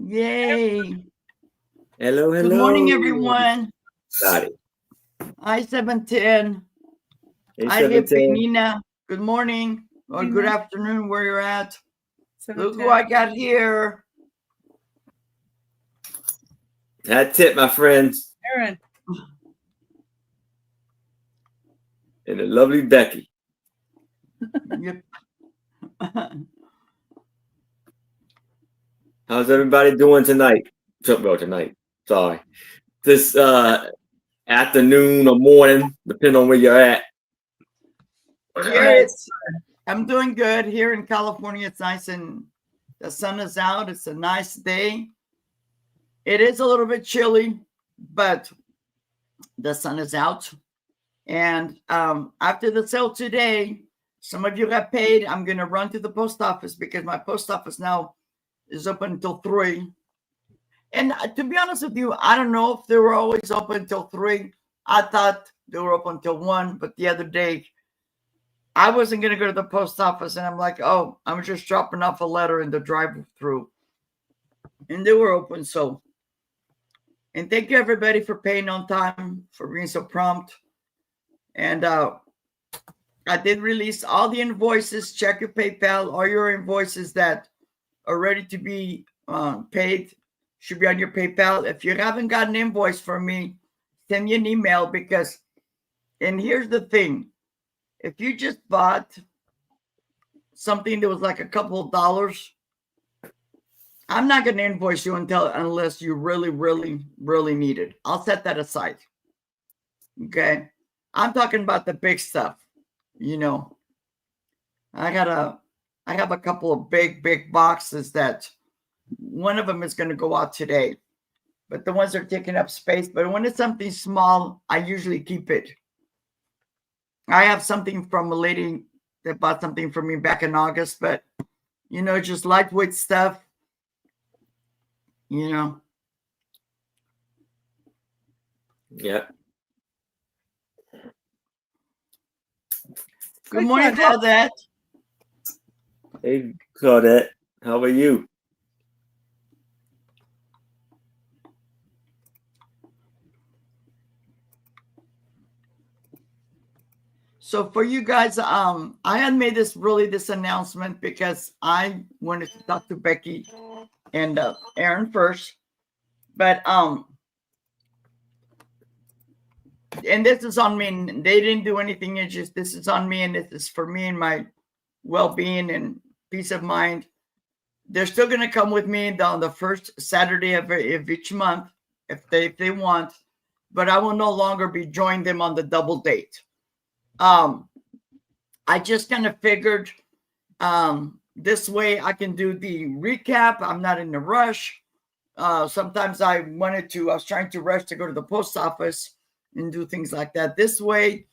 Yay. Hello, hello. Good morning, everyone. Got it. I-710. Hi, Penina. Good morning or good afternoon where you're at. Look who I got here. That's it, my friends. Aaron. And the lovely Becky. Yep. How's everybody doing tonight? Well, tonight. Sorry. This afternoon or morning, depending on where you're at. Here I'm doing good. Here in California, it's nice and the sun is out. It's a nice day. It is a little bit chilly, but the sun is out. And after the sale today, some of you got paid. I'm going to run to the post office because my post office now is open until 3. And to be honest with you, I don't know if they were always open until 3. I thought they were open until 1, but the other day, I wasn't going to go to the post office. And I'm like, oh, I'm just dropping off a letter in the drive-through. And they were open, so. And thank you, everybody, for paying on time, for being so prompt. And I did release all the invoices. Check your PayPal. All your invoices that are ready to be paid should be on your PayPal. If you haven't got an invoice from me, send me an email because, and here's the thing. If you just bought something that was like a couple of dollars, I'm not going to invoice you unless you really, really, really need it. I'll set that aside. Okay. I'm talking about the big stuff. You know, I have a couple of big boxes that one of them is going to go out today, but the ones that are taking up space. But when it's something small, I usually keep it. I have something from a lady that bought something from me back in August, but you know, just lightweight stuff, you know. Yeah. Good morning, Claudette. Hey, Claudette. How are you? So for you guys, I had made this announcement because I wanted to talk to Becky and Aaron first, but and this is on me. They didn't do anything. It's just this is on me, and this is for me and my well-being and peace of mind. They're still going to come with me on the first Saturday of each month if they want, but I will no longer be joining them on the double date. I just kind of figured this way I can do the recap. I'm not in a rush. Sometimes I was trying to rush to go to the post office and do things like that. This way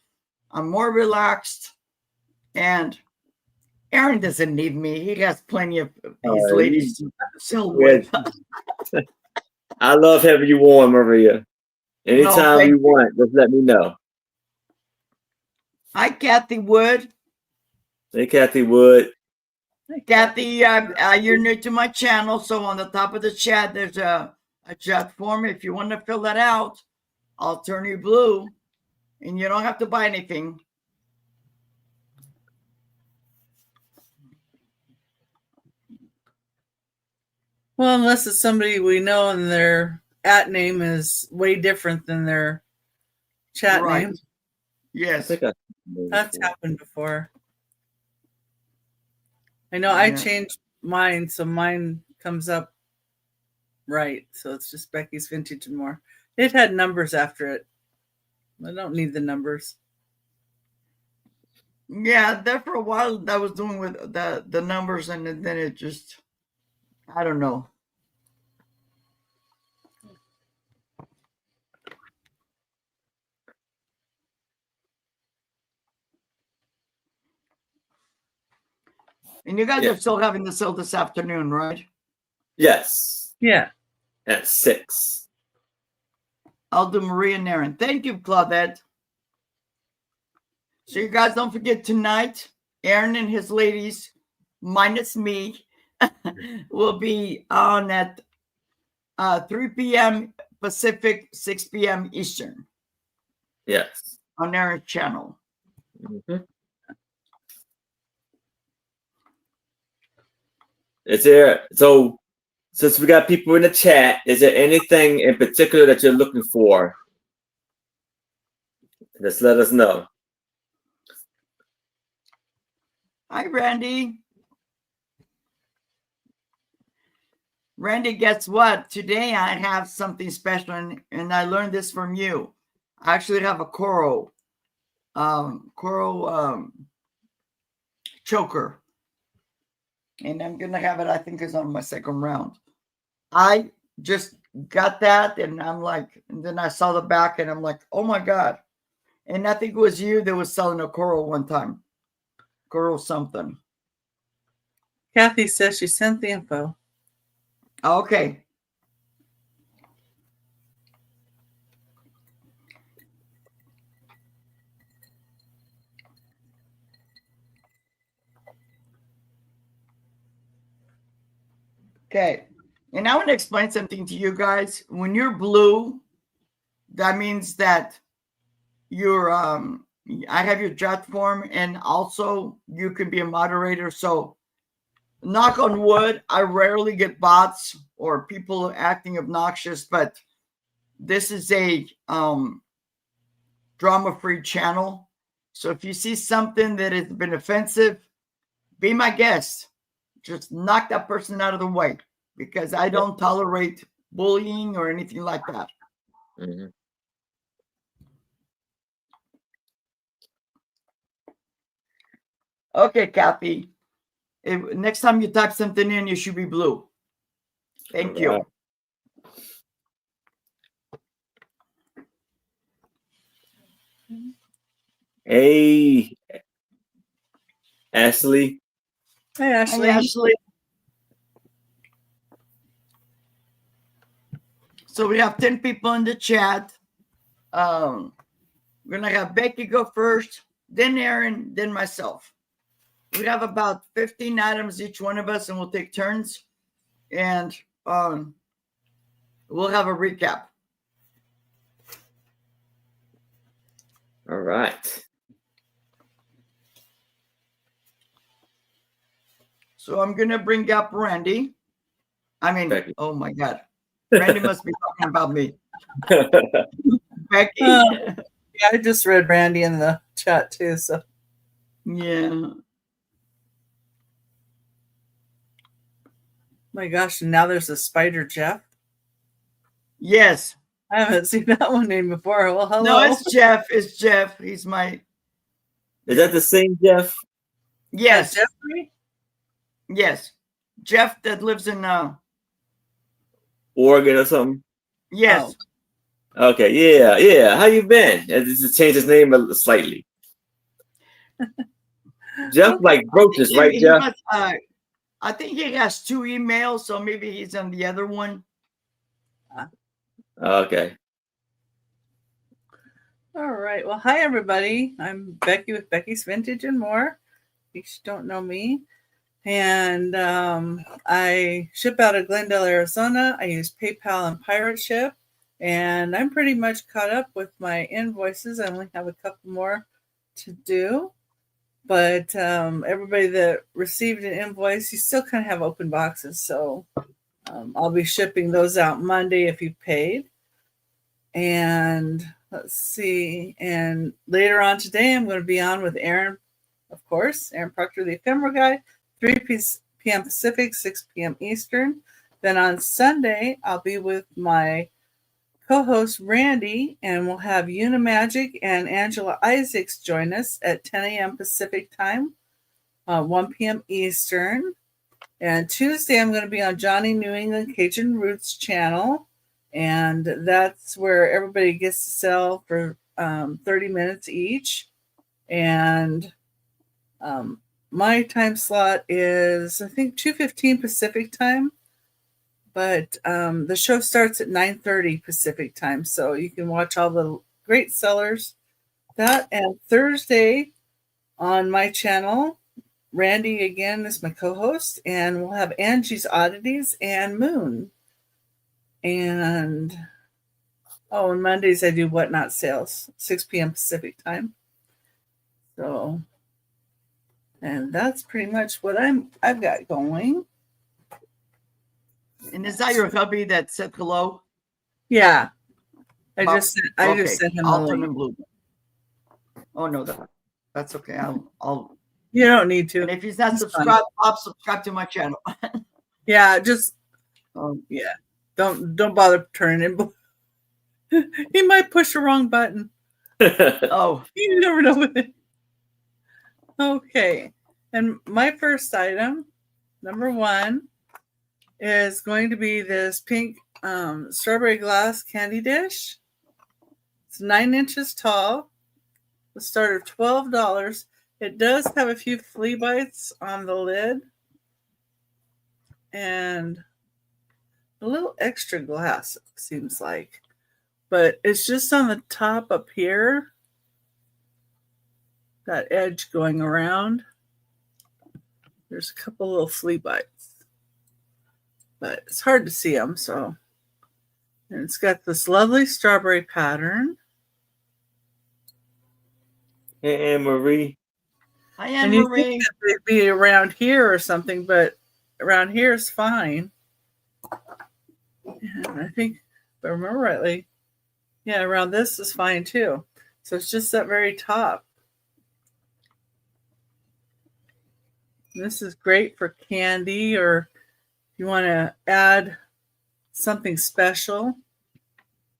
I'm more relaxed, and Aaron doesn't need me. He has plenty of these ladies to sell with. I love having you on, Maria. Anytime you want, just let me know. Hi, Kathy Wood. Hey, Kathy Wood. Kathy, you're new to my channel, so on the top of the chat, there's a chat form. If you want to fill that out, I'll turn you blue, and you don't have to buy anything. Well, unless it's somebody we know and their @ name is way different than their chat name. Yes. That's happened before. I know I changed mine, so mine comes up right. So it's just Becky's Vintage and More. It had numbers after it. I don't need the numbers. Yeah, there for a while I was doing with the numbers, and then it just, I don't know. And you guys are still having the sale this afternoon, right? Yes. Yeah. At 6. I'll do Maria and Aaron. Thank you, Claudette. So you guys don't forget tonight, Aaron and his ladies, minus me, will be on at 3 p.m. Pacific, 6 p.m. Eastern Yes. on their channel. Mhm. Is there, so since we got people in the chat, is there anything in particular that you're looking for? Just let us know. Hi, Randy. Randy, guess what? Today I have something special, and I learned this from you. I actually have a coral choker, and I'm gonna have it. I think it's on my second round. I just got that, and I'm like, and then I saw the back, and I'm like, oh my god! And I think it was you that was selling a coral one time, coral something. Kathy says she sent the info. Okay. Okay. And I want to explain something to you guys. When you're blue, that means that you're I have your chat form, and also you can be a moderator. So knock on wood, I rarely get bots or people acting obnoxious, but this is a drama-free channel. So if you see something that has been offensive, be my guest. Just knock that person out of the way, because I don't tolerate bullying or anything like that. Mm-hmm. Okay, Kathy. Next time you type something in, you should be blue. Thank you. Right. Hey, Ashley. Hey, Ashley. Hi, Ashley. So we have 10 people in the chat. We're going to have Becky go first, then Aaron, then myself. We have about 15 items, each one of us, and we'll take turns. And we'll have a recap. All right. So I'm going to bring up Randy. I mean, Becky. oh my God. Randy must be talking about me. Becky. Yeah, I just read Randy in the chat too. So Yeah. my gosh, and now there's a Spider Jeff. Yes. I haven't seen that one name before. Well, hello. No, it's Jeff. It's Jeff. He's my. Is that the same Jeff? Yes. Jeffrey? Yes. Jeff that lives in Oregon or something? yes. Oh. Okay, yeah. How you been? This has changed his name slightly. Jeff like brooches, right, Jeff? Must, I think he has 2 emails, so maybe he's on the other one. Okay. All right. Well, hi everybody. I'm Becky with Becky's Vintage and More. In case you don't know me. And I ship out of Glendale, Arizona. I use PayPal and Pirate Ship. And I'm pretty much caught up with my invoices. I only have a couple more to do. But everybody that received an invoice, you still kind of have open boxes. So I'll be shipping those out Monday if you paid. And let's see. And later on today, I'm going to be on with Aaron, of course, Aaron Proctor, the Ephemera Guy, 3 p.m. Pacific, 6 p.m. Eastern. Then on Sunday, I'll be with my co-host Randy, and we'll have Una Magic and Angela Isaacs join us at 10 a.m. Pacific time, 1 p.m. Eastern. And Tuesday, I'm going to be on Johnny New England Cajun Roots channel, and that's where everybody gets to sell for 30 minutes each. And my time slot is, I think, 2:15 Pacific time. But the show starts at 9:30 Pacific time, so you can watch all the great sellers. That and Thursday on my channel, Randy again is my co-host, and we'll have Angie's Oddities and Moon. And on Mondays I do Whatnot sales, 6 p.m. Pacific time. So, and that's pretty much what I've got going. And is that your hubby that said hello? Yeah. I Well, just sent him the I'll turn link. him blue. Oh no, that's okay. I'll. You don't need to. And if he's not It's subscribed, Bob, subscribe to my channel. Yeah, just Yeah. don't bother turning him blue. He might push the wrong button. Oh, You never know with it. Okay. And my first item, number 1, is going to be this pink strawberry glass candy dish. It's 9 inches tall. The start of $12. It does have a few flea bites on the lid and a little extra glass, it seems like. But it's just on the top up here, that edge going around. There's a couple little flea bites, but it's hard to see them. So, and it's got this lovely strawberry pattern. Hey, Anne Marie. hi, Anne And you Marie. think that they'd be around here or something, but around here is fine. And I think, if I remember rightly, yeah, around this is fine too. So it's just that very top. This is great for candy, or if you want to add something special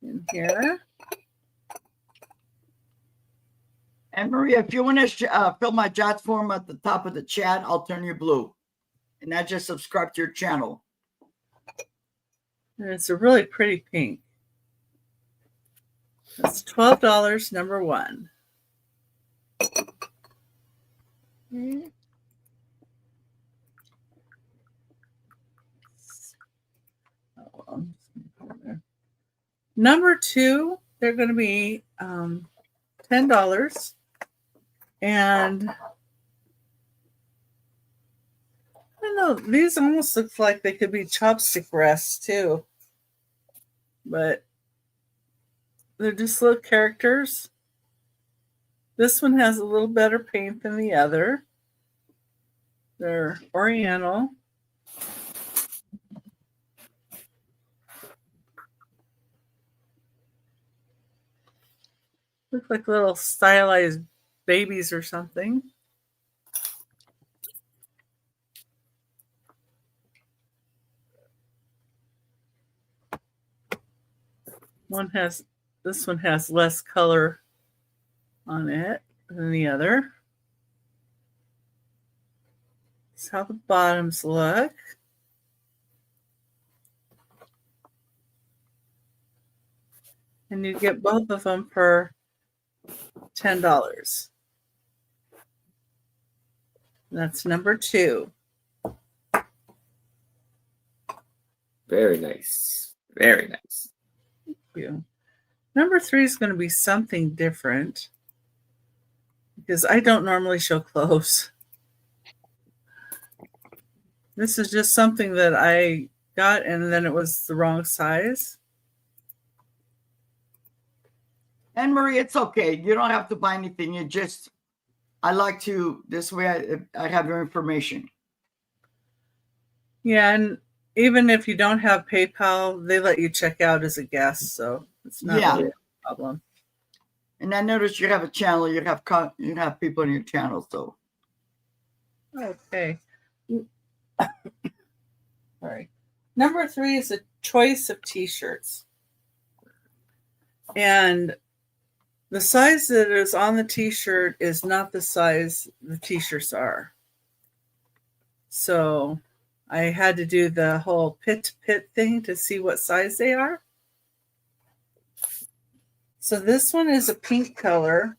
in here. And Maria, if you want to fill my jot form at the top of the chat, I'll turn you blue. And I just subscribe to your channel. And it's a really pretty pink. That's $12, number 1. Number 2, they're going to be $10. And I don't know, these almost look like they could be chopstick rests too. But they're just little characters. This one has a little better paint than the other. They're oriental. Look like little stylized babies or something. This one has less color on it than the other. That's how the bottoms look. And you get both of them for $10. That's number 2. Very nice. Very nice. Thank you. Number 3 is going to be something different because I don't normally show clothes. This is just something that I got and then it was the wrong size. Anne Marie, it's okay. You don't have to buy anything. I like to, this way I have your information. Yeah, and even if you don't have PayPal, they let you check out as a guest, so it's not really a problem. And I noticed you have a channel. You have people in your channel, so. Okay. All right. Number 3 is a choice of t-shirts. And the size that is on the t-shirt is not the size the t-shirts are. So I had to do the whole pit thing to see what size they are. So this one is a pink color.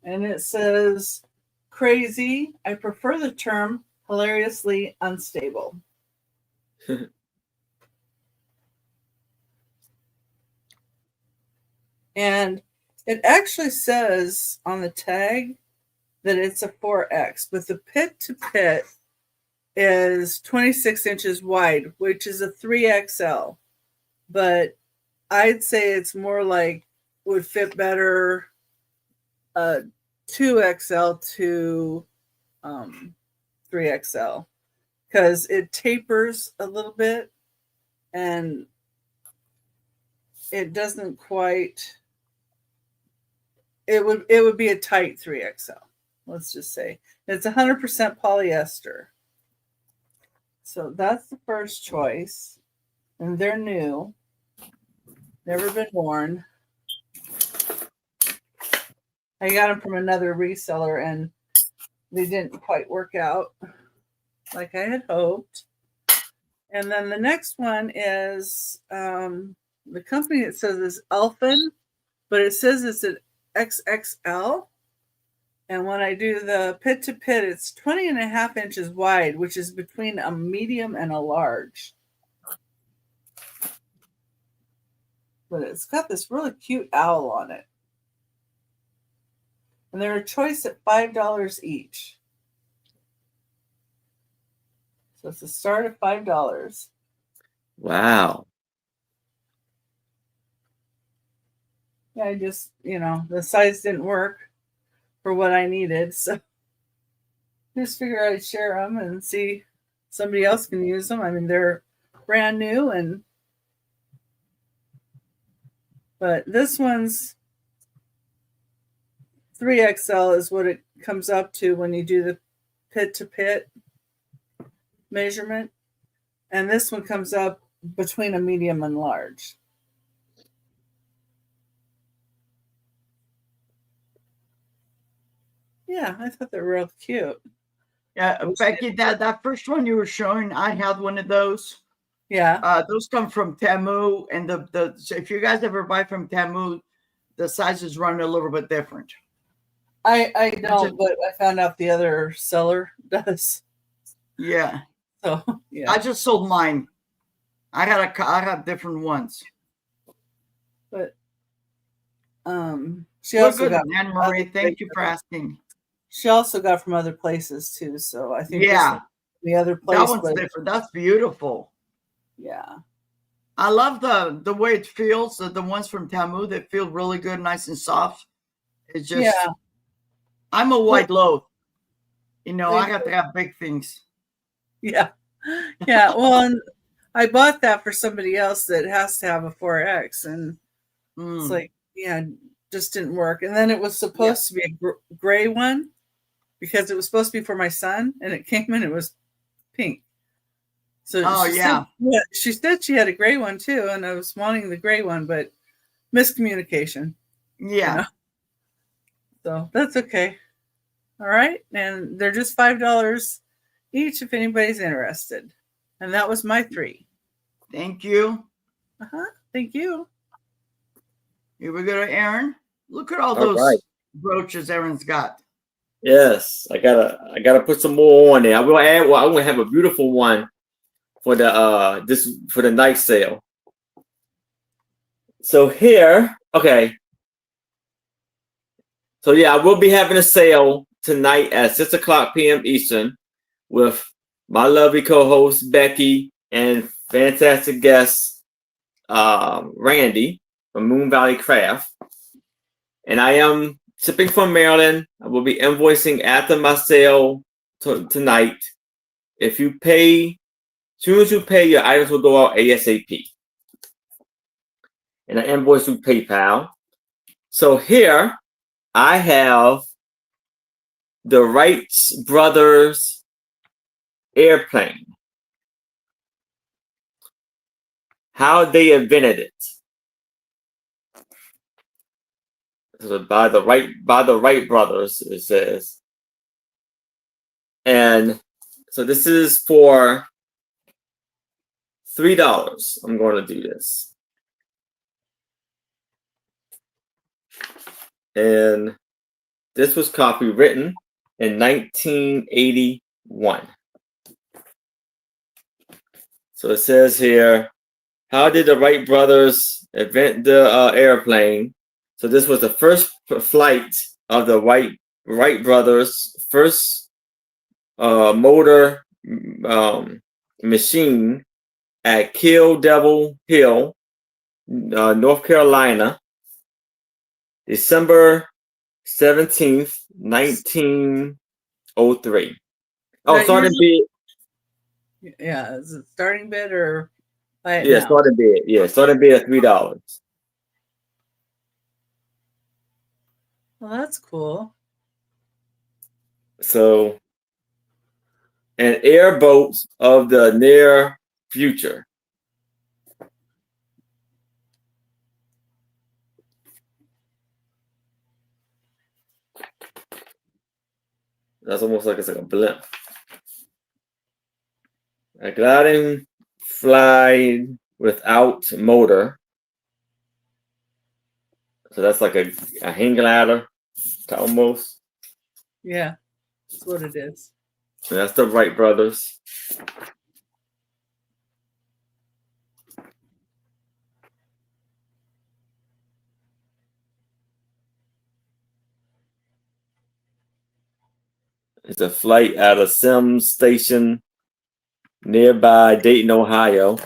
And it says, crazy. I prefer the term hilariously unstable. And it actually says on the tag that it's a 4X, but the pit to pit is 26 inches wide, which is a 3XL. But I'd say it's more like would fit better 2XL to 3XL because it tapers a little bit and it doesn't quite. It would be a tight 3XL. Let's just say it's 100% polyester. So that's the first choice, and they're new, never been worn. I got them from another reseller, and they didn't quite work out like I had hoped. And then the next one is the company. It says is Elfin, but it says it's an XXL. And when I do the pit to pit, it's 20.5 inches wide, which is between a medium and a large. But it's got this really cute owl on it. And they're a choice at $5 each. So it's a start at $5. Wow. Yeah, I just, the size didn't work for what I needed. So just figure I'd share them and see if somebody else can use them. I mean, they're brand new but this one's 3XL is what it comes up to when you do the pit to pit measurement. And this one comes up between a medium and large. Yeah, I thought they were real cute. Yeah, Becky, that first one you were showing, I had one of those. Yeah. Those come from Temu, and so if you guys ever buy from Temu, the sizes run a little bit different. I don't, but I found out the other seller does. Yeah. So yeah. I just sold mine. I have different ones. But she also got Anne Marie. Thank you for asking. She also got from other places too. So I think the other place that one's different. That's beautiful. Yeah. I love the way it feels. The ones from Temu that feel really good, nice and soft. It's just I'm a white loaf. I have to have big things. Yeah. Yeah. Well, and I bought that for somebody else that has to have a 4X, and it's like, just didn't work. And then it was supposed to be a gray one because it was supposed to be for my son, and it came in, it was pink. So she said she had a gray one too, and I was wanting the gray one, but miscommunication. Yeah. So that's okay. All right. And they're just $5 each if anybody's interested. And that was my 3. Thank you. Thank you. Here we go to Aaron. Look at all those brooches Aaron's got. Yes, I gotta put some more on there. I will add. Well, I'm gonna have a beautiful one for the for the night sale. So here, okay. So yeah, I will be having a sale tonight at 6:00 p.m. Eastern with my lovely co-host Becky and fantastic guest Randy from Moon Valley Craft. And I am shipping from Maryland. I will be invoicing after my sale tonight. If you pay, as soon as you pay, your items will go out ASAP. And I invoice through PayPal. So here I have the Wright Brothers airplane. How they invented it. So by the Wright brothers, it says. And so this is for $3. I'm going to do this. And this was copywritten in 1981. So it says here, how did the Wright brothers invent the airplane? So this was the first flight of the Wright Wright brothers' first motor machine at Kill Devil Hill, North Carolina, December 17th, 1903. Oh, starting bid. Yeah, is it starting bid or buy it Yeah, now? starting bid. Yeah, starting bid at $3. Well, that's cool. So, and airboats of the near future. That's almost like it's like a blimp. A gliding fly without motor. So that's like a hang glider almost. Yeah, that's what it is. And that's the Wright brothers. It's a flight out of Sims Station nearby Dayton, Ohio.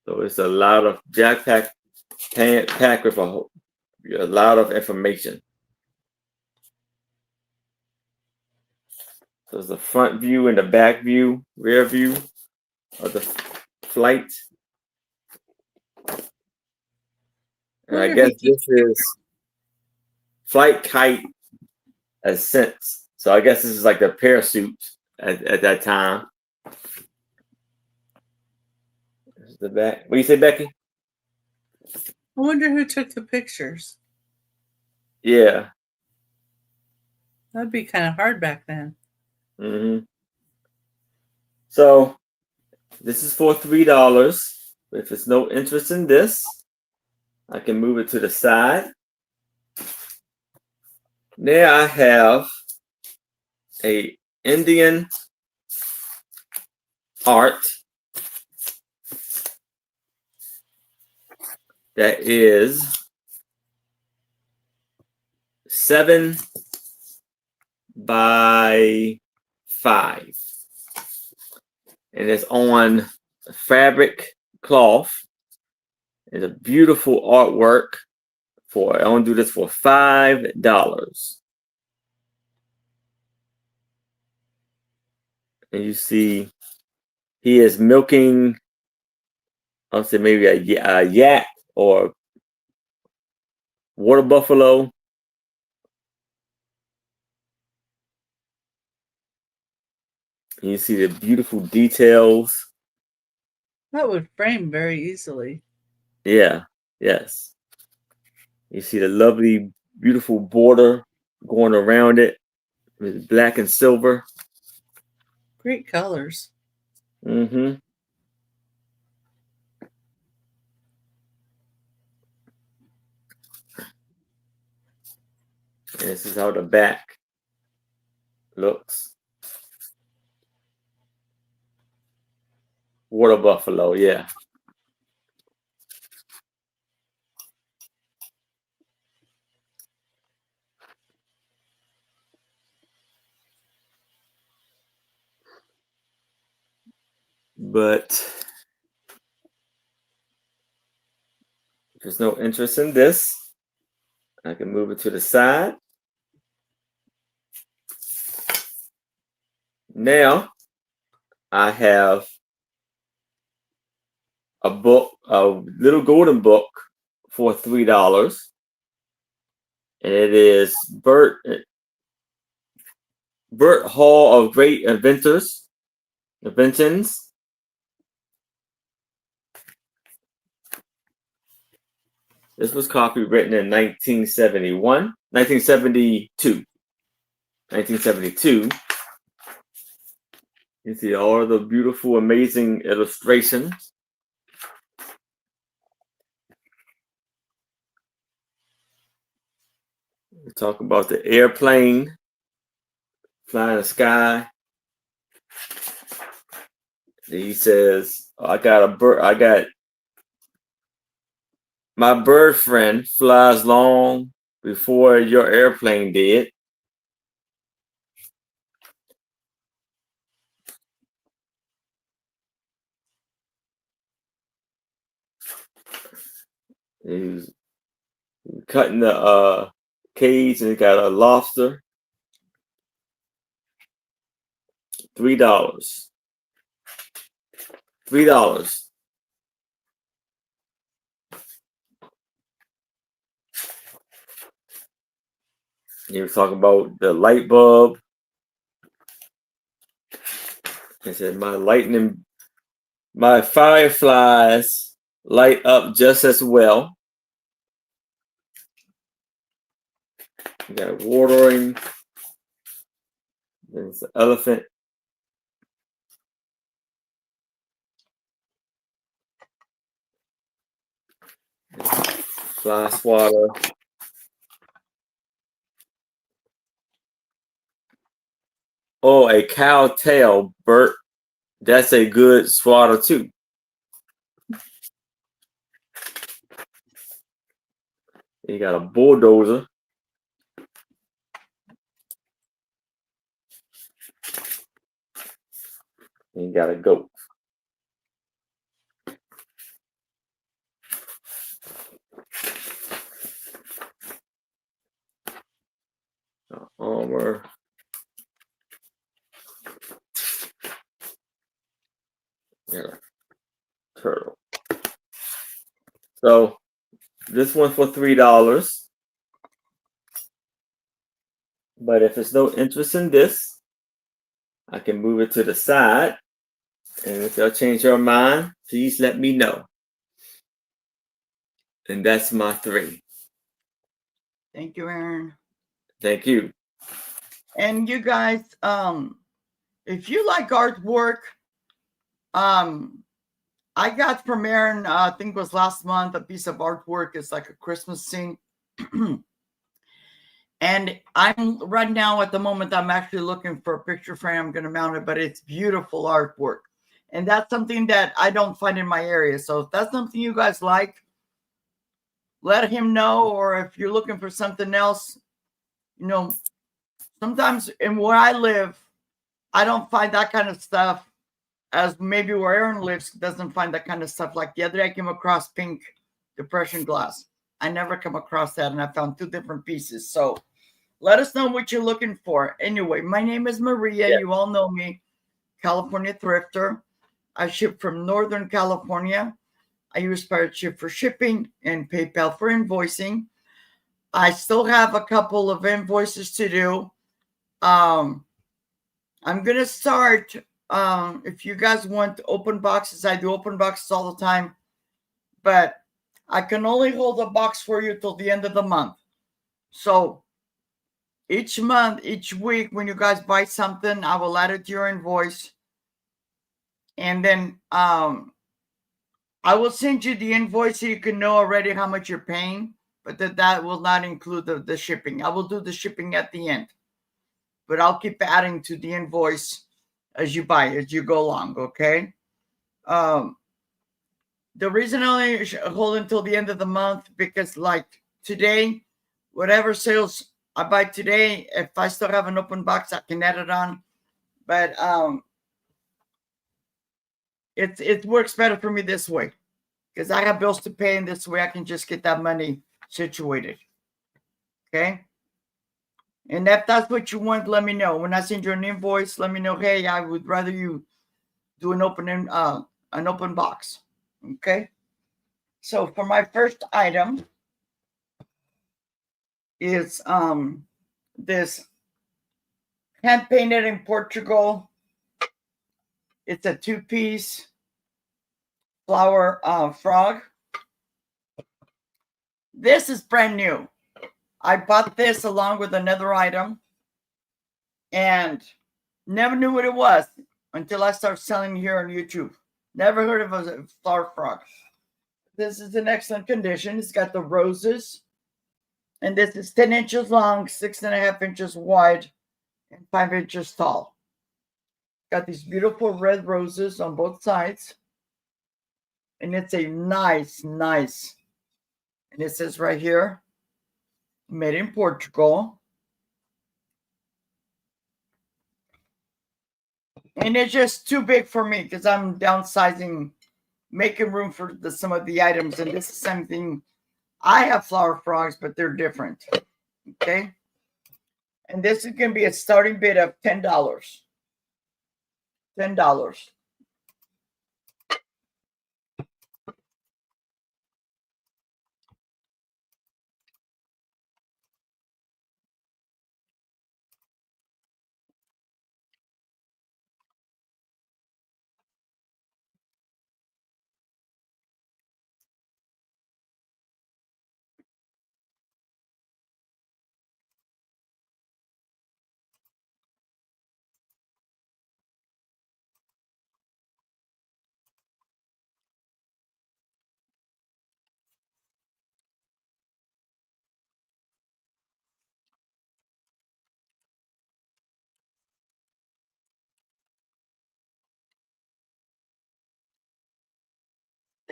So it's a lot of jackpack pack with a lot of information. So it's the front view and the back view, rear view of the flight. And I guess this is flight kite ascent. So I guess this is like the parachute at that time. This is the back. What do you say, Becky? I wonder who took the pictures. Yeah. That'd be kind of hard back then. Mm-hmm. So this is for $3. If there's no interest in this, I can move it to the side. Now I have a Indian art that is 7 by 5. And it's on fabric cloth. It's a beautiful artwork. I want to do this for $5. And you see he is milking, I'll say maybe a yak or water buffalo. And you see the beautiful details. That would frame very easily. Yeah, yes. You see the lovely, beautiful border going around it with black and silver. Great colors. Mm-hmm. And this is how the back looks. Water buffalo, yeah. But if there's no interest in this, I can move it to the side. Now I have a book, a little golden book for $3. And it is Bert Hall of Great Inventions. This was copywritten in 1972. You see all the beautiful, amazing illustrations. We talk about the airplane flying in the sky. He says, I got my bird friend flies long before your airplane did. He's cutting the cage and he got a lobster. $3. $3. He was talking about the light bulb. He said, my fireflies light up just as well. You got a watering. There's an elephant. Fly swatter. Oh, a cow tail, Bert. That's a good swatter too. You got a bulldozer. And you got a goat. Armor. Yeah, turtle. So this one for $3. But if there's no interest in this, I can move it to the side. And if y'all change your mind, please let me know. And that's my 3. Thank you, Aaron. Thank you. And you guys, if you like artwork, I got from Aaron, I think it was last month, a piece of artwork. It's like a Christmas scene. And I'm right now at the moment, I'm actually looking for a picture frame. I'm going to mount it, but it's beautiful artwork. And that's something that I don't find in my area. So if that's something you guys like, let him know. Or if you're looking for something else, you know, sometimes in where I live, I don't find that kind of stuff as maybe where Aaron lives doesn't find that kind of stuff. Like the other day I came across pink depression glass. I never come across that, and I found 2 different pieces. So let us know what you're looking for. Anyway, my name is Maria. Yeah. You all know me, California Thrifter. I ship from Northern California. I use Pirate Ship for shipping and PayPal for invoicing. I still have a couple of invoices to do. I'm going to start, if you guys want open boxes, I do open boxes all the time, but I can only hold a box for you till the end of the month. So each month, each week, when you guys buy something, I will add it to your invoice. And then I will send you the invoice so you can know already how much you're paying, but that will not include the shipping. I will do the shipping at the end, but I'll keep adding to the invoice as you buy, as you go along, okay? The reason I only hold until the end of the month, because like today, whatever sales I buy today, if I still have an open box, I can add it on. But it works better for me this way because I have bills to pay, and this way I can just get that money situated. Okay. And if that's what you want, let me know. When I send you an invoice, let me know, hey, I would rather you do an open box. Okay. So for my first item is this hand painted in Portugal. It's a 2-piece flower frog. This is brand new. I bought this along with another item and never knew what it was until I started selling here on YouTube. Never heard of a flower frog. This is in excellent condition. It's got the roses, and this is 10 inches long, 6.5 inches wide, and 5 inches tall. got these beautiful red roses on both sides. And it's a nice, and it says right here, made in Portugal. And it's just too big for me because I'm downsizing, making room for some of the items. And this is something, I have flower frogs, but they're different. Okay. And this is going to be a starting bid of $10. $10.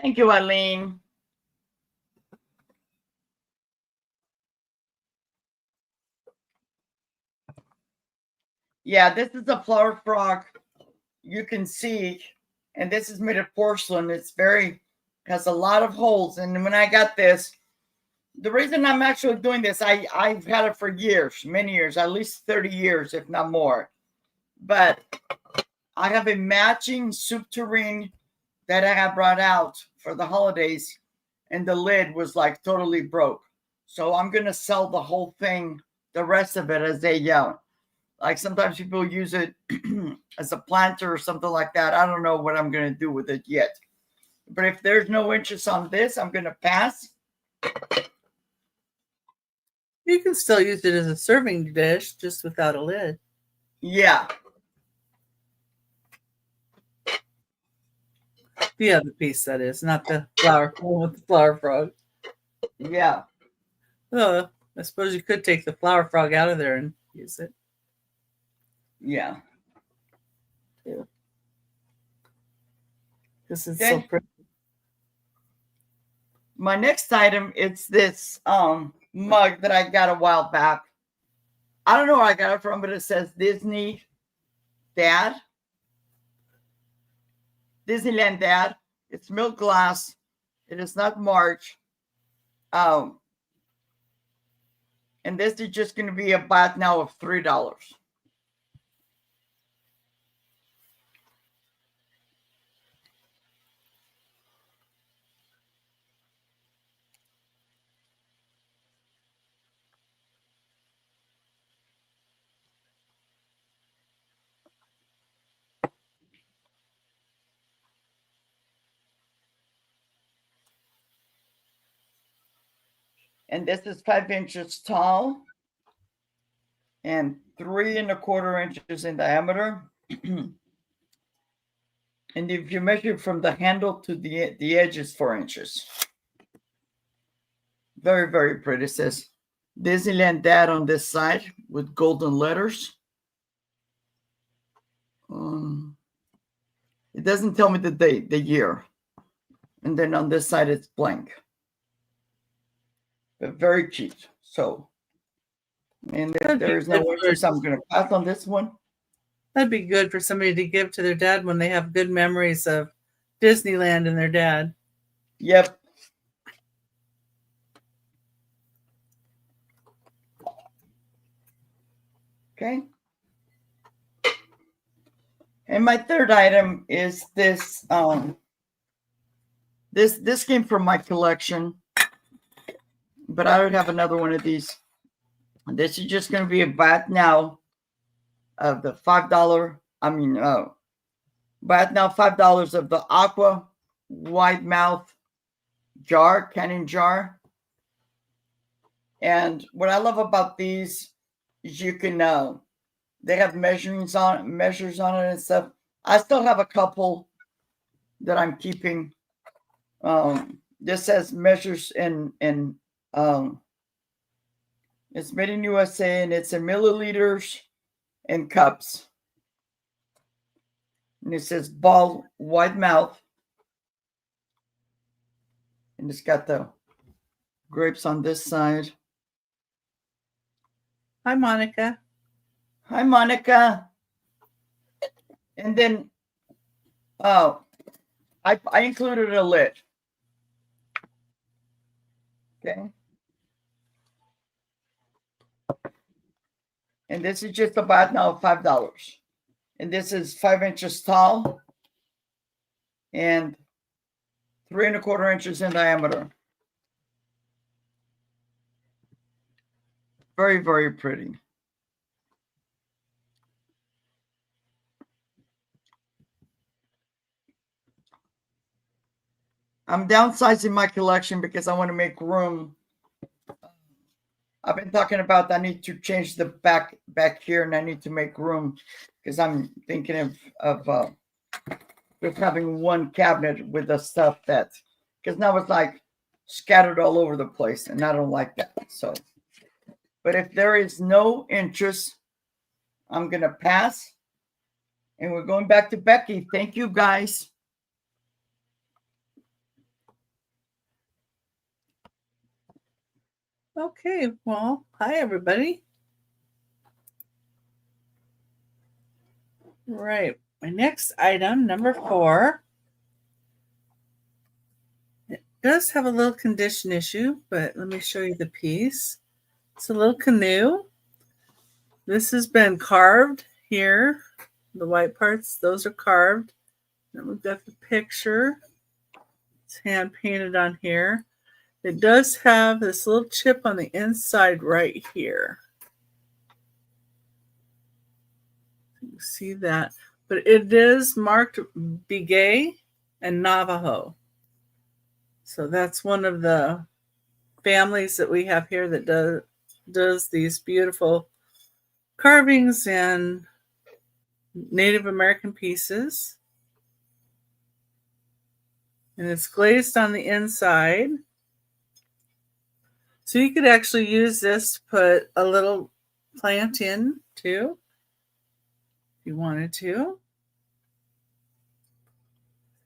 Thank you, Eileen. Yeah, this is a flower frog. You can see, and this is made of porcelain. It's has a lot of holes. And when I got this, the reason I'm actually doing this, I've had it for years, many years, at least 30 years, if not more. But I have a matching soup tureen that I have brought out for the holidays, and the lid was like totally broke. So I'm going to sell the whole thing, the rest of it, as like sometimes people use it as a planter or something like that. I don't know what I'm going to do with it yet. But if there's no interest on this, I'm going to pass. You can still use it as a serving dish, just without a lid. Yeah. The other piece, that is, not the flower with the flower frog. Yeah. Oh, I suppose you could take the flower frog out of there and use it. Yeah. Too. This is so pretty. My next item, it's this mug that I got a while back. I don't know where I got it from, but it says Disney Dad. Disneyland Dad. It's milk glass. It is not March. And this is just going to be a baht now of $3. And this is 5 inches tall and 3¼ inches in diameter. And if you measure from the handle to the edge is 4 inches. Very, very pretty. It says Disneyland Dad on this side with golden letters. It doesn't tell me the date, the year. And then on this side, it's blank. But very cheap. So, and if there's no interest, I'm going to pass on this one. That'd be good for somebody to give to their dad when they have good memories of Disneyland and their dad. Yep. Okay. And my third item is this. This came from my collection, but I would have another one of these. This is just going to be a baht now of the $5. Baht now $5 of the aqua wide mouth jar, canning jar. And what I love about these is you can they have measures on it and stuff. I still have a couple that I'm keeping. This says measures in it's made in USA and it's in milliliters and cups. And it says ball wide mouth. And it's got the grapes on this side. Hi, Monica. Hi, Monica. And then, oh, I included a lid. Okay. And this is just about now $5. And this is 5 inches tall and 3 1/4 inches in diameter. Very, very pretty. I'm downsizing my collection because I want to make room. I've been talking about I need to change the back here, and I need to make room because I'm thinking of just having one cabinet with the stuff because now it's like scattered all over the place, and I don't like that. So, but if there is no interest, I'm gonna pass, and we're going back to Becky. Thank you, guys. Okay, well, hi, everybody. Right, my next item, number 4. It does have a little condition issue, but let me show you the piece. It's a little canoe. This has been carved here. The white parts, those are carved. Then we've got the picture. It's hand painted on here. It does have this little chip on the inside right here. You see that? But it is marked Becky's and Navajo. So that's one of the families that we have here that does these beautiful carvings and Native American pieces. And it's glazed on the inside. So you could actually use this to put a little plant in too, if you wanted to.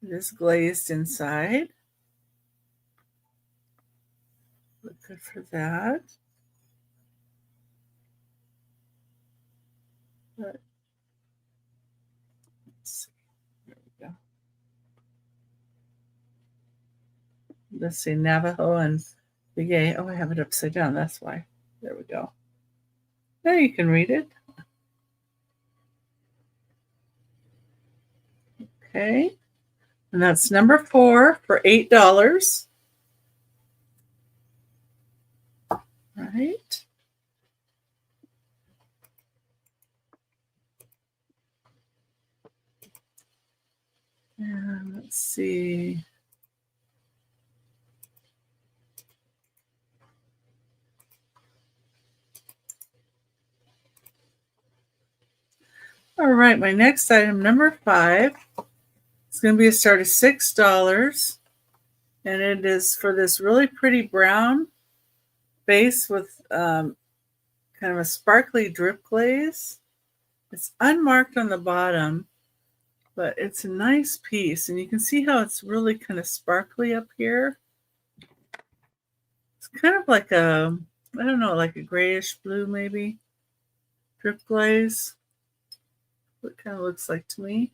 It is glazed inside. Look good for that. But, let's see. There we go. Let's see, Navajo and Becky's. Oh, I have it upside down. That's why. There we go. There you can read it. Okay. And that's number 4 for $8. Right. And let's see. All right, my next item, number 5, it's going to be a start of $6. And it is for this really pretty brown base with kind of a sparkly drip glaze. It's unmarked on the bottom, but it's a nice piece. And you can see how it's really kind of sparkly up here. It's kind of like a, I don't know, like a grayish blue maybe, drip glaze. What it kind of looks like to me.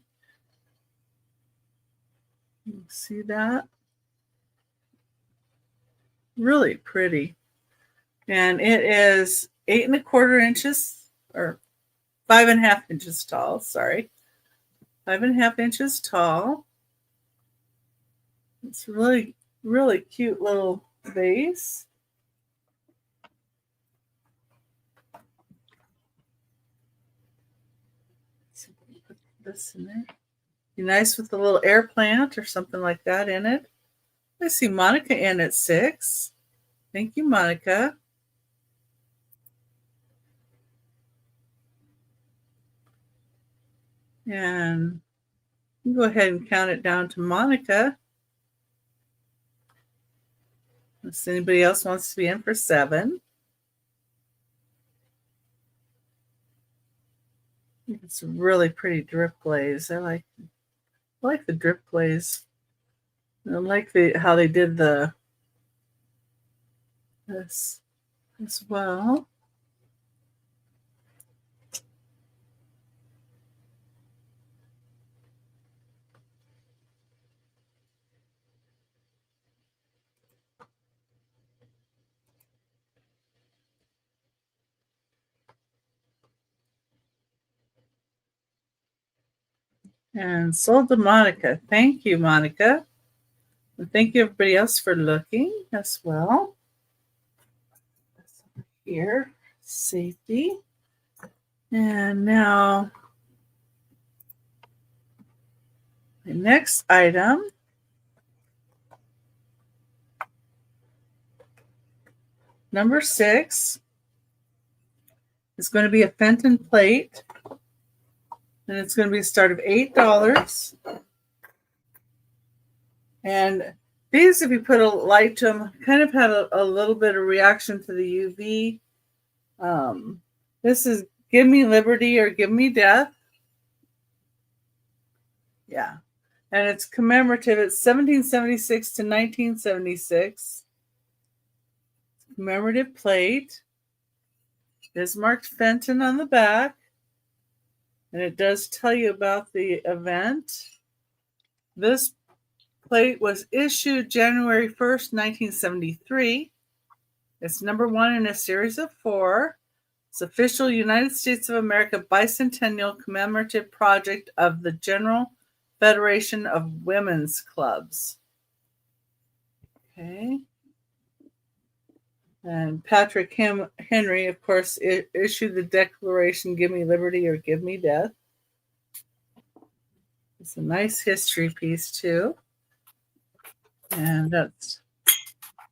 You see that? Really pretty. And it is 8 1/4 inches, or 5 1/2 inches tall, sorry. 5 1/2 inches tall. It's really, really cute little vase. Let's see if we can put this in there. Be nice with a little air plant or something like that in it. I see Monica in at 6. Thank you, Monica. And go ahead and count it down to Monica. Unless anybody else wants to be in for 7. It's a really pretty drip glaze. I like I like the drip glaze. I like how they did this as well. And sold to Monica. Thank you, Monica. And thank you, everybody else, for looking as well. Here, safety. And now, the next item. Number 6 is going to be a Fenton plate. And it's going to be a start of $8. And these, if you put a light to them, kind of had a little bit of reaction to the UV. This is Give Me Liberty or Give Me Death. Yeah. And it's commemorative. It's 1776 to 1976. Commemorative plate. There's marked Fenton on the back. And it does tell you about the event. This plate was issued January 1st, 1973. It's number 1 in a series of 4. It's official United States of America bicentennial commemorative project of the General Federation of Women's Clubs. Okay. And Patrick Henry, of course, issued the Declaration, Give Me Liberty or Give Me Death. It's a nice history piece, too. And that's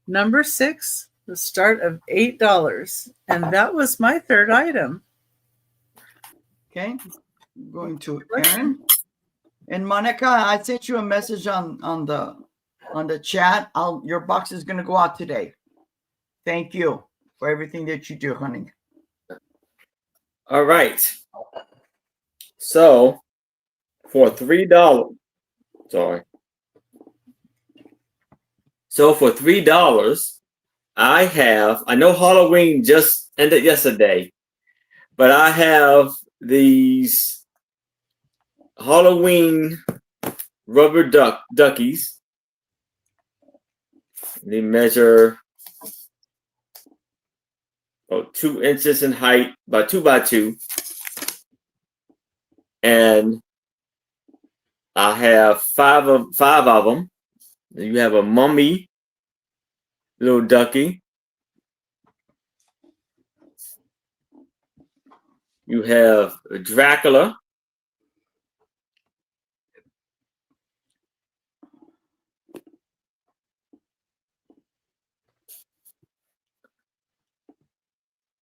number 6, the start of $8. And that was my third item. Okay. I'm going to Aaron. And Monica, I sent you a message on the chat. Your box is going to go out today. Thank you for everything that you do, honey. All right. So for $3, So for $3, I know Halloween just ended yesterday, but I have these Halloween rubber duckies. They measure 2 inches in height by 2 by 2. And I have five of them. You have a mummy little ducky. You have a Dracula.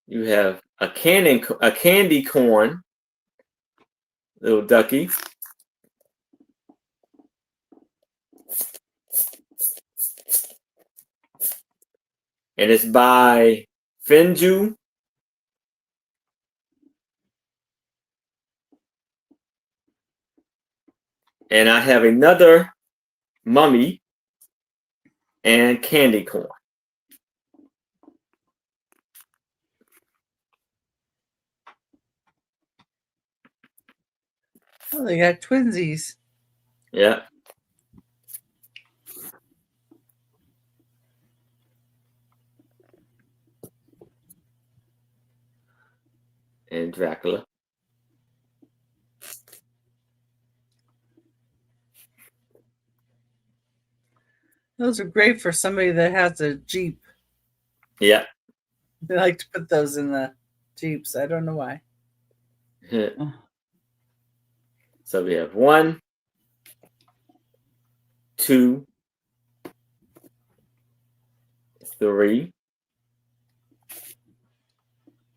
You have a candy corn little ducky. And it's by Finju. And I have another mummy and candy corn. Oh, they got twinsies. Yeah. And Dracula. Those are great for somebody that has a Jeep. Yeah. They like to put those in the Jeeps. I don't know why. So we have 1, 2, 3,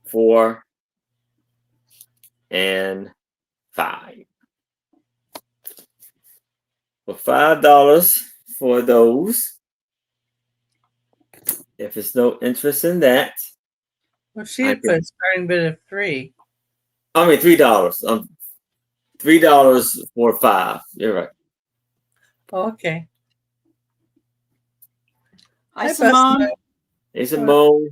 4, and 5. For $5 for those. If there's no interest in that. Well, she had put a starting bid of $3. I mean $3. $3 for 5. You're right. Okay. Hi, Hi, Simone. Buster. Hey, Simone.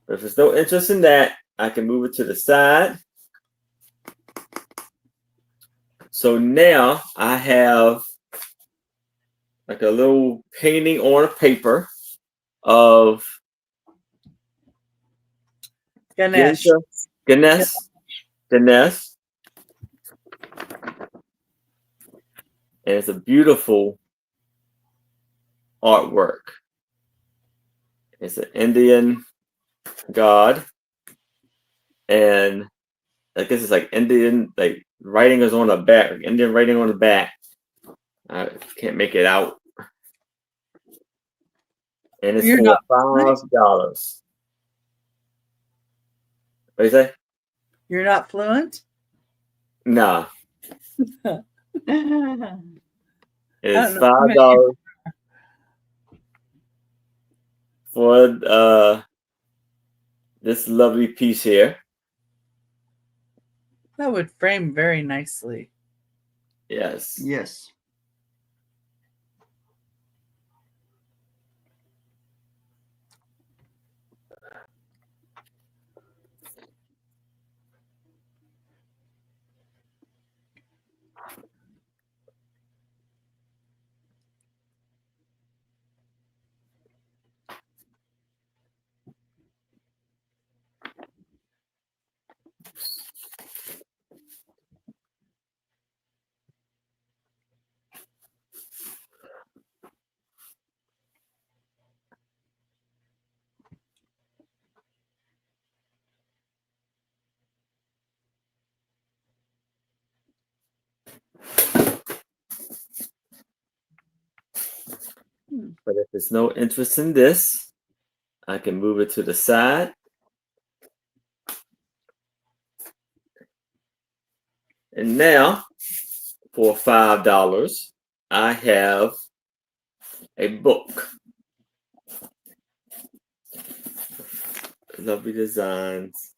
If there's no interest in that, I can move it to the side. So now I have like a little painting on a paper of Ganesh. Ganesh. And it's a beautiful artwork. It's an Indian god. And I guess it's like Indian, like writing is on the back, like Indian writing on the back. I can't make it out. And it's You're for not $5. What do you say? You're not fluent? Nah. I It's don't know. $5 for this lovely piece here. That would frame very nicely. Yes. Yes. But if there's no interest in this, I can move it to the side. And now, for $5, I have a book. Lovely designs.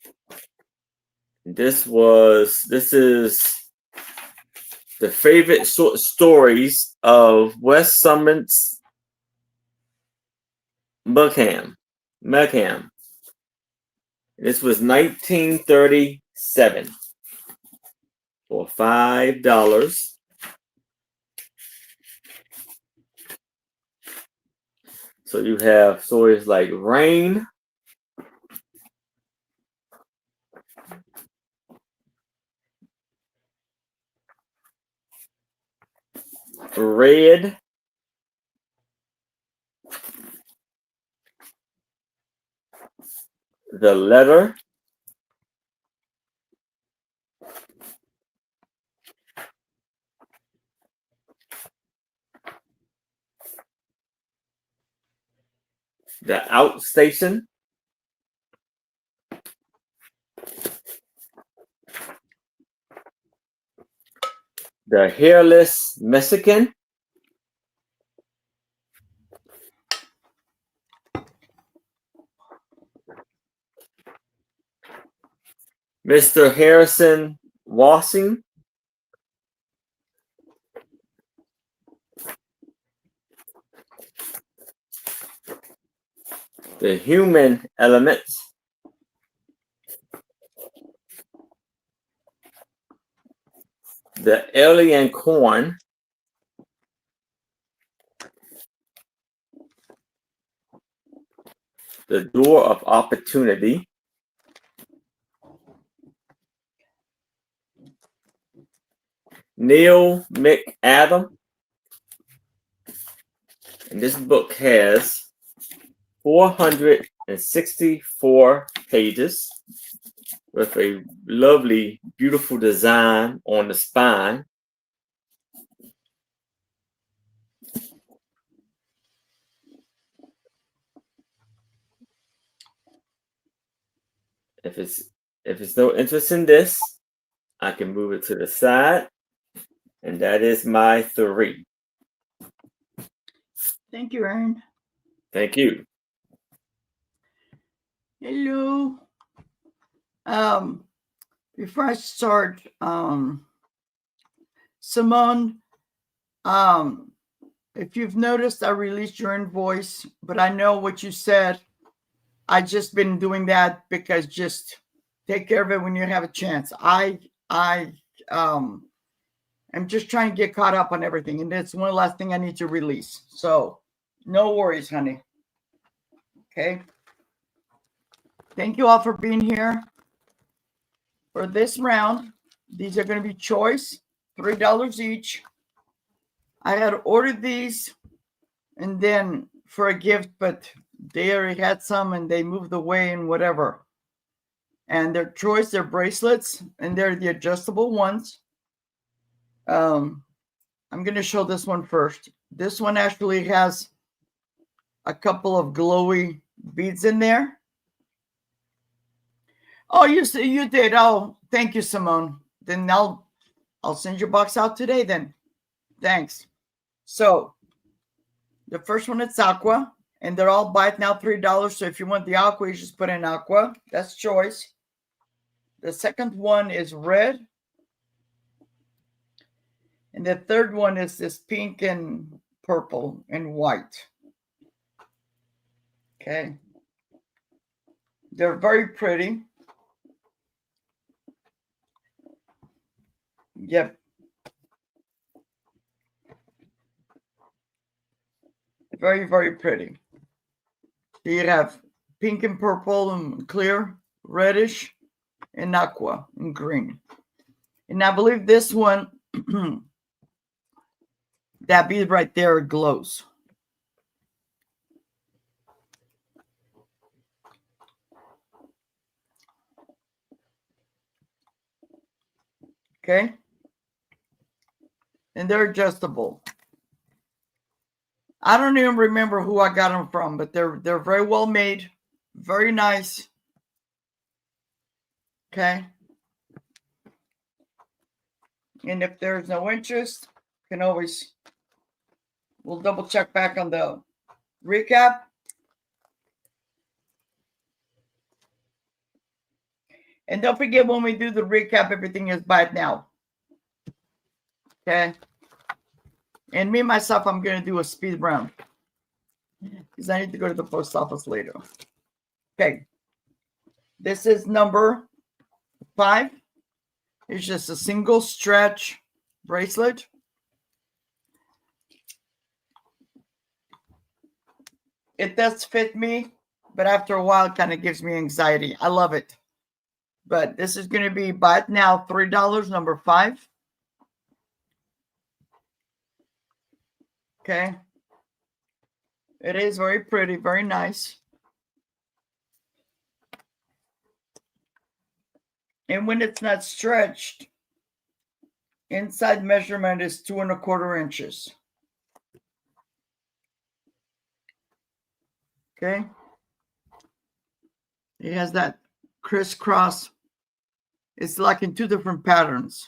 This is the favorite short stories of Wes Summons Buckham. This was 1937 for $5. So you have stories like Rain, Red, The Letter, The Outstation, The Hairless Mexican, Mr. Harrison Washing, The Human Element, The Alien Corn, The Door of Opportunity, Neil McAdam. And this book has 464 pages with a lovely, beautiful design on the spine. If it's no interest in this, I can move it to the side. And that is my 3. Thank you, Aaron. Thank you. Hello. Before I start, Simone, If you've noticed, I released your invoice, but I know what you said. I just been doing that because just take care of it when you have a chance. I am just trying to get caught up on everything, and it's one last thing I need to release. So no worries, honey. Okay. Thank you all for being here. For this round, these are going to be choice, $3 each. I had ordered these and then for a gift, but they already had some and they moved away and whatever. And they're choice, they're bracelets, and they're the adjustable ones. I'm going to show this one first. This one actually has a couple of glowy beads in there. Oh, you did. Oh, thank you, Simone. Then I'll send your box out today then. Thanks. So the first one is aqua, and they're all buy it now $3. So if you want the aqua, you just put in aqua. That's choice. The second one is red. And the third one is this pink and purple and white. Okay. They're very pretty. Yep. Very, very pretty. So you have pink and purple and clear, reddish, and aqua and green. And I believe this one, that bead right there glows. Okay. And they're adjustable. I don't even remember who I got them from, but they're very well made, very nice. Okay. And if there's no interest, you can always, we'll double check back on the recap. And don't forget, when we do the recap, everything is buy it now. Okay. And me, myself, I'm going to do a speed round because I need to go to the post office later. Okay. This is number 5. It's just a single stretch bracelet. It does fit me, but after a while, it kind of gives me anxiety. I love it. But this is going to be buy it now, $3, number 5. Okay. It is very pretty, very nice. And when it's not stretched, inside measurement is 2 1/4 inches. Okay. It has that crisscross. It's like in 2 different patterns.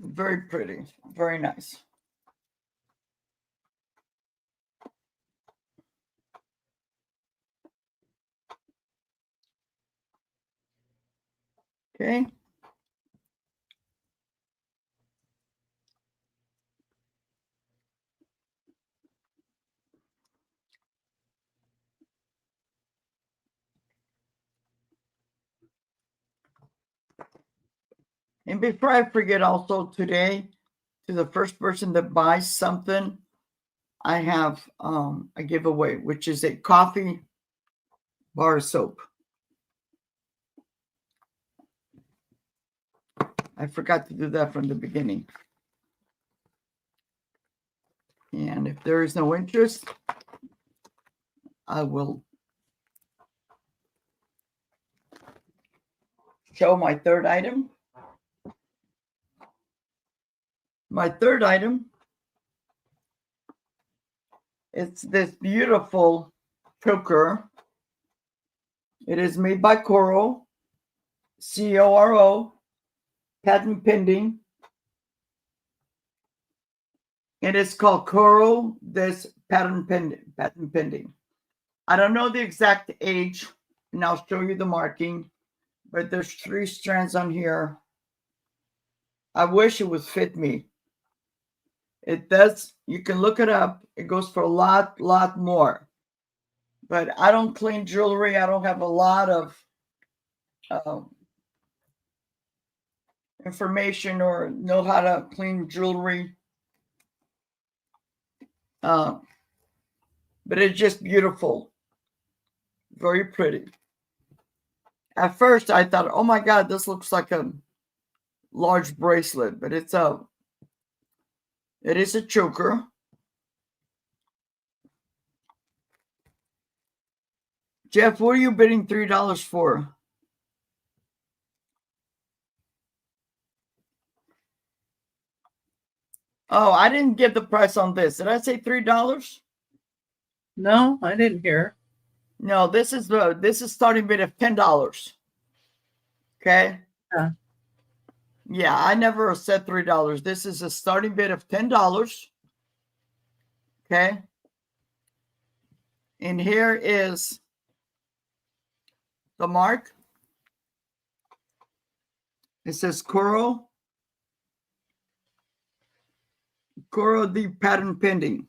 Very pretty, very nice. Okay. And before I forget, also today, to the first person that buys something, I have a giveaway, which is a coffee bar soap. I forgot to do that from the beginning. And if there is no interest, I will show my third item. My third item, it's this beautiful choker. It is made by Coro, C-O-R-O, patent pending. It is called Coro, this patent pending. I don't know the exact age, and I'll show you the marking, but there's 3 strands on here. I wish it would fit me. It does. You can look it up. It goes for a lot more. But I don't clean jewelry. I don't have a lot of information or know how to clean jewelry. But it's just beautiful. Very pretty. At first, I thought, oh my God, this looks like a large bracelet, but it is a choker. Jeff, what are you bidding $3 for? Oh, I didn't get the price on this. Did I say $3? No, I didn't hear. No, this is starting bid of $10. Okay. Yeah, I never said $3. This is a starting bid of $10. Okay. And here is the mark. It says Coro the pattern pending.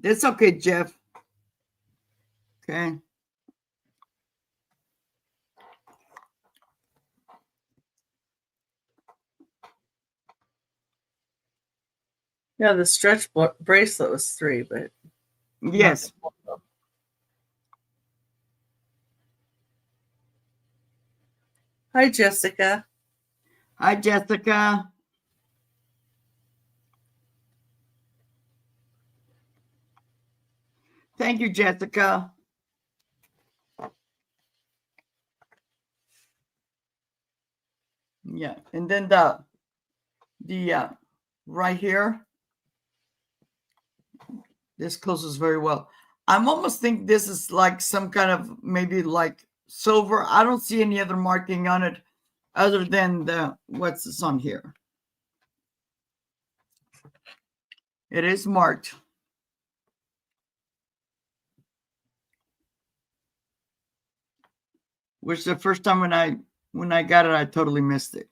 It's okay, Jeff. Okay. Yeah, the stretch bracelet was 3, but Yes. Hi, Jessica. Hi, Jessica. Thank you, Jessica. Yeah, and then the right here, this closes very well. I'm almost think this is like some kind of maybe like silver. I don't see any other marking on it other than the what's this on here. It is marked. Which the first time when I got it, I totally missed it.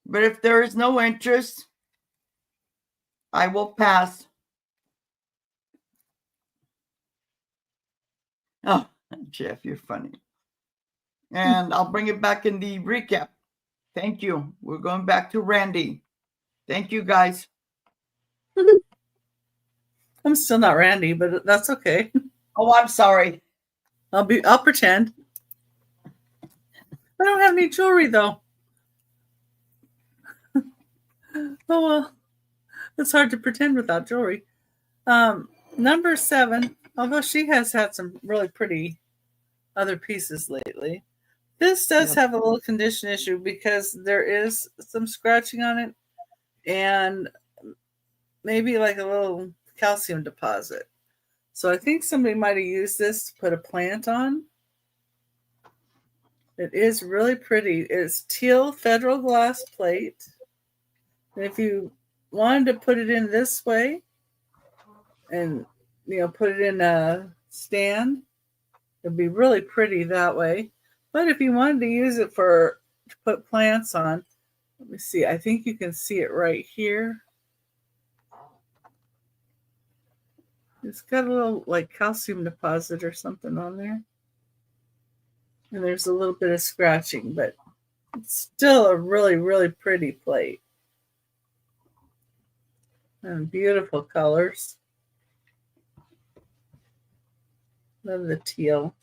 But if there is no interest, I will pass. Oh, Jeff, you're funny. And I'll bring it back in the recap. Thank you. We're going back to Randy. Thank you, guys. I'm still not Randy, but that's okay. Oh, I'm sorry. I'll pretend. I don't have any jewelry though. Oh well. It's hard to pretend without jewelry. Number 7, although she has had some really pretty other pieces lately, this does have a little condition issue because there is some scratching on it and maybe like a little calcium deposit. So I think somebody might have used this to put a plant on. It is really pretty. It's teal federal glass plate. And if you wanted to put it in this way and put it in a stand, it'd be really pretty that way. But if you wanted to use it to put plants on, let me see. I think you can see it right here. It's got a little like calcium deposit or something on there. And there's a little bit of scratching, but it's still a really, really pretty plate. And beautiful colors. Love the teal.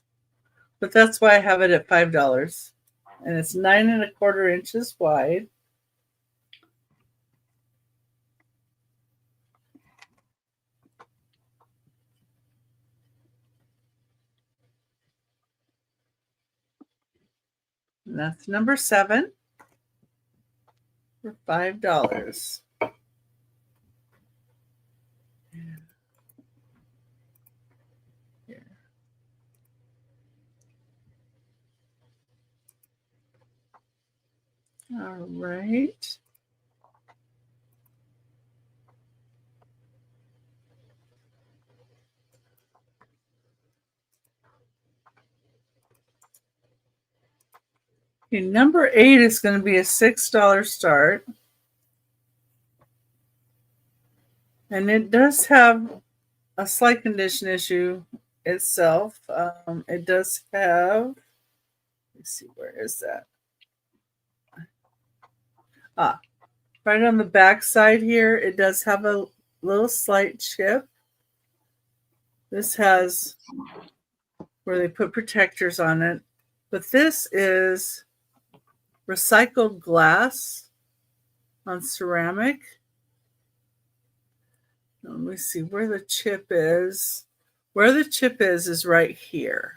But that's why I have it at $5. And it's 9 1/4 inches wide. And that's number 7 for $5. All right. Okay, number 8 is going to be a $6 start. And it does have a slight condition issue itself. It does have, let's see, where is that? Right on the back side here, it does have a little slight chip. This has where they put protectors on it. But this is recycled glass on ceramic. Let me see where the chip is. Where the chip is right here.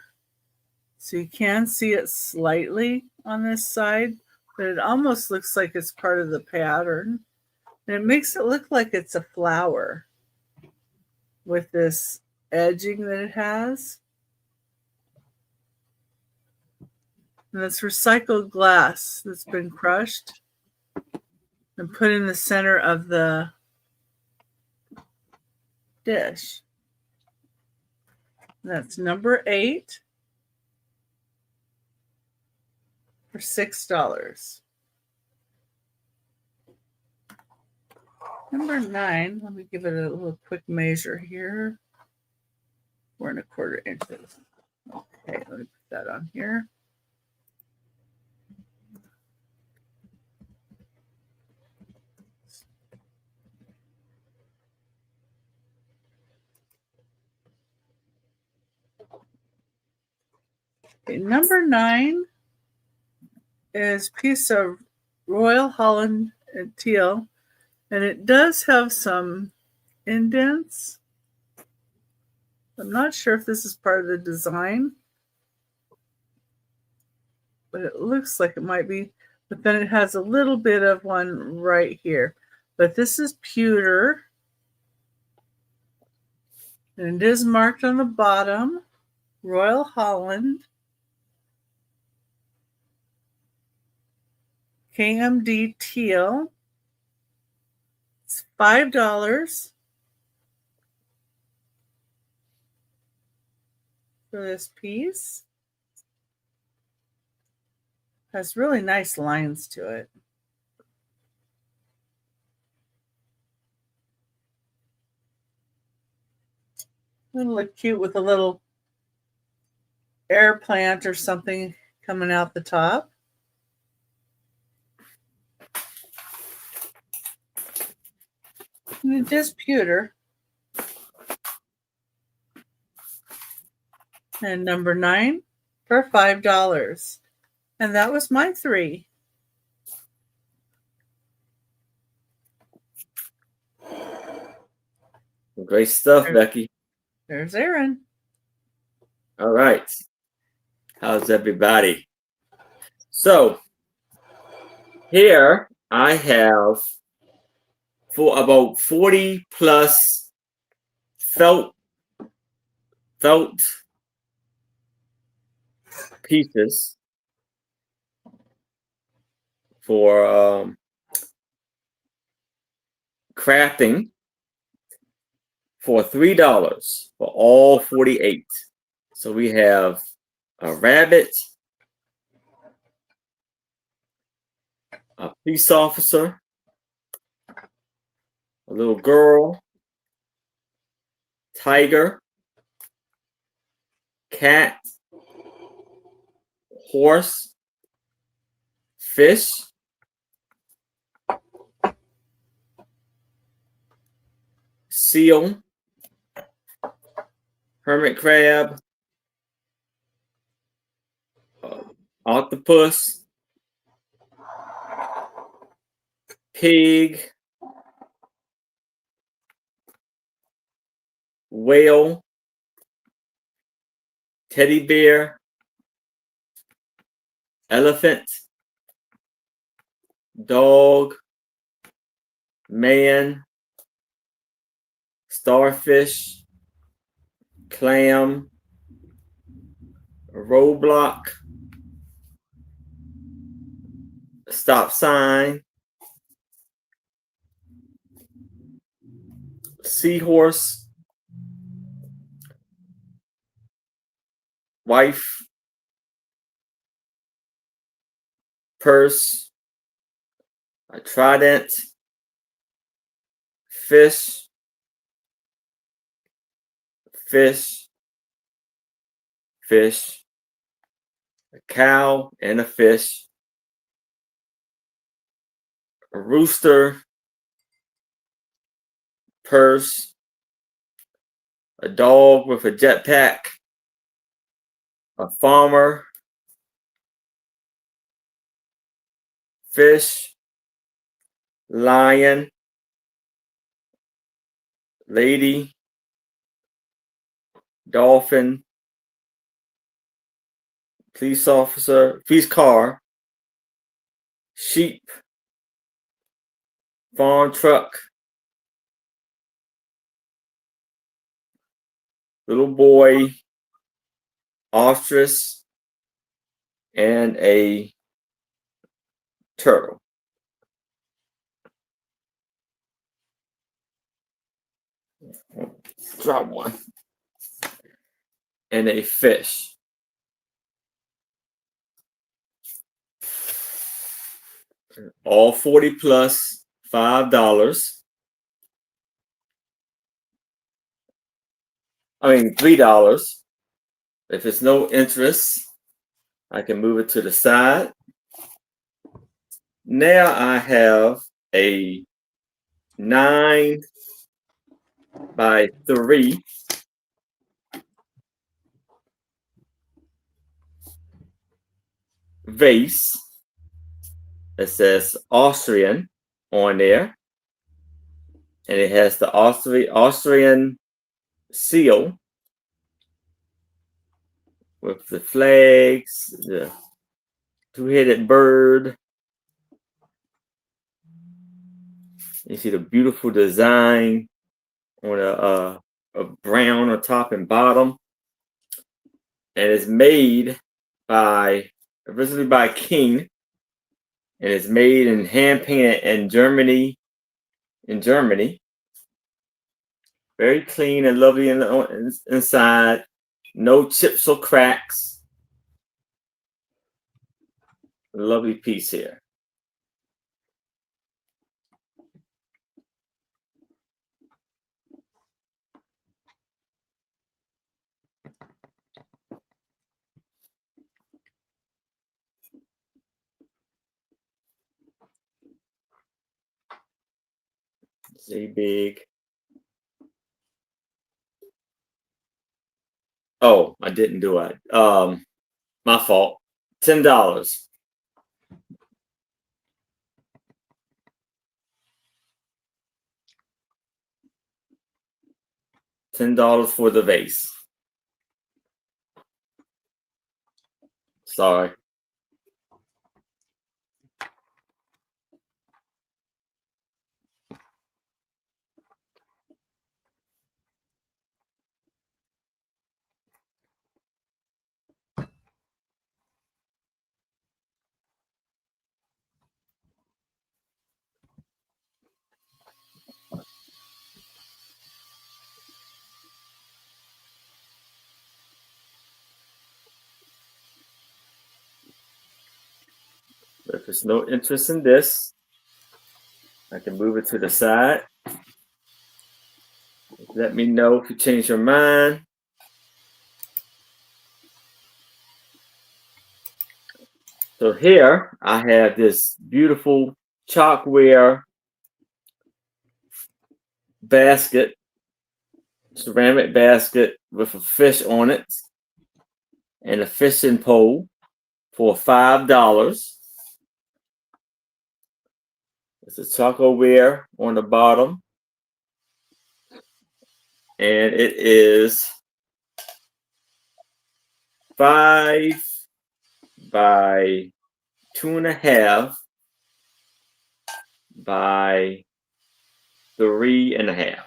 So you can see it slightly on this side, but it almost looks like it's part of the pattern. And it makes it look like it's a flower with this edging that it has. And it's recycled glass that's been crushed and put in the center of the dish. That's number 8 for $6. Number 9, let me give it a little quick measure here. 4 1/4 inches. Okay, let me put that on here. Okay, number 9 is a piece of Royal Holland teal, and it does have some indents. I'm not sure if this is part of the design, but it looks like it might be. But then it has a little bit of one right here. But this is pewter, and it is marked on the bottom, Royal Holland. KMD teal. It's $5 for this piece. Has really nice lines to it. It'll look cute with a little air plant or something coming out the top. And it is pewter. And number 9 for $5. And that was my 3. Great stuff, Becky. There's Aaron. All right. How's everybody? So here I have for about 40 plus felt pieces for crafting for $3 for all 48. So we have a rabbit, a police officer, a little girl, tiger, cat, horse, fish, seal, hermit crab, octopus, pig, whale, teddy bear, elephant, dog, man, starfish, clam, roadblock, stop sign, seahorse, wife, purse, a trident, fish, fish, fish, a cow and a fish, a rooster, purse, a dog with a jetpack, a farmer, fish, lion, lady, dolphin, police officer, police car, sheep, farm truck, little boy, ostrich, and a turtle. Drop one. And a fish. All 40 plus $5. I mean $3. If it's no interest, I can move it to the side. Now I have a 9 by 3 vase. It says Austrian on there, and it has the Austrian seal with the flags, the two-headed bird. You see the beautiful design on a brown on top and bottom, and it's made originally by King, and it's made and hand painted in Germany. Very clean and lovely inside. No chips or cracks. A lovely piece here. See big. Oh, I didn't do it. My fault. $10. $10 for the vase. Sorry. If there's no interest in this, I can move it to the side. Let me know if you change your mind. So here I have this beautiful chalkware basket, ceramic basket with a fish on it and a fishing pole for $5. It's a chalkware on the bottom, and it is 5 by 2.5 by 3.5.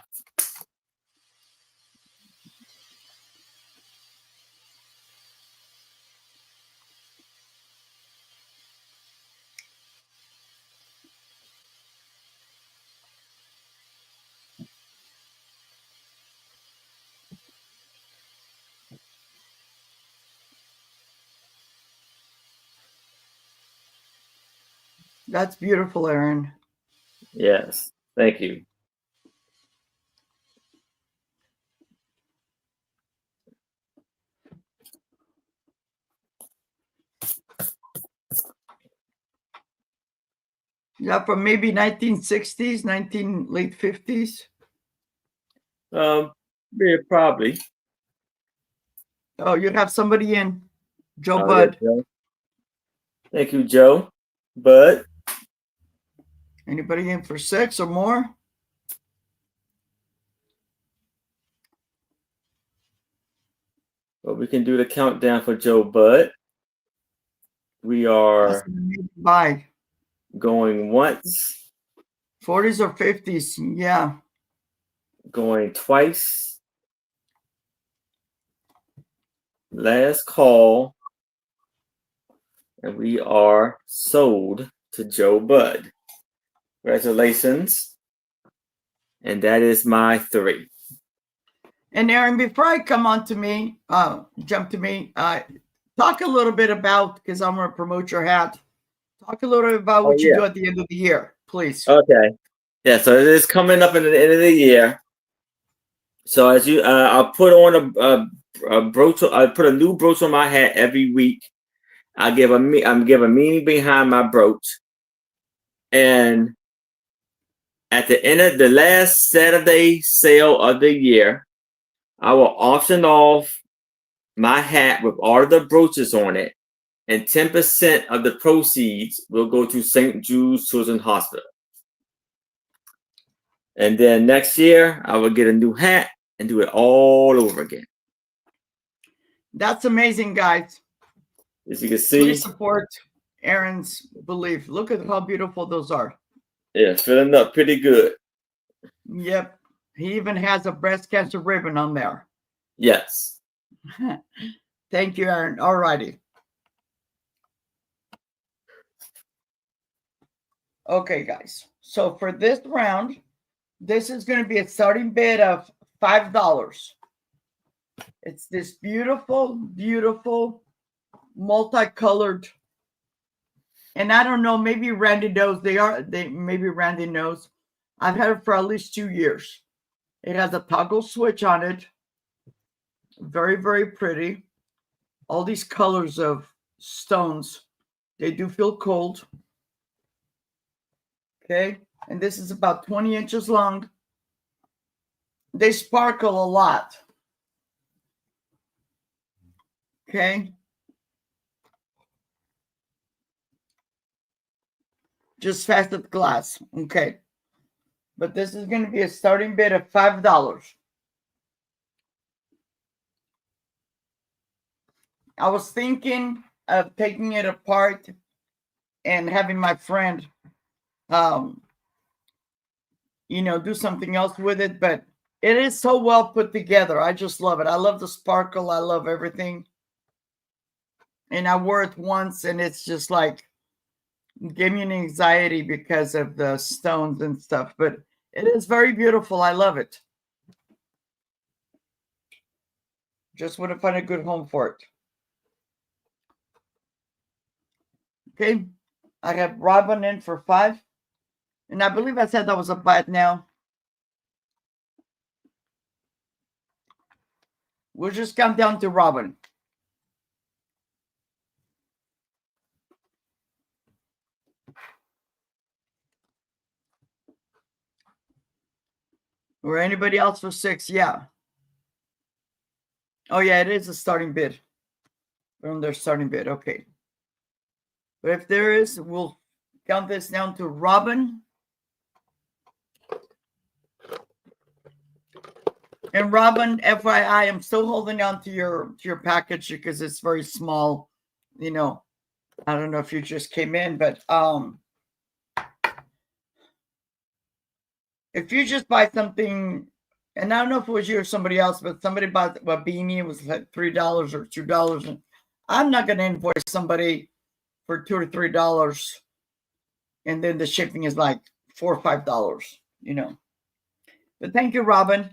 That's beautiful, Aaron. Yes. Thank you. Yeah, from maybe 1960s, late 50s. Yeah, probably. Oh, you have somebody in. Joe Oh, yeah, Bud. Joe. Thank you, Joe. Bud. Anybody in for 6 or more? Well, we can do the countdown for Joe Bud. We That's are an amazing buy. going once, 40s or 50s. Yeah. going twice. Last call. And we are sold to Joe Bud. Congratulations. And that is my 3. And Aaron, before I come on to me, jump to me, talk a little bit about, because I'm going to promote your hat. Talk a little bit about what you do at the end of the year, please. Okay. Yeah, so it is coming up at the end of the year. So as you, I'll put on a brooch. I put a new brooch on my hat every week. I'm give a meaning behind my brooch. And at the end of the last Saturday sale of the year, I will auction off my hat with all of the brooches on it, and 10% of the proceeds will go to St. Jude's Children's Hospital. And then next year, I will get a new hat and do it all over again. That's amazing, guys. As you can see, please support Aaron's belief. Look at how beautiful those are. Yeah, filling up pretty good. Yep. He even has a breast cancer ribbon on there. Yes. Thank you, Aaron. All righty. Okay, guys. So for this round, this is going to be a starting bid of $5. It's this beautiful, beautiful, multicolored. And I don't know, maybe Randy knows. Maybe Randy knows. I've had it for at least 2 years. It has a toggle switch on it. Very, very pretty. All these colors of stones. They do feel cold. Okay. And this is about 20 inches long. They sparkle a lot. Okay. Just facet glass. Okay. But this is going to be a starting bid of $5. I was thinking of taking it apart and having my friend, do something else with it, but it is so well put together. I just love it. I love the sparkle. I love everything. And I wore it once, and it's just like gave me an anxiety because of the stones and stuff. But it is very beautiful. I love it. Just want to find a good home for it. Okay. I have Robin in for 5. And I believe I said that was a bite now. We'll just count down to Robin. Or anybody else for 6? Yeah. Oh, yeah, it is a starting bid. From their starting bid. Okay. But if there is, we'll count this down to Robin. And Robin, FYI, I'm still holding on to your package because it's very small. I don't know if you just came in, but if you just buy something, and I don't know if it was you or somebody else, but somebody bought a beanie, it was like $3 or $2, and I'm not going to invoice somebody for $2 or $3, and then the shipping is like $4 or $5. But thank you, Robin.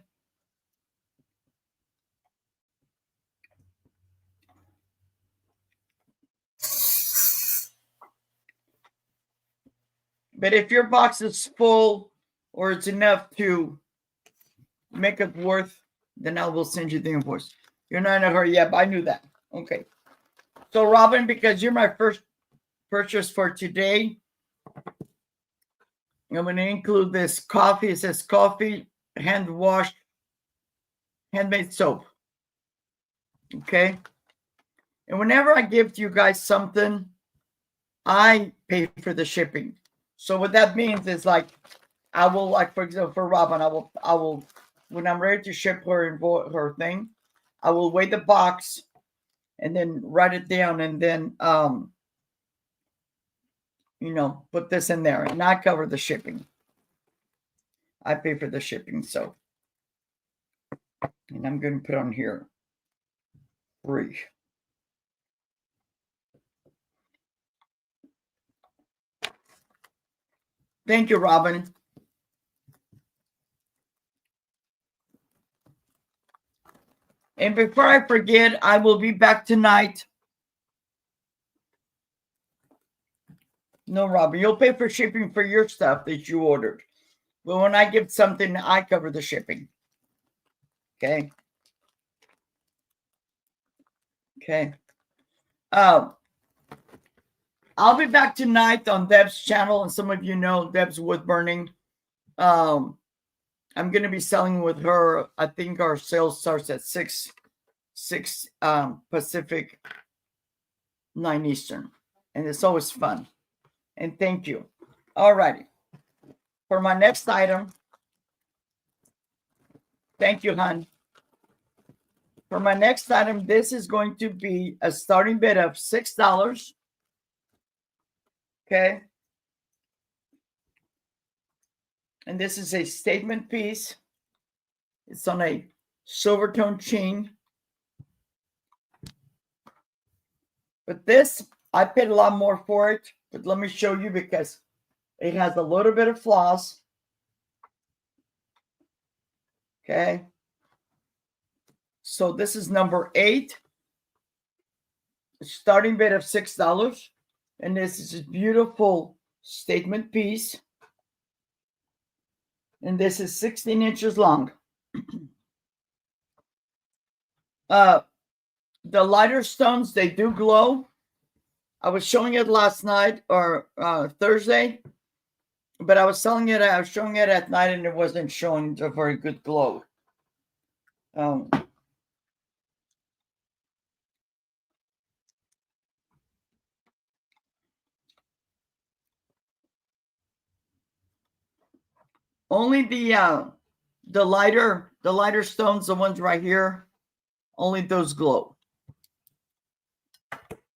But if your box is full or it's enough to make it worth, then I will send you the invoice. You're not in a hurry. Yep, I knew that. Okay. So, Robin, because you're my first purchase for today, I'm going to include this coffee. It says coffee, hand washed, handmade soap. Okay. And whenever I give you guys something, I pay for the shipping. So what that means is like, I will, like, for example, for Robin, I will, when I'm ready to ship her thing, I will weigh the box and then write it down and then, put this in there and I cover the shipping. I pay for the shipping. So, and I'm going to put on here free. Thank you, Robin. And before I forget, I will be back tonight. No, Robin, you'll pay for shipping for your stuff that you ordered. But when I give something, I cover the shipping. Okay. Okay. I'll be back tonight on Deb's channel, and some of you know Deb's wood burning. I'm going to be selling with her. I think our sales starts at 6 Pacific, 9 Eastern, and it's always fun. And thank you. All righty. For my next item, thank you, hon. For my next item, this is going to be a starting bid of $6. Okay. And this is a statement piece. It's on a silver tone chain. But this, I paid a lot more for it. But let me show you because it has a little bit of flaws. Okay. So this is number 8. Starting bid of $6. And this is a beautiful statement piece. And this is 16 inches long. The lighter stones, they do glow. I was showing it last night or Thursday, but I was showing it at night and it wasn't showing a very good glow. Only the lighter stones, the ones right here, only those glow.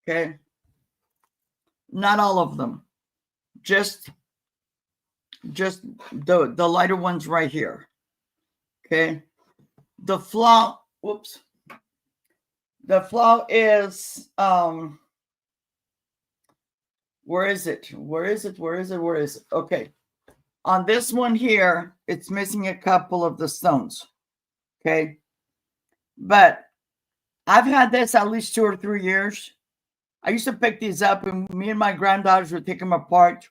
Okay. Not all of them. Just the lighter ones right here. Okay. The flaw, whoops. The flaw is where is it? Okay. On this one here, it's missing a couple of the stones. Okay. But I've had this at least 2 or 3 years. I used to pick these up and me and my granddaughters would take them apart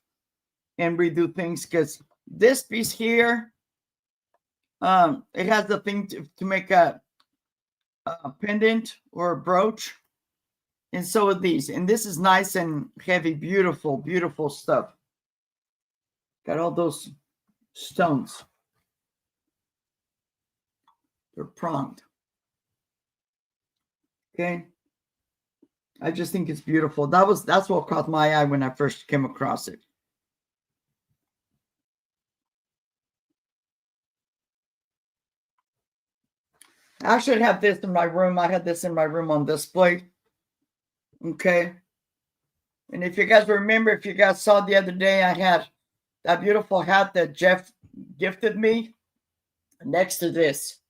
and redo things because this piece here, it has the thing to make a pendant or a brooch. And so are these. And this is nice and heavy, beautiful, beautiful stuff. Got all those stones. They're pronged. Okay. I just think it's beautiful. That's what caught my eye when I first came across it. I should have this in my room. I had this in my room on display. Okay. And if you guys remember, if you guys saw the other day, I had that beautiful hat that Jeff gifted me next to this.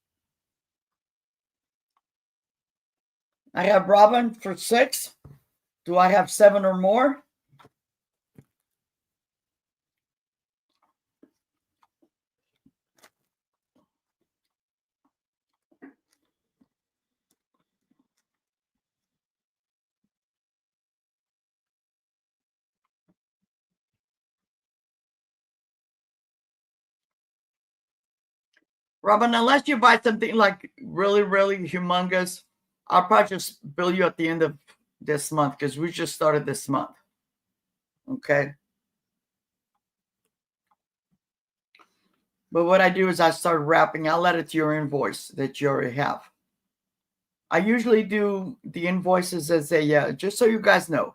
I have Robin for 6. Do I have 7 or more? Robin, unless you buy something like really, really humongous, I'll probably just bill you at the end of this month because we just started this month. Okay. But what I do is I start wrapping. I'll let it to your invoice that you already have. I usually do the invoices as a, just so you guys know,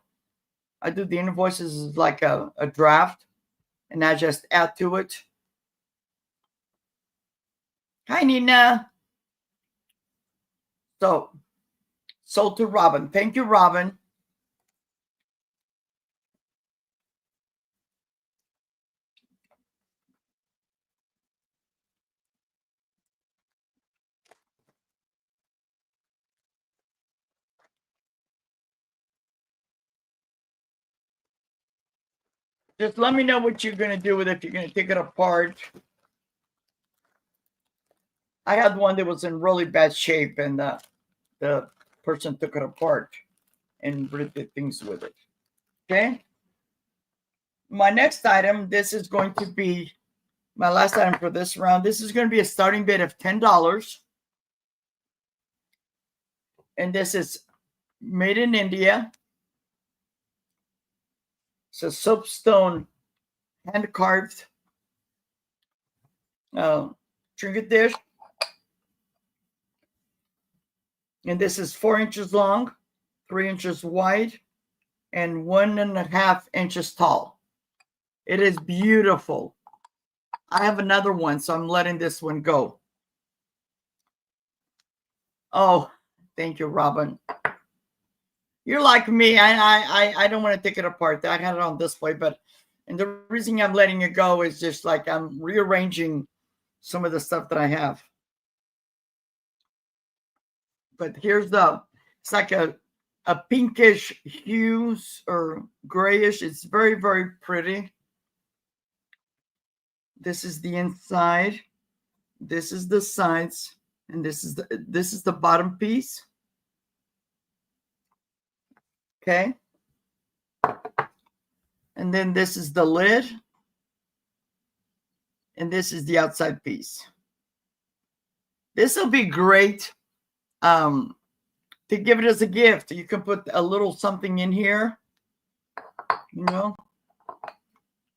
I do the invoices as like a draft, and I just add to it. Hi, Nina. So, sold to Robin. Thank you, Robin. Just let me know what you're going to do with it. If you're going to take it apart. I had one that was in really bad shape, and the person took it apart and did things with it. Okay. My next item, this is going to be my last item for this round. This is going to be a starting bid of $10. And this is made in India. It's a soapstone hand-carved trinket dish. And this is 4 inches long, 3 inches wide, and 1.5 inches tall. It is beautiful. I have another one, so I'm letting this one go. Oh, thank you, Robin. You're like me. I don't want to take it apart. I had it on display, and the reason I'm letting it go is just like I'm rearranging some of the stuff that I have. But here's it's like a pinkish hues or grayish. It's very, very pretty. This is the inside. This is the sides, and this is the bottom piece. Okay. And then this is the lid. And this is the outside piece. This will be great to give it as a gift. You can put a little something in here. You know,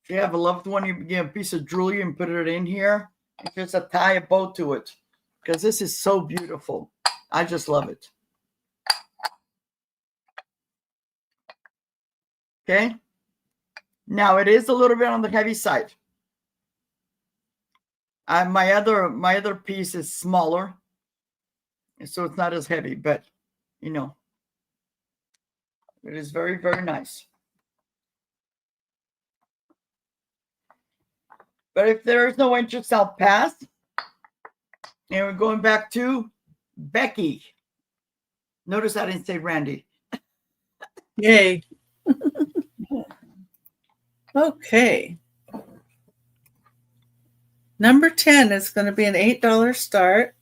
if you have a loved one, you can get a piece of jewelry and put it in here. And just tie a bow to it. Because this is so beautiful. I just love it. Okay. Now it is a little bit on the heavy side. My other piece is smaller, so it's not as heavy, but you know, it is very, very nice. But if there is no interest, I'll pass. And we're going back to Becky. Notice I didn't say Randy. Yay. Okay. Number 10 is going to be an $8 start.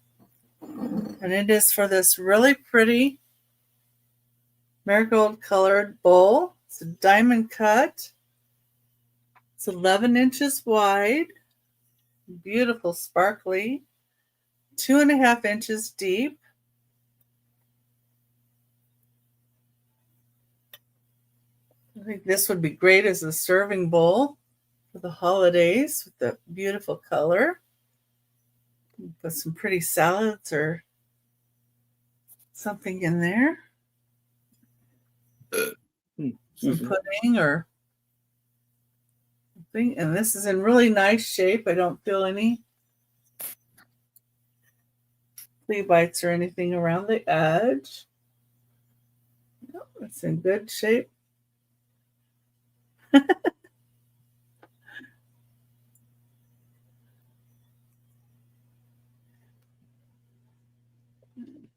And it is for this really pretty marigold colored bowl. It's a diamond cut. It's 11 inches wide. Beautiful, sparkly. 2.5 inches deep. I think this would be great as a serving bowl for the holidays with the beautiful color. Put some pretty salads or something in there. Some pudding or something. And this is in really nice shape. I don't feel any flea bites or anything around the edge. No, it's in good shape.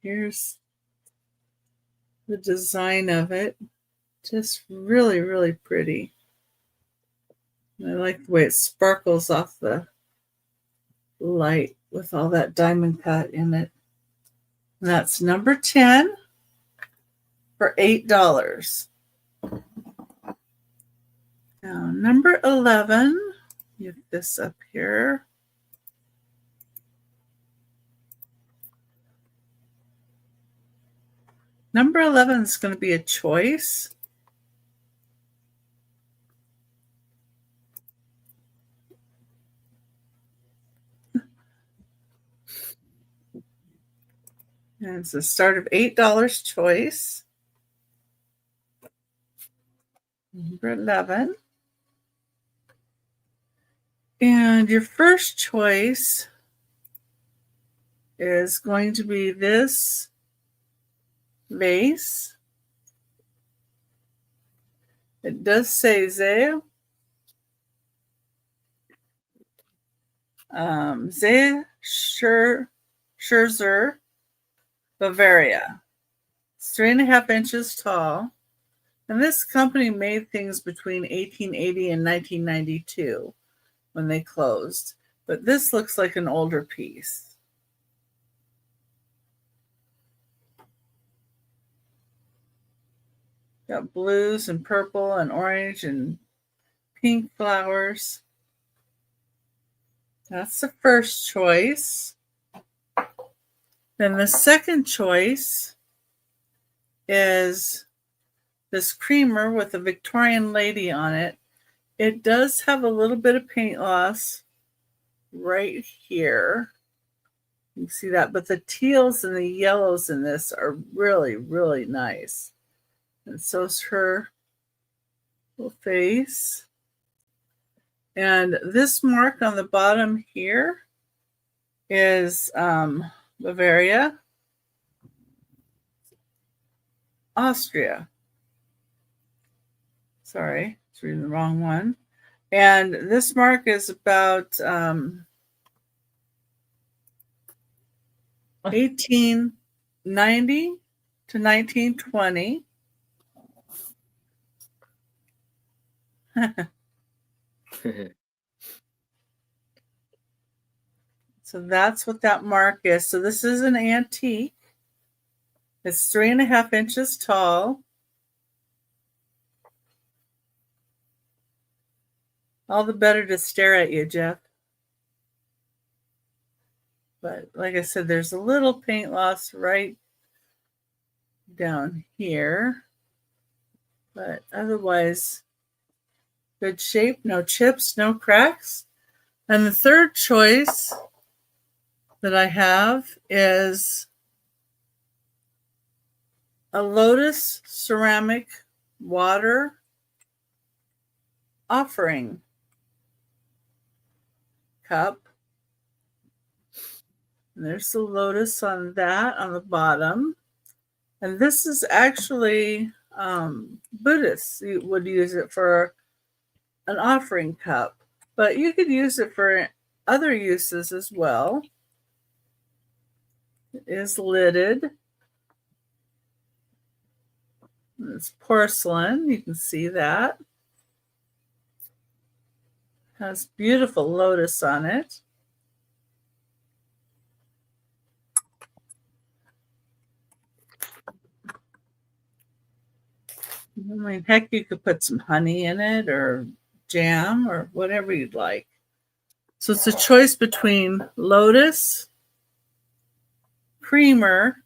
Here's the design of it. Just really, really pretty. I like the way it sparkles off the light with all that diamond cut in it. And that's number 10 for $8. Now, number 11, get this up here. Number 11 is going to be a choice. And it's a start of $8 choice. Number 11. And your first choice is going to be this vase. It does say Sehr Scherzer, Bavaria. It's 3.5 inches tall. And this company made things between 1880 and 1992 when they closed. But this looks like an older piece. Got blues and purple and orange and pink flowers. That's the first choice. Then the second choice is this creamer with a Victorian lady on it. It does have a little bit of paint loss right here. You can see that, but the teals and the yellows in this are really, really nice. And so's her little face. And this mark on the bottom here is Bavaria, Austria. Sorry, it's reading the wrong one. And this mark is about 1890 to 1920. So that's what that mark is. So this is an antique. It's 3.5 inches tall. All the better to stare at you, Jeff. But like I said, there's a little paint loss right down here. But otherwise, good shape, no chips, no cracks. And the third choice that I have is a Lotus ceramic water offering cup. And there's the lotus on that on the bottom. And this is actually Buddhists would use it for an offering cup, but you could use it for other uses as well. It is lidded. It's porcelain. You can see that. Has beautiful lotus on it. I mean, heck, you could put some honey in it or jam or whatever you'd like. So it's a choice between lotus, creamer,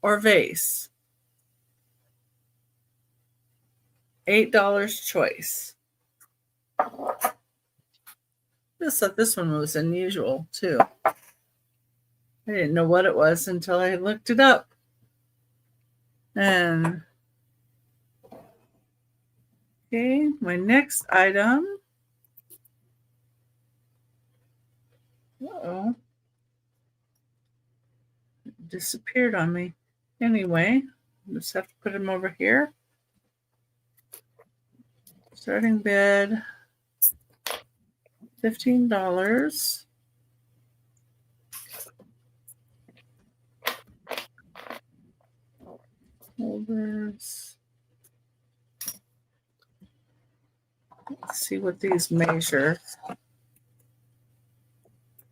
or vase. $8 choice. I just thought this one was unusual too. I didn't know what it was until I looked it up. And okay, my next item. Uh-oh. It disappeared on me. Anyway, just have to put them over here. Starting bid, $15. Holders. Let's see what these measure.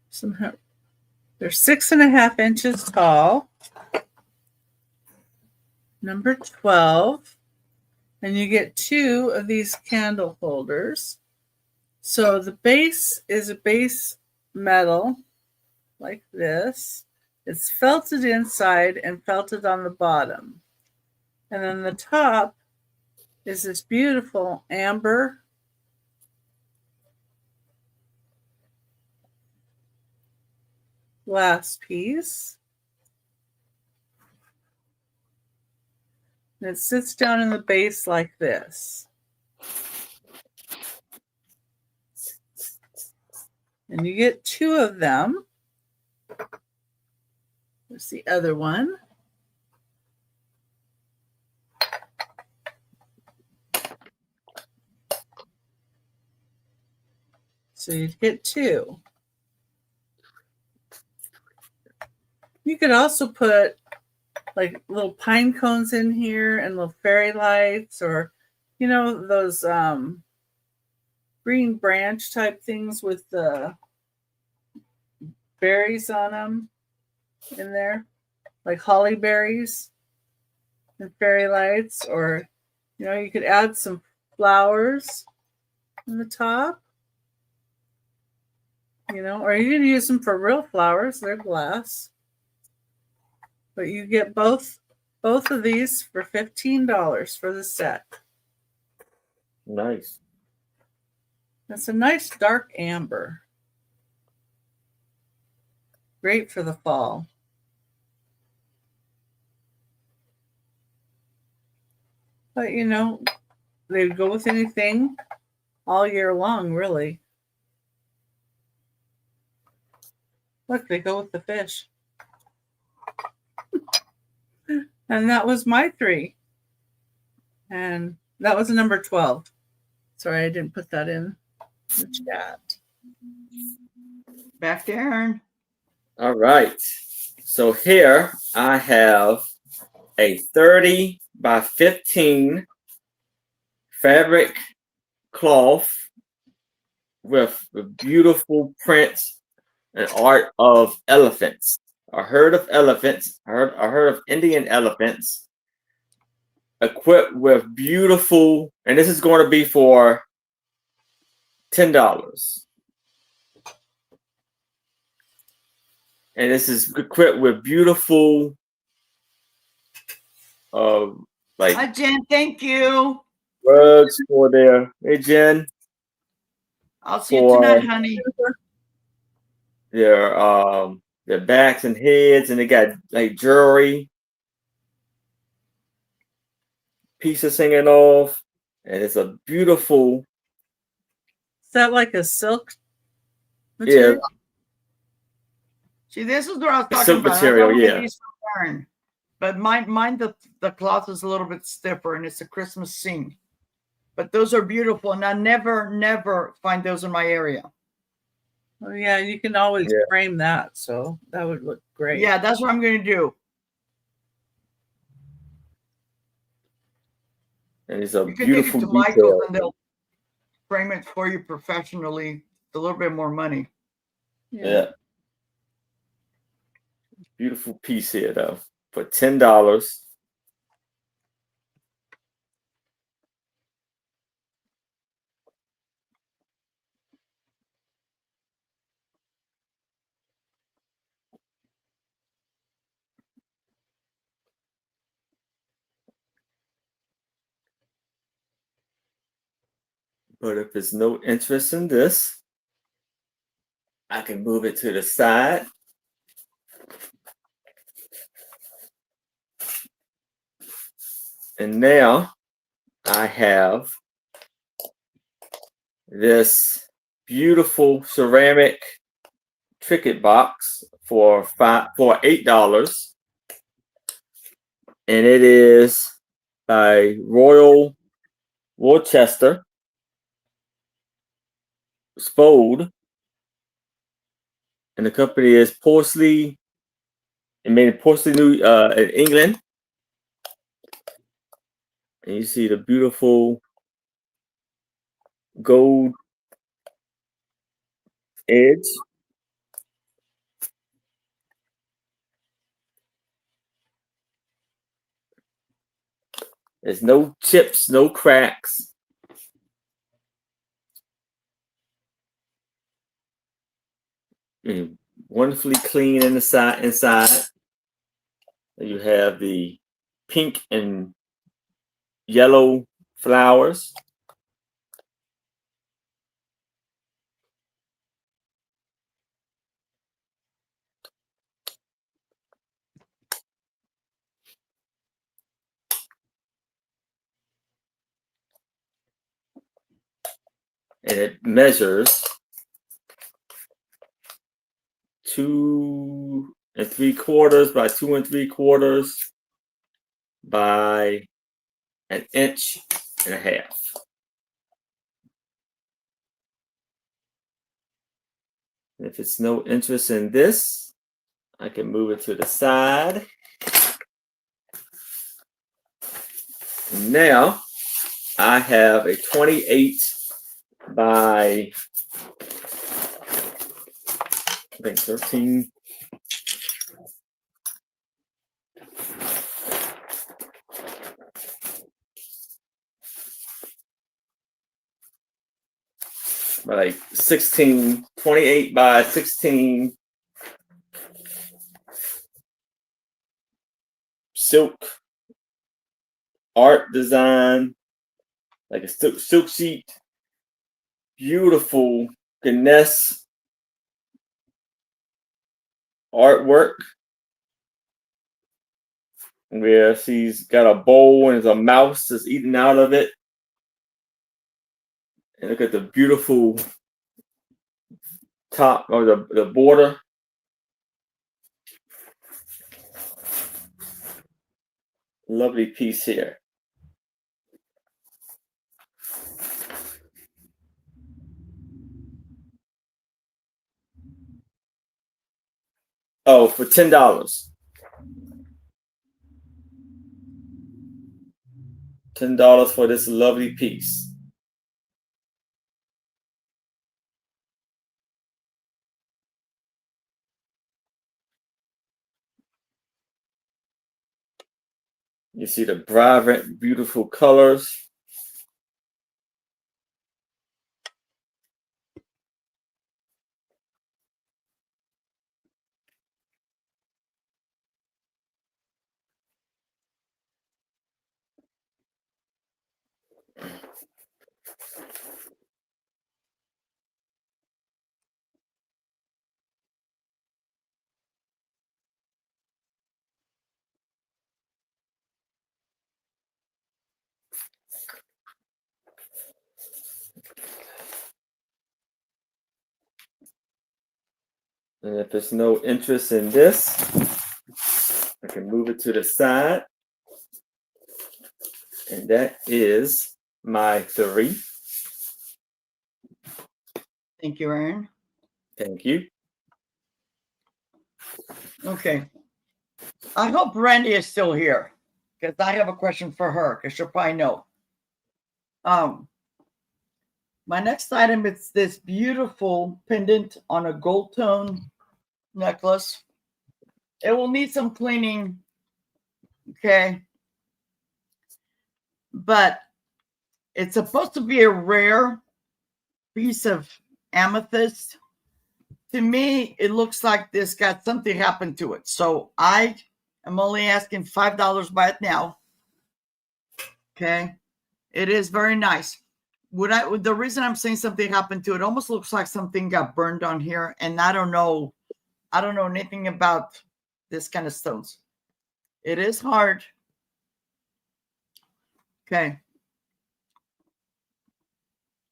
Somehow they're 6.5 inches tall. Number 12. And you get 2 of these candle holders. So the base is a base metal like this. It's felted inside and felted on the bottom. And then the top is this beautiful amber glass piece. And it sits down in the base like this. And you get two of them. There's the other one. So you'd get two. You could also put like little pine cones in here and little fairy lights, or, you know, those green branch type things with the berries on them in there, like holly berries and fairy lights. Or, you know, you could add some flowers in the top, you know, or you can use them for real flowers. They're glass. But you get both of these for $15 for the set. Nice. It's a nice dark amber. Great for the fall. But, you know, they go with anything all year long, really. Look, they go with the fish. And that was my 3. And that was number 12. Sorry, I didn't put that in the chat. Back to Aaron. All right. So here I have a 30 by 15 fabric cloth with beautiful prints and art of elephants. A herd of elephants, a herd of Indian elephants, equipped with beautiful, and this is going to be for $10. And this is equipped with beautiful, like, Hi, Jen. Thank you. rugs for their. Hey, Jen. I'll see you tonight, honey. Their backs and heads, and they got like jewelry pieces hanging off, and it's a beautiful. Is that like a silk material? Yeah. See, this is what I was talking Silk about. material, I thought yeah. these were Aaron. But mine, the cloth is a little bit stiffer, and it's a Christmas scene. But those are beautiful, and I never find those in my area. Oh, yeah, you can always frame that, so that would look great. Yeah, that's what I'm going to do. And it's a You can beautiful take it to detail. Michael's, and they'll frame it for you professionally. It's a little bit more money. Yeah. Beautiful piece here, though, for $10. But if there's no interest in this, I can move it to the side. And now I have this beautiful ceramic trinket box for $8. And it is by Royal Worcester Spode. And the company is Porcelain. It made in Porcelain, in England. And you see the beautiful gold edge. There's no chips, no cracks. And wonderfully clean inside. You have the pink and yellow flowers. And it measures 2 3/4 by 2 3/4 by 1.5 inches. And if it's no interest in this, I can move it to the side. And now I have a 28 by, I think 13. By like 16, 28 by 16 silk art design, like a silk sheet, beautiful finesse artwork where she's got a bowl and there's a mouse that's eating out of it. And look at the beautiful top or the border. Lovely piece here. Oh, for $10. $10 for this lovely piece. You see the vibrant, beautiful colors. And if there's no interest in this, I can move it to the side. And that is my 3. Thank you, Aaron. Thank you. Okay. I hope Randy is still here because I have a question for her because she'll probably know. My next item is this beautiful pendant on a gold tone necklace. It will need some cleaning. Okay. But it's supposed to be a rare piece of amethyst. To me, it looks like this got something happened to it. So I am only asking $5 by it now. Okay. It is very nice. The reason I'm saying something happened to it almost looks like something got burned on here. And I don't know anything about this kind of stones. It is hard. Okay.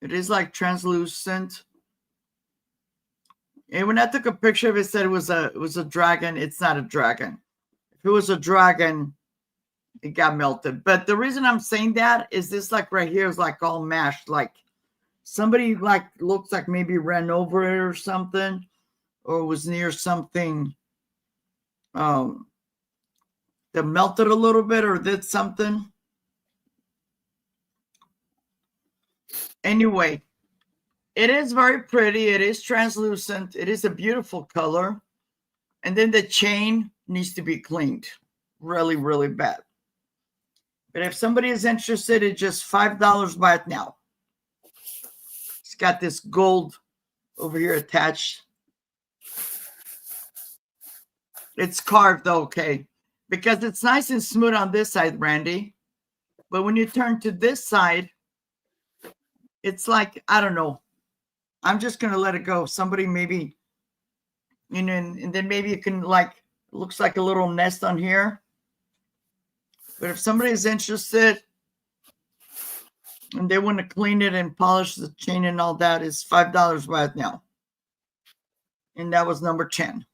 It is like translucent. And when I took a picture of it, said it was a dragon. It's not a dragon. If it was a dragon, it got melted. But the reason I'm saying that is this, like right here, is like all mashed. Like somebody like looks like maybe ran over it or something, or was near something that melted a little bit or did something. Anyway, it is very pretty. It is translucent. It is a beautiful color. And then the chain needs to be cleaned really, really bad. But if somebody is interested, it's just $5 by it now. It's got this gold over here attached. It's carved, okay, because it's nice and smooth on this side, Randy. But when you turn to this side, it's like, I don't know. I'm just going to let it go. Somebody maybe, and then maybe you can like, looks like a little nest on here. But if somebody is interested and they want to clean it and polish the chain and all that, it's $5 right now. And that was number 10.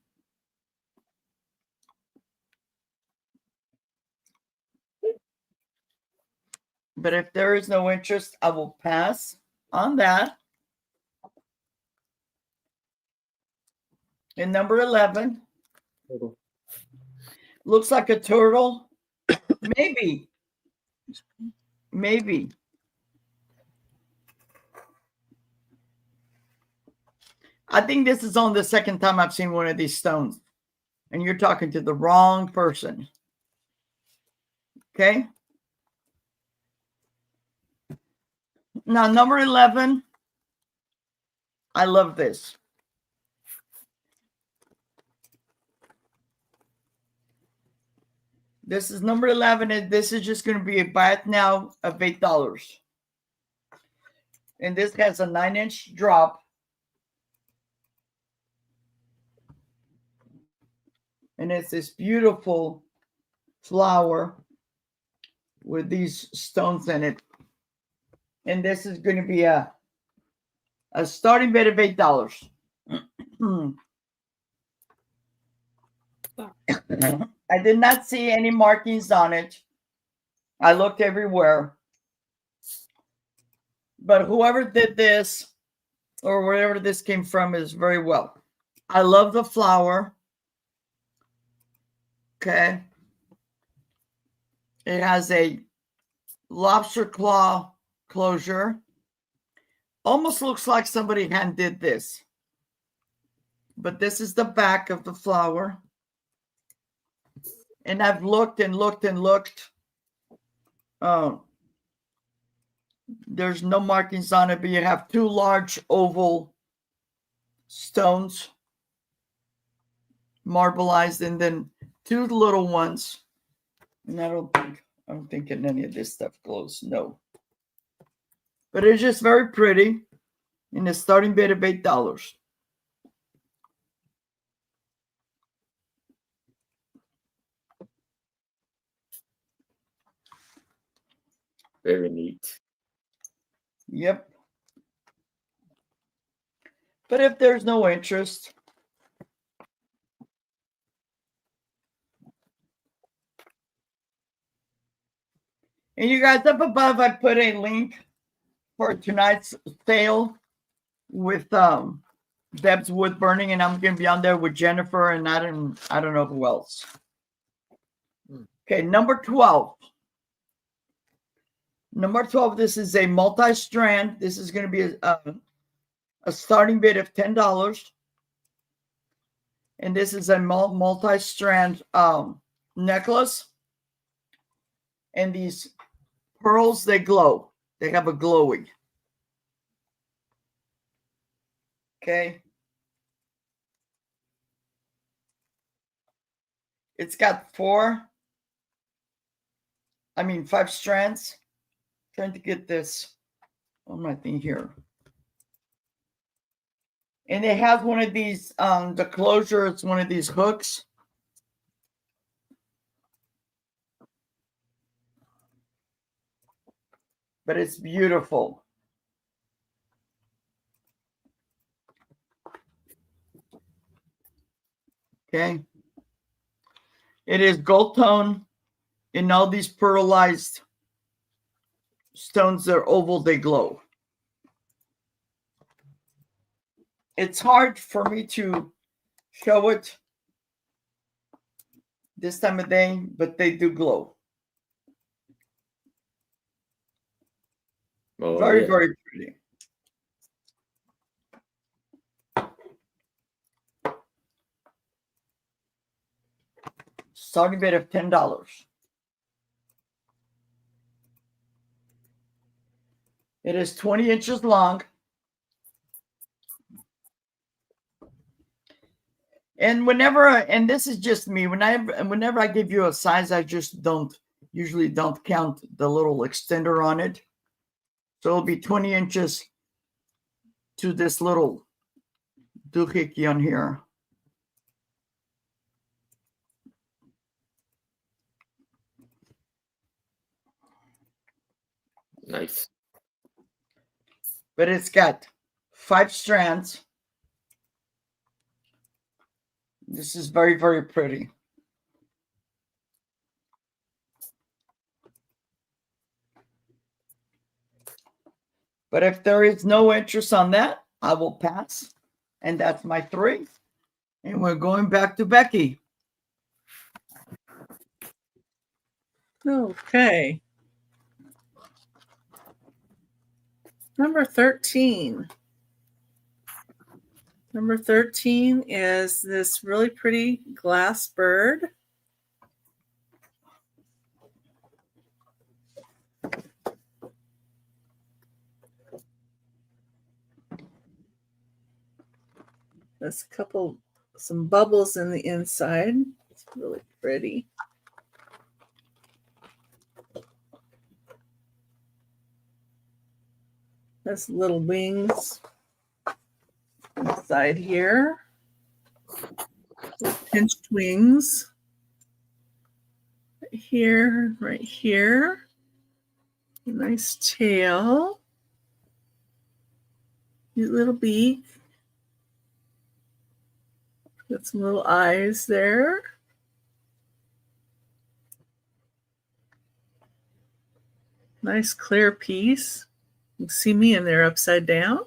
But if there is no interest, I will pass on that. And number 11 looks like a turtle. Maybe. I think this is only the second time I've seen one of these stones. And you're talking to the wrong person. Okay. Now, number 11. I love this. This is number 11, and this is just going to be a buy it now of $8. And this has a 9-inch drop. And it's this beautiful flower with these stones in it. And this is going to be a starting bid of $8. I did not see any markings on it. I looked everywhere. But whoever did this or wherever this came from is very well. I love the flower. Okay. It has a lobster claw closure. Almost looks like somebody hand did this. But this is the back of the flower. And I've looked and looked and looked. There's no markings on it, but you have two large oval stones, marbleized, and then two little ones. And I don't think any of this stuff glows. No. But it's just very pretty. And the starting bid of $8. Very neat. Yep. But if there's no interest, and you guys, up above, I put a link for tonight's sale with Deb's wood burning, and I'm going to be on there with Jennifer, and I don't know who else. Okay, number 12. Number 12, this is a multi-strand. This is going to be a starting bid of $10. And this is a multi-strand necklace. And these pearls, they glow. They have a glowing. Okay. It's got 5 strands. Trying to get this on my thing here. And it has one of these, the closure, it's one of these hooks. But it's beautiful. Okay. It is gold tone in all these pearlized stones. They're oval, they glow. It's hard for me to show it this time of day, but they do glow. Oh, Very, yeah. very pretty. Starting bid of $10. It is 20 inches long. And and this is just me, whenever I give you a size, I just usually don't count the little extender on it. So it'll be 20 inches to this little doohickey on here. Nice. But it's got 5 strands. This is very, very pretty. But if there is no interest on that, I will pass. And that's my 3. And we're going back to Becky. Okay. Number 13. Number 13 is this really pretty glass bird. There's some bubbles in the inside. It's really pretty. There's little wings inside here. Pinched wings. Right here, right here. A nice tail. Cute little beak. Got some little eyes there. Nice clear piece. You can see me in there upside down.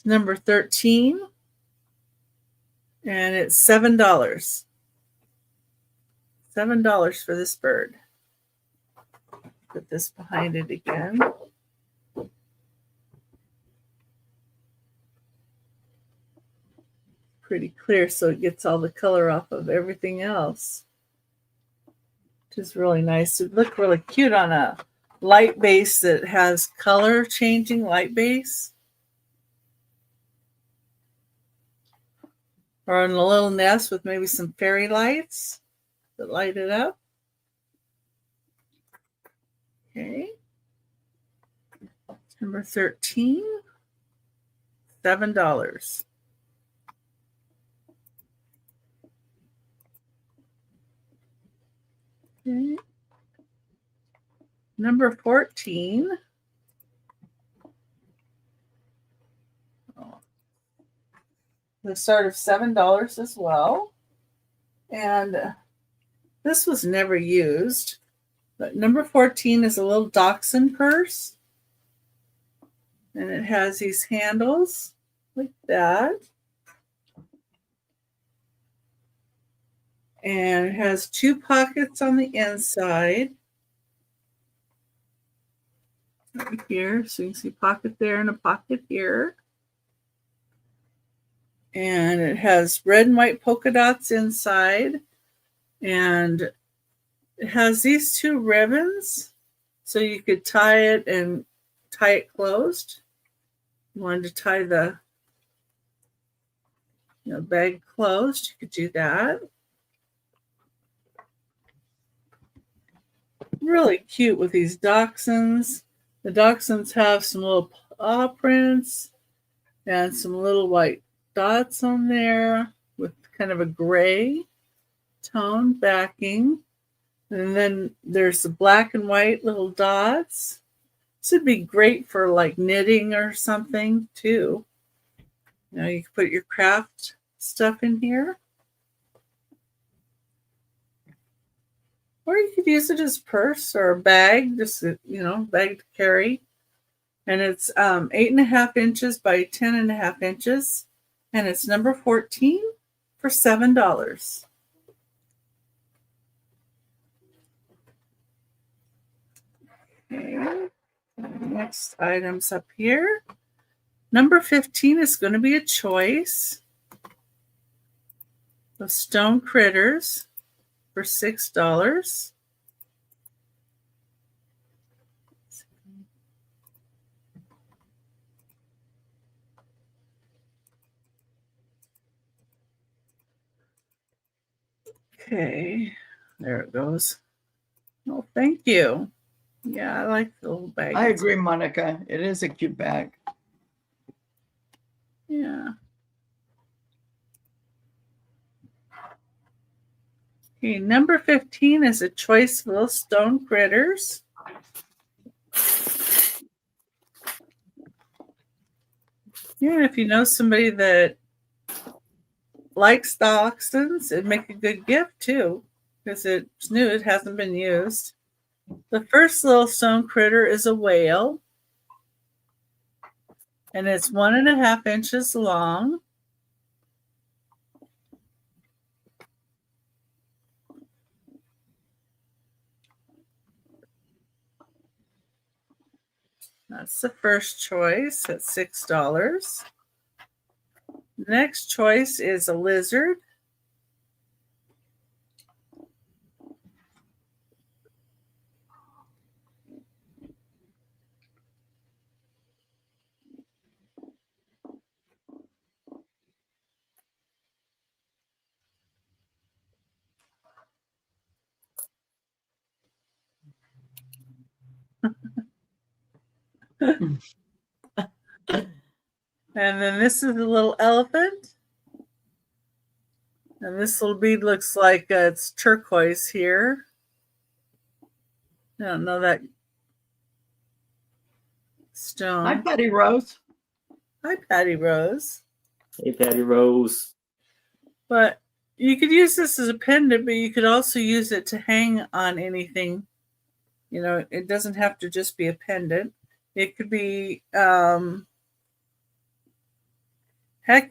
Number 13. And it's $7. $7 for this bird. Put this behind it again. Pretty clear so it gets all the color off of everything else. Which is really nice. It look really cute on a light base that has color changing light base. Or on a little nest with maybe some fairy lights that light it up. Okay. Number 13, $7. Okay. Number 14. The start of $7 as well. And this was never used. But number 14 is a little dachshund purse. And it has these handles like that. And it has 2 pockets on the inside. Right here. So you can see a pocket there and a pocket here. And it has red and white polka dots inside. And it has these 2 ribbons. So you could tie it and tie it closed. You wanted to tie the bag closed, you could do that. Really cute with these dachshunds. The dachshunds have some little paw prints and some little white dots on there with kind of a gray tone backing. And then there's the black and white little dots. This would be great for like knitting or something too. You can put your craft stuff in here. Or you could use it as a purse or a bag, just, bag to carry. And it's 8.5 inches by 10.5 inches. And it's number 14 for $7. Okay. Next items up here. Number 15 is going to be a choice of stone critters for $6. Okay, there it goes. Oh, thank you. Yeah, I like the little bag. I agree, Monica. It is a cute bag. Yeah. Okay, number 15 is a choice of little stone critters. Yeah, if you know somebody that likes dachshunds, it'd make a good gift too, because it's new, it hasn't been used. The first little stone critter is a whale, and it's 1.5 inches long. That's the first choice at $6. Next choice is a lizard. And then this is a little elephant. And this little bead looks like it's turquoise here. I don't know that stone. Hi, Patty Rose. Hi, Patty Rose. Hey, Patty Rose. But you could use this as a pendant, but you could also use it to hang on anything. You know, it doesn't have to just be a pendant. It could be, heck,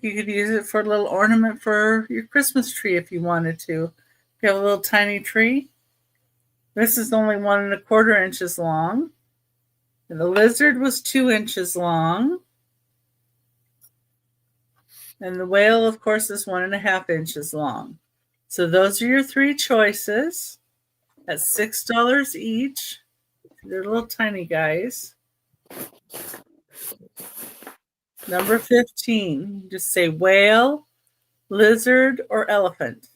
you could use it for a little ornament for your Christmas tree if you wanted to. If you have a little tiny tree. This is only 1.25 inches long. And the lizard was 2 inches long. And the whale, of course, is 1.5 inches long. So those are your three choices at $6 each. They're little tiny guys. Number 15, just say whale, lizard, or elephant.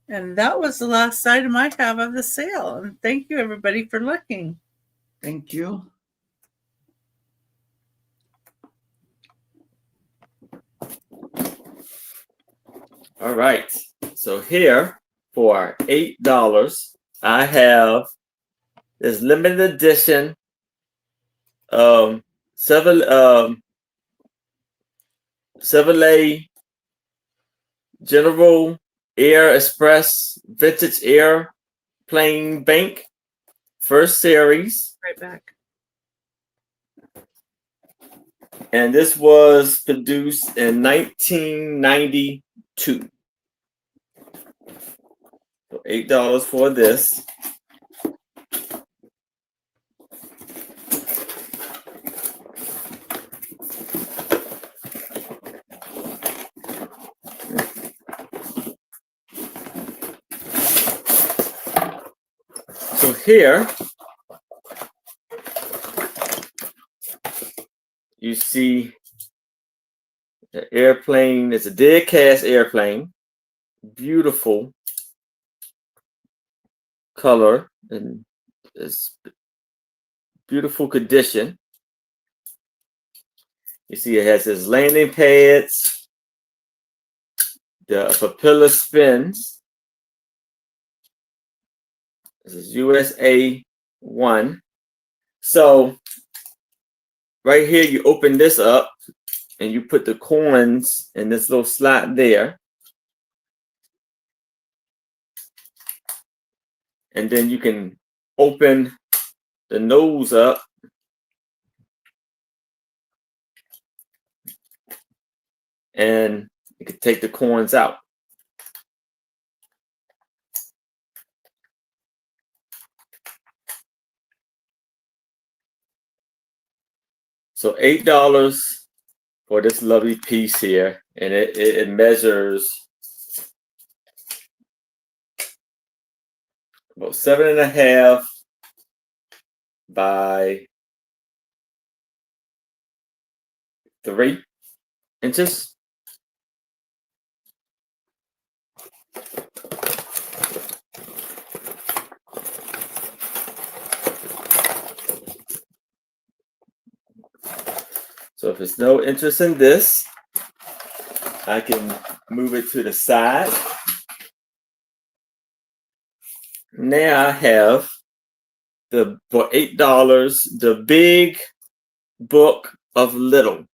And that was the last item I have of the sale. And thank you, everybody, for looking. Thank you. All right. So here for $8, I have this limited edition Chevrolet General Air Express Vintage Airplane Bank First Series. Right back. And this was produced in 1992. So $8 for this. So here you see the airplane. It's a dead cast airplane. Beautiful color and it's beautiful condition. You see it has its landing pads, the propeller spins. This is USA 1. So right here you open this up and you put the coins in this little slot there. And then you can open the nose up. And you can take the coins out. So $8 for this lovely piece here. And it measures about 7.5 by 3 inches. So if there's no interest in this, I can move it to the side. Now I have for $8, the big book of little.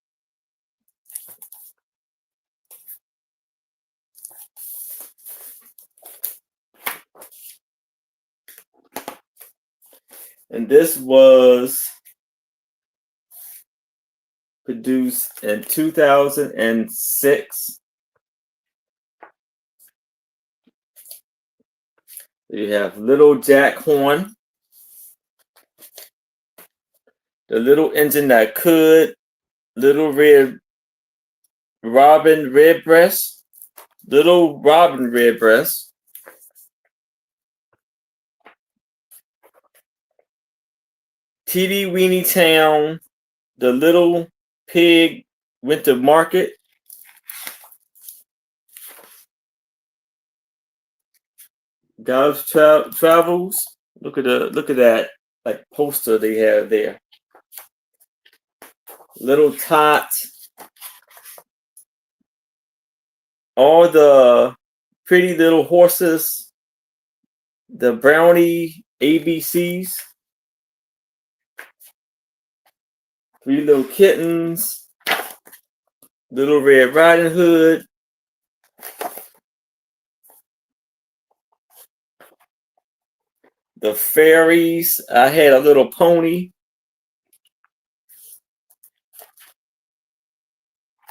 And this was produced in 2006. You have Little Jack Horn, The Little Engine That Could, Little Red Robin Redbreast, Little Robin Redbreast, Teeny Weeny Town, The Little Pig Went to Market, God's Travels. Look at that like poster they have there. Little Tot, all the pretty little horses, the Brownie ABCs, Three Little Kittens, Little Red Riding Hood, the fairies. I had a little pony,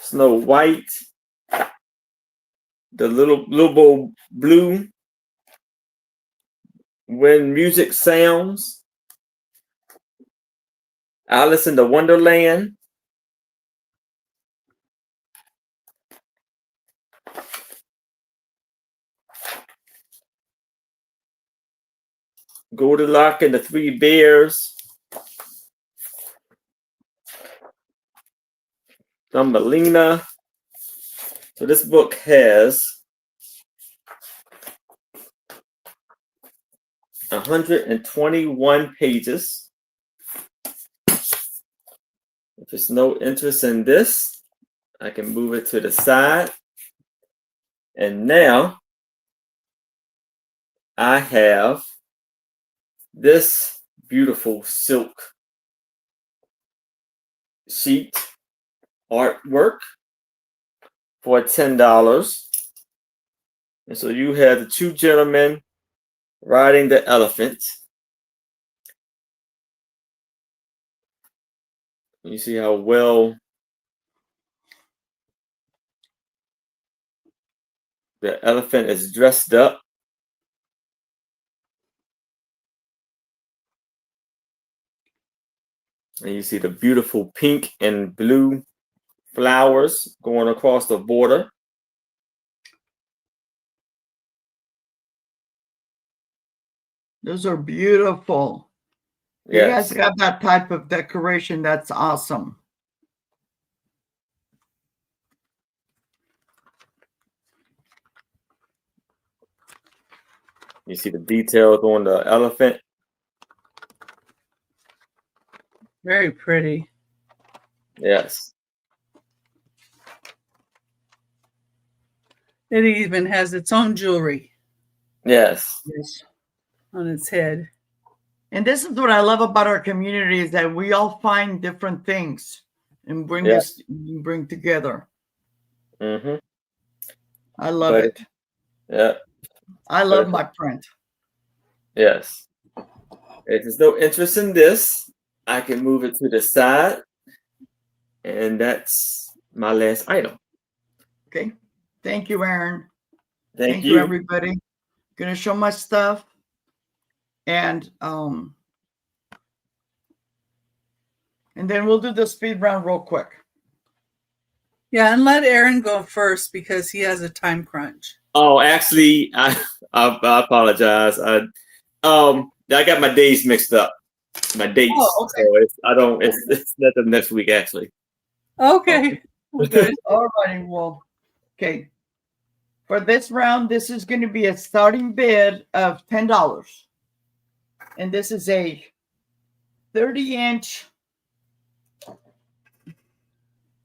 Snow White, the little Boy Blue, When Music Sounds, Alice in the Wonderland, Goldilocks and the Three Bears, Thumbelina. So this book has 121 pages. If there's no interest in this, I can move it to the side. And now I have this beautiful silk sheet artwork for $10. And so you have the two gentlemen riding the elephant. You see how well the elephant is dressed up. And you see the beautiful pink and blue flowers going across the border. Those are beautiful. You Yes. guys got that type of decoration. That's awesome. You see the details on the elephant. Very pretty. Yes. It even has its own jewelry. Yes. Yes. On its head. And this is what I love about our community is that we all find different things and bring together. Mm-hmm. I love it. Yeah. I love my print. Yes. If there's no interest in this, I can move it to the side. And that's my last item. Okay. Thank you, Aaron. Thank you, everybody. Gonna show my stuff. And then we'll do the speed round real quick. Yeah, and let Aaron go first because he has a time crunch. Oh, actually, I apologize. I got my days mixed up. My dates. Oh, okay. So it's not the next week actually. Okay. Well, good. All righty. Well, okay. For this round, this is going to be a starting bid of $10. And this is a 30-inch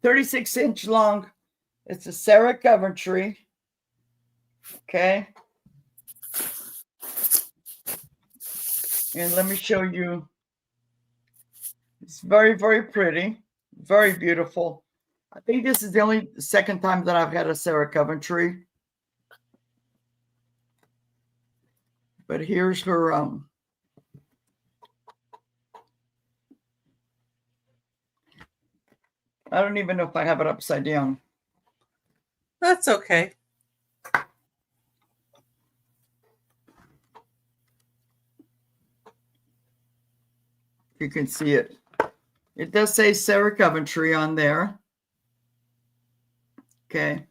36-inch long. It's a Sarah Coventry. Okay. And let me show you. It's very, very pretty. Very beautiful. I think this is the only second time that I've had a Sarah Coventry. But here's her I don't even know if I have it upside down. That's okay. You can see it. It does say Sarah Coventry on there. Okay.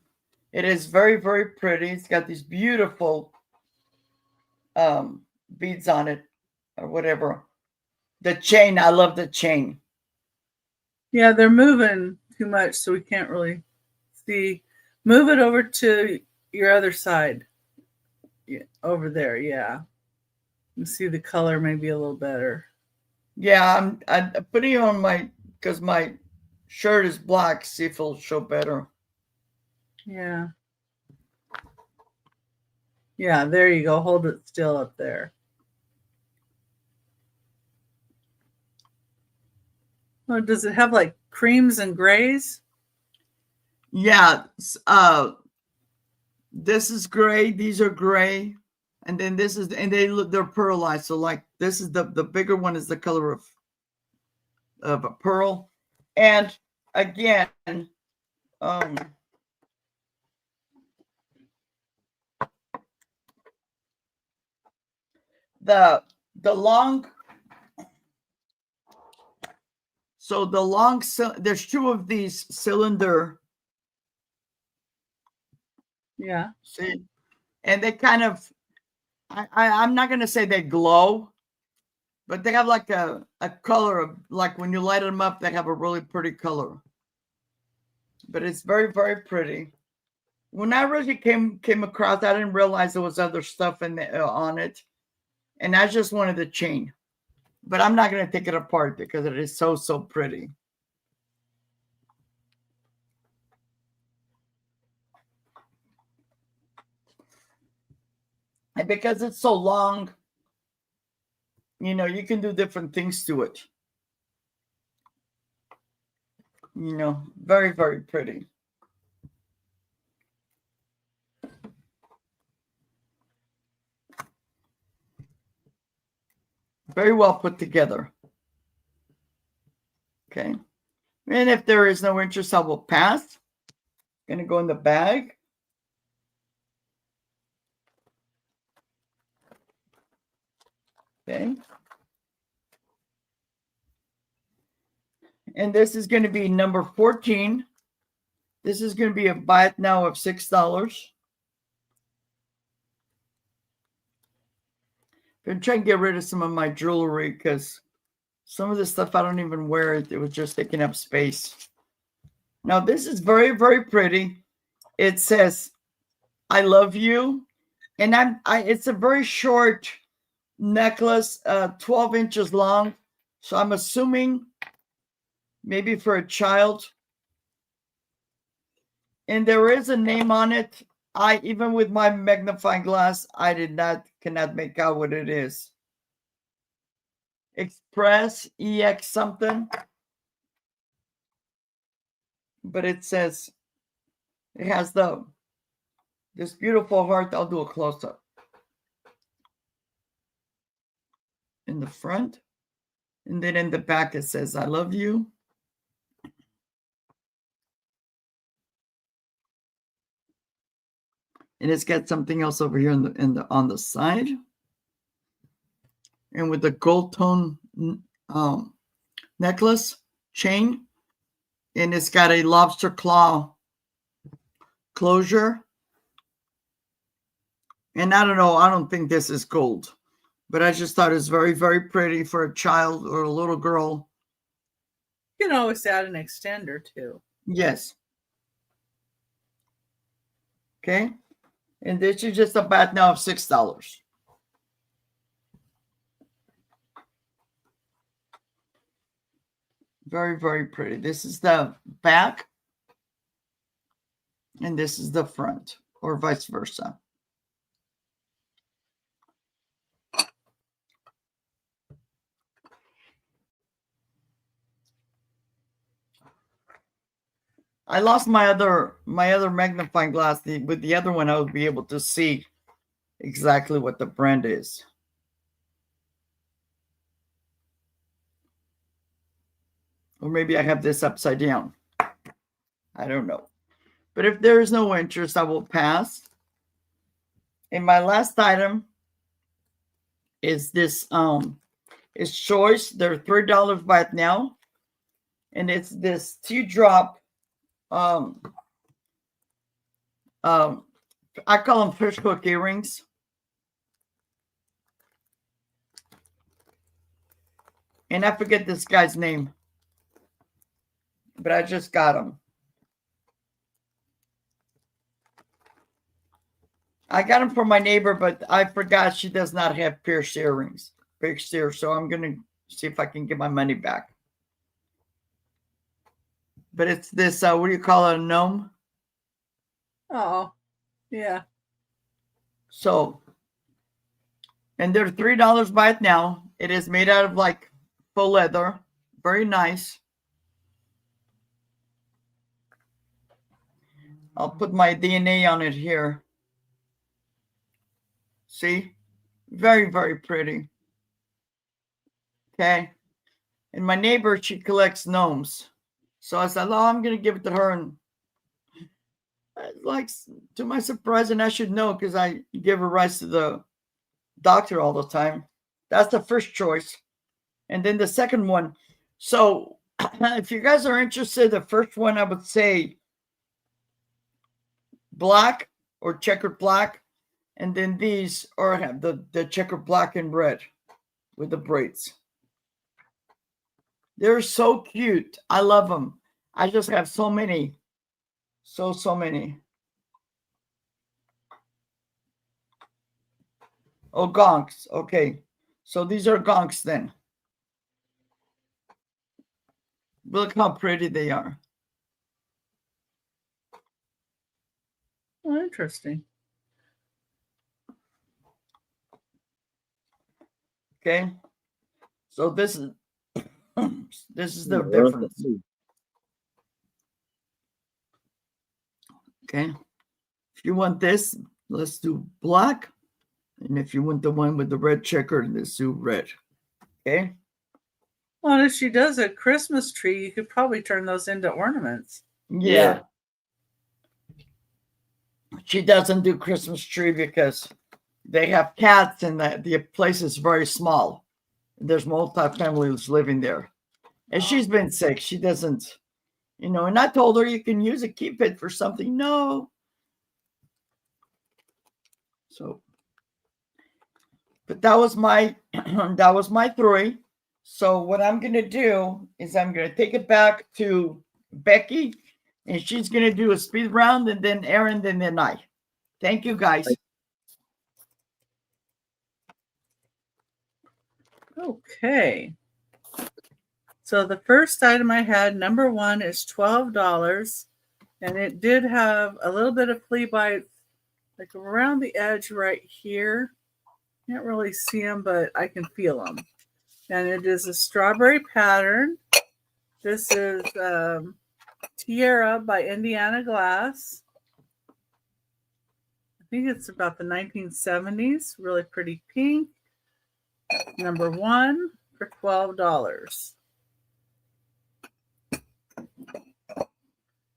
It is very, very pretty. It's got these beautiful beads on it or whatever. The chain, I love the chain. Yeah, they're moving too much, so we can't really see. Move it over to your other side. Yeah, over there, yeah. You see the color maybe a little better. Yeah, I'm putting it on because my shirt is black. See if it'll show better. Yeah. Yeah, there you go. Hold it still up there. Oh, does it have like creams and grays? Yeah. This is gray. These are gray. And then this is, and they're pearlized. So like this is the bigger one is the color of a pearl. And again, the long, so the long, there's two of these cylinder. Yeah. See, and they kind of, I'm not going to say they glow, but they have like a color of, like when you light them up, they have a really pretty color. But it's very, very pretty. When I originally came across, I didn't realize there was other stuff on it. And I just wanted the chain. But I'm not going to take it apart because it is so, so pretty. And because it's so long, you know, you can do different things to it. You know, very, very pretty. Very well put together. Okay. And if there is no interest, I will pass. Going to go in the bag. Okay. And this is going to be number 14. This is going to be a buy it now of $6. I'm trying to get rid of some of my jewelry because some of the stuff I don't even wear. It was just taking up space. Now, this is very, very pretty. It says, I love you. And it's a very short necklace, 12 inches long. So I'm assuming maybe for a child. And there is a name on it. Even with my magnifying glass, I cannot make out what it is. Express EX something. But it says, it has this beautiful heart. I'll do a close-up. In the front. And then in the back, it says, I love you. And it's got something else over here on the side. And with the gold tone necklace chain. And it's got a lobster claw closure. And I don't know, I don't think this is gold. But I just thought it's very, very pretty for a child or a little girl. You can always add an extender too. Yes. Okay. And this is just a bat now of $6. Very, very pretty. This is the back. and this is the front, or vice versa. I lost my other magnifying glass. With the other one, I would be able to see exactly what the brand is. Or maybe I have this upside down. I don't know. But if there is no interest, I will pass. And my last item is this it's choice. They're $3 right now. And it's this teardrop I call them fish hook earrings. And I forget this guy's name, but I just got them. I got them for my neighbor, but I forgot she does not have pierced earrings. Pierced ears, so I'm going to see if I can get my money back. But it's this, what do you call it, a gnome? Oh, yeah. So, and they're $3 by it now. It is made out of like faux leather. Very nice. I'll put my DNA on it here. See? Very, very pretty. Okay. And my neighbor, she collects gnomes. So I said, oh, I'm going to give it to her. And like, to my surprise, and I should know because I give her rides to the doctor all the time. That's the first choice. And then the second one. So if you guys are interested, the first one I would say black or checkered black. And then these are the checkered black and red with the braids. They're so cute. I love them. I just have so many. So many. Oh, gonks. Okay. So these are gonks then. Look how pretty they are. Oh, interesting. Okay. So this is the difference. Okay. If you want this, let's do black. And if you want the one with the red checker, let's do red. Okay. Well, if she does a Christmas tree, you could probably turn those into ornaments. Yeah. She doesn't do Christmas tree because they have cats and the place is very small. There's multi-families living there. And she's been sick. She doesn't, and I told her you can use it, keep it for something. No. So, but that was my three. So what I'm going to do is I'm going to take it back to Becky, and she's going to do a speed round, and then Aaron, and then I. Thank you, guys. Okay. So the first item I had, number one, is $12. And it did have a little bit of flea bites, like around the edge right here. Can't really see them, but I can feel them. And it is a strawberry pattern. This is Tiara by Indiana Glass. I think it's about the 1970s. Really pretty pink. Number one for $12.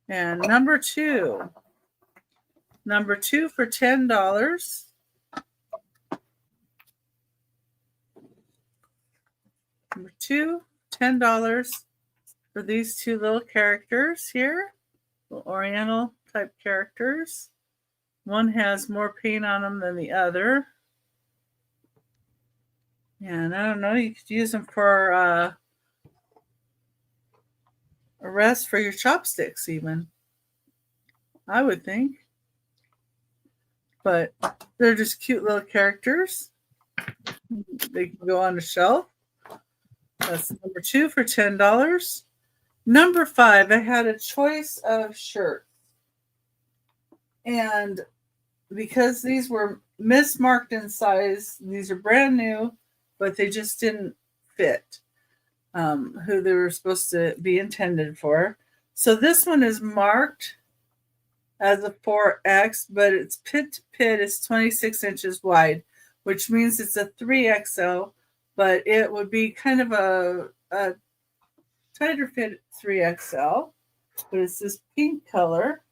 And number two for $10. Number two, $10 for these two little characters here, little Oriental type characters. One has more paint on them than the other. And I don't know, you could use them for a rest for your chopsticks even, I would think. But they're just cute little characters. They can go on the shelf. That's number two for $10. Number five, I had a choice of shirts. And because these were mismarked in size, these are brand new, but they just didn't fit who they were supposed to be intended for. So this one is marked as a 4X, but its pit to pit is 26 inches wide, which means it's a 3XL, but it would be kind of a tighter fit 3XL. But it's this pink color.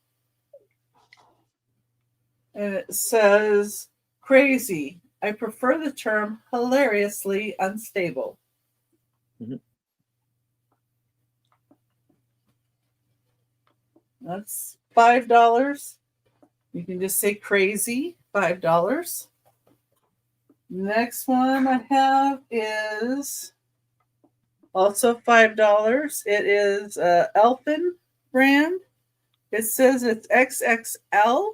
And it says, crazy. I prefer the term hilariously unstable. Mm-hmm. That's $5. You can just say crazy, $5. Next one I have is also $5. It is Elfin brand. It says it's XXL,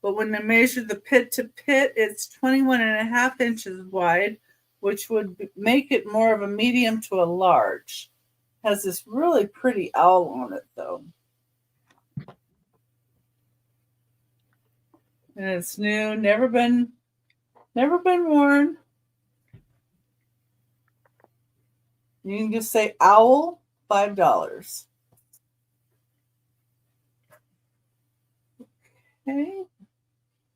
but when they measure the pit to pit, it's 21.5 inches wide, which would make it more of a medium to a large. Has this really pretty owl on it, though. And it's new, never been worn. You can just say owl, $5. Okay.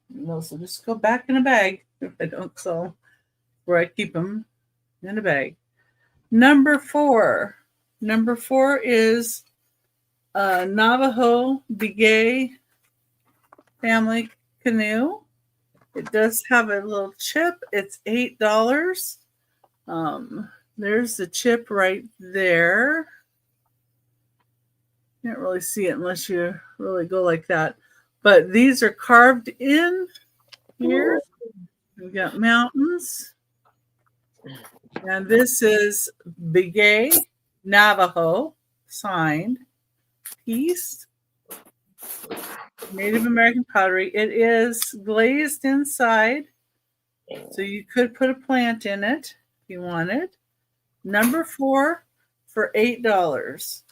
No, so just go back in a bag if I don't sell where I keep them in a bag. Number 4. Number 4 is Navajo Becky's family canoe. It does have a little chip. It's $8. There's the chip right there. Can't really see it unless you really go like that. But these are carved in here. We've got mountains. And this is Becky's Navajo signed piece. Native American pottery. It is glazed inside, so you could put a plant in it if you wanted. Number 4 for $8.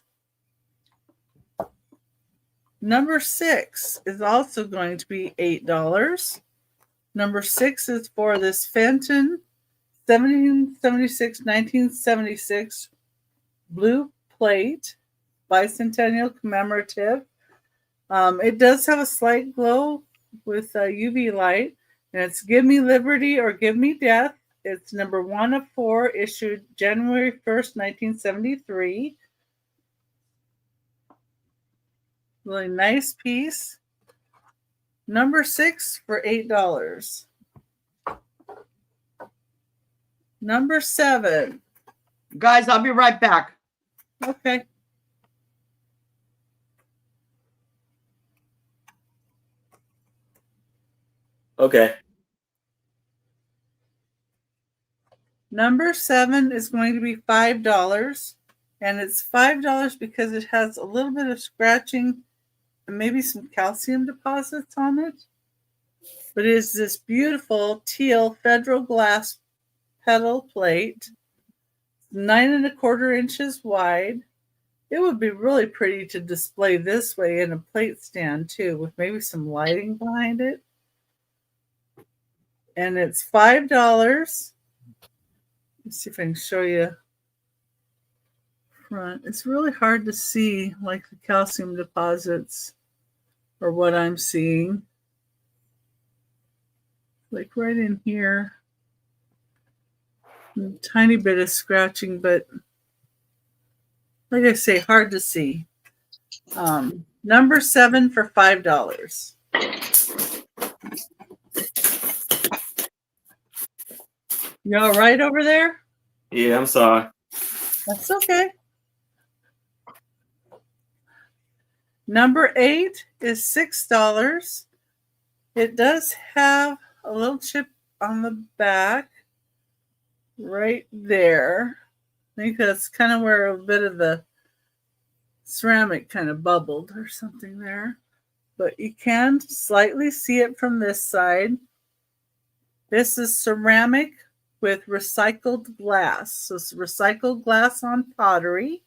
Number 6 is also going to be $8. Number 6 is for this Fenton 1976 blue plate, bicentennial commemorative. It does have a slight glow with UV light, and it's Give Me Liberty or Give Me Death. It's number 1 of 4, issued January 1st, 1973. Really nice piece. Number 6 for $8. Number 7. Guys, I'll be right back. Okay. Okay. Number 7 is going to be $5. And it's $5 because it has a little bit of scratching and maybe some calcium deposits on it. But it is this beautiful teal Federal glass pedal plate, 9 1/4 inches wide. It would be really pretty to display this way in a plate stand too, with maybe some lighting behind it. And it's $5. Let's see if I can show you front. It's really hard to see, like the calcium deposits or what I'm seeing. Like right in here. A tiny bit of scratching, but like I say, hard to see. Number 7 for $5. You all right over there? Yeah, I'm sorry. That's okay. Number 8 is $6. It does have a little chip on the back right there. I think that's kind of where a bit of the ceramic kind of bubbled or something there. But you can slightly see it from this side. This is ceramic with recycled glass. So it's recycled glass on pottery.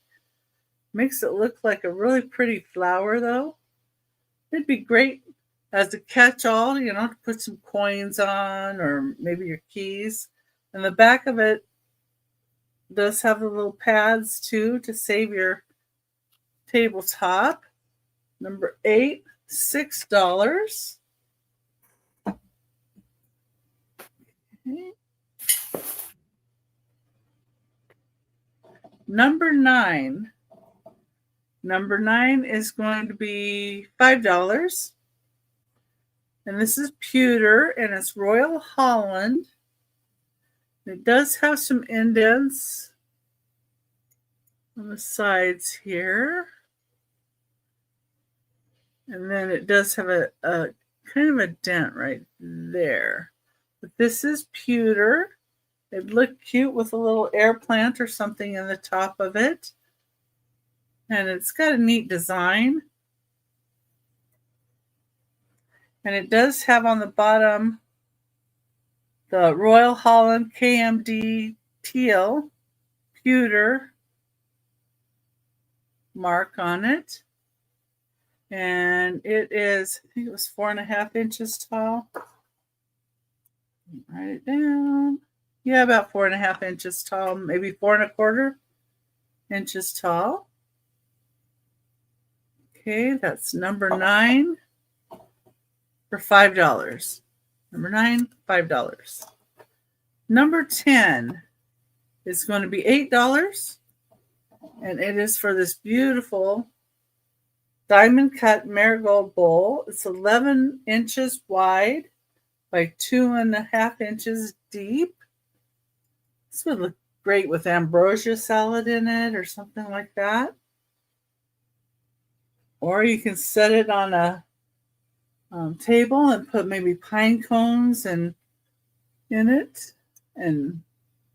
Makes it look like a really pretty flower, though. It'd be great as a catch-all, to put some coins on or maybe your keys. And the back of it does have the little pads too to save your tabletop. Number 8, $6. Okay. Number 9. Number 9 is going to be $5. And this is pewter, and it's Royal Holland. It does have some indents on the sides here. And then it does have a kind of a dent right there. But this is pewter. It looked cute with a little air plant or something in the top of it. And it's got a neat design. And it does have on the bottom the Royal Holland KMD teal pewter mark on it. And it is, I think it was 4.5 inches tall. Write it down. Yeah, about 4.5 inches tall, maybe 4.25 inches tall. Okay, that's number 9 for $5. Number 9, $5. Number 10 is going to be $8. And it is for this beautiful diamond cut marigold bowl. It's 11 inches wide by 2.5 inches deep. This would look great with ambrosia salad in it or something like that. Or you can set it on a table and put maybe pine cones in it, and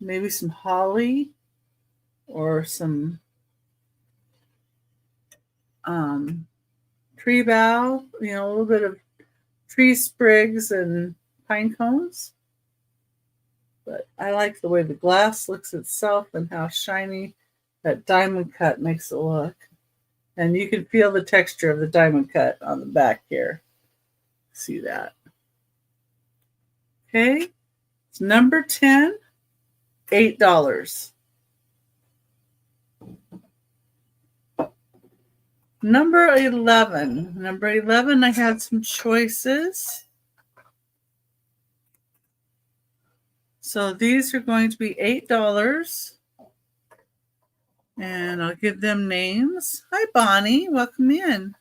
maybe some holly or some tree bough, a little bit of tree sprigs and pine cones. But I like the way the glass looks itself and how shiny that diamond cut makes it look. And you can feel the texture of the diamond cut on the back here. See that? Okay. It's number 10, $8. Number 11. Number 11, I had some choices. So these are going to be $8. And I'll give them names. Hi, Bonnie. Welcome in.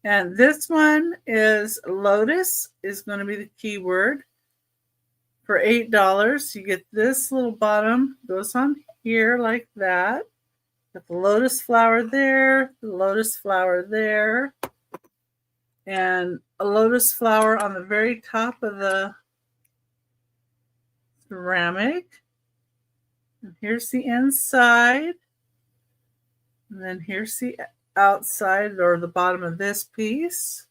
And this one is Lotus is going to be the keyword. For $8, you get this little bottom. Goes on here like that. Got the lotus flower there. The lotus flower there. And a lotus flower on the very top of the ceramic. And here's the inside. And then here's the outside or the bottom of this piece.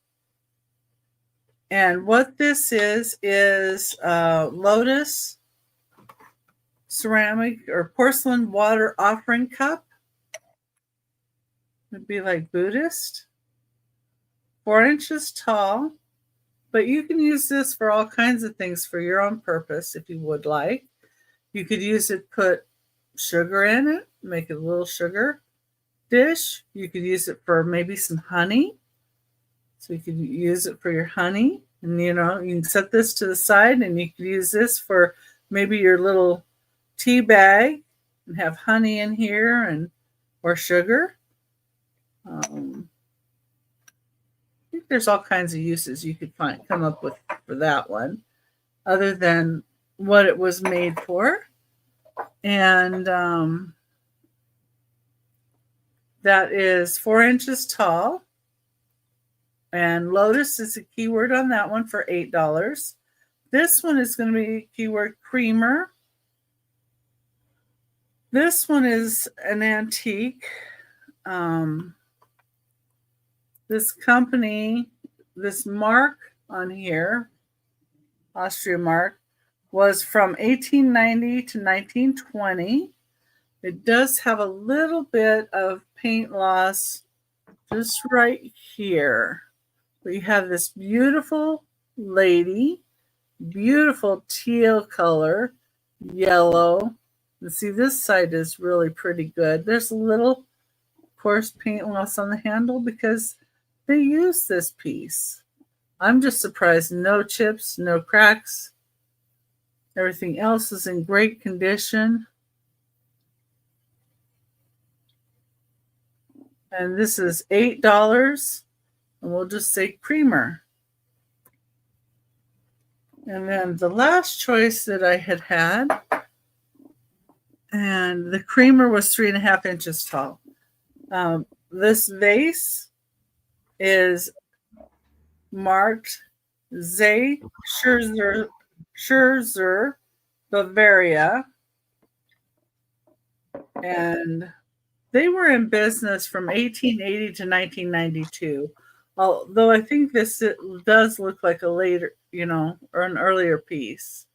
And what this is lotus ceramic or porcelain water offering cup. It'd be like Buddhist. 4 inches tall. But you can use this for all kinds of things for your own purpose if you would like. You could use it, put sugar in it, make it a little sugar dish. You could use it for maybe some honey. So you could use it for your honey. And, you can set this to the side and you could use this for maybe your little tea bag and have honey in here or sugar. I think there's all kinds of uses you could come up with for that one other than what it was made for. And that is 4 inches tall. And lotus is a keyword on that one for $8. This one is going to be keyword creamer. This one is an antique. This company, this mark on here, Austria mark, was from 1890 to 1920. It does have a little bit of paint loss just right here. We have this beautiful lady, beautiful teal color, yellow. And see, this side is really pretty good. There's a little coarse paint loss on the handle because they use this piece. I'm just surprised. No chips, no cracks. Everything else is in great condition. And this is $8. And we'll just say creamer. And then the last choice that I had, and the creamer was 3.5 inches tall. This vase is marked Zay Scherzer, Bavaria. And they were in business from 1880 to 1992. Although I think this does look like a later, or an earlier piece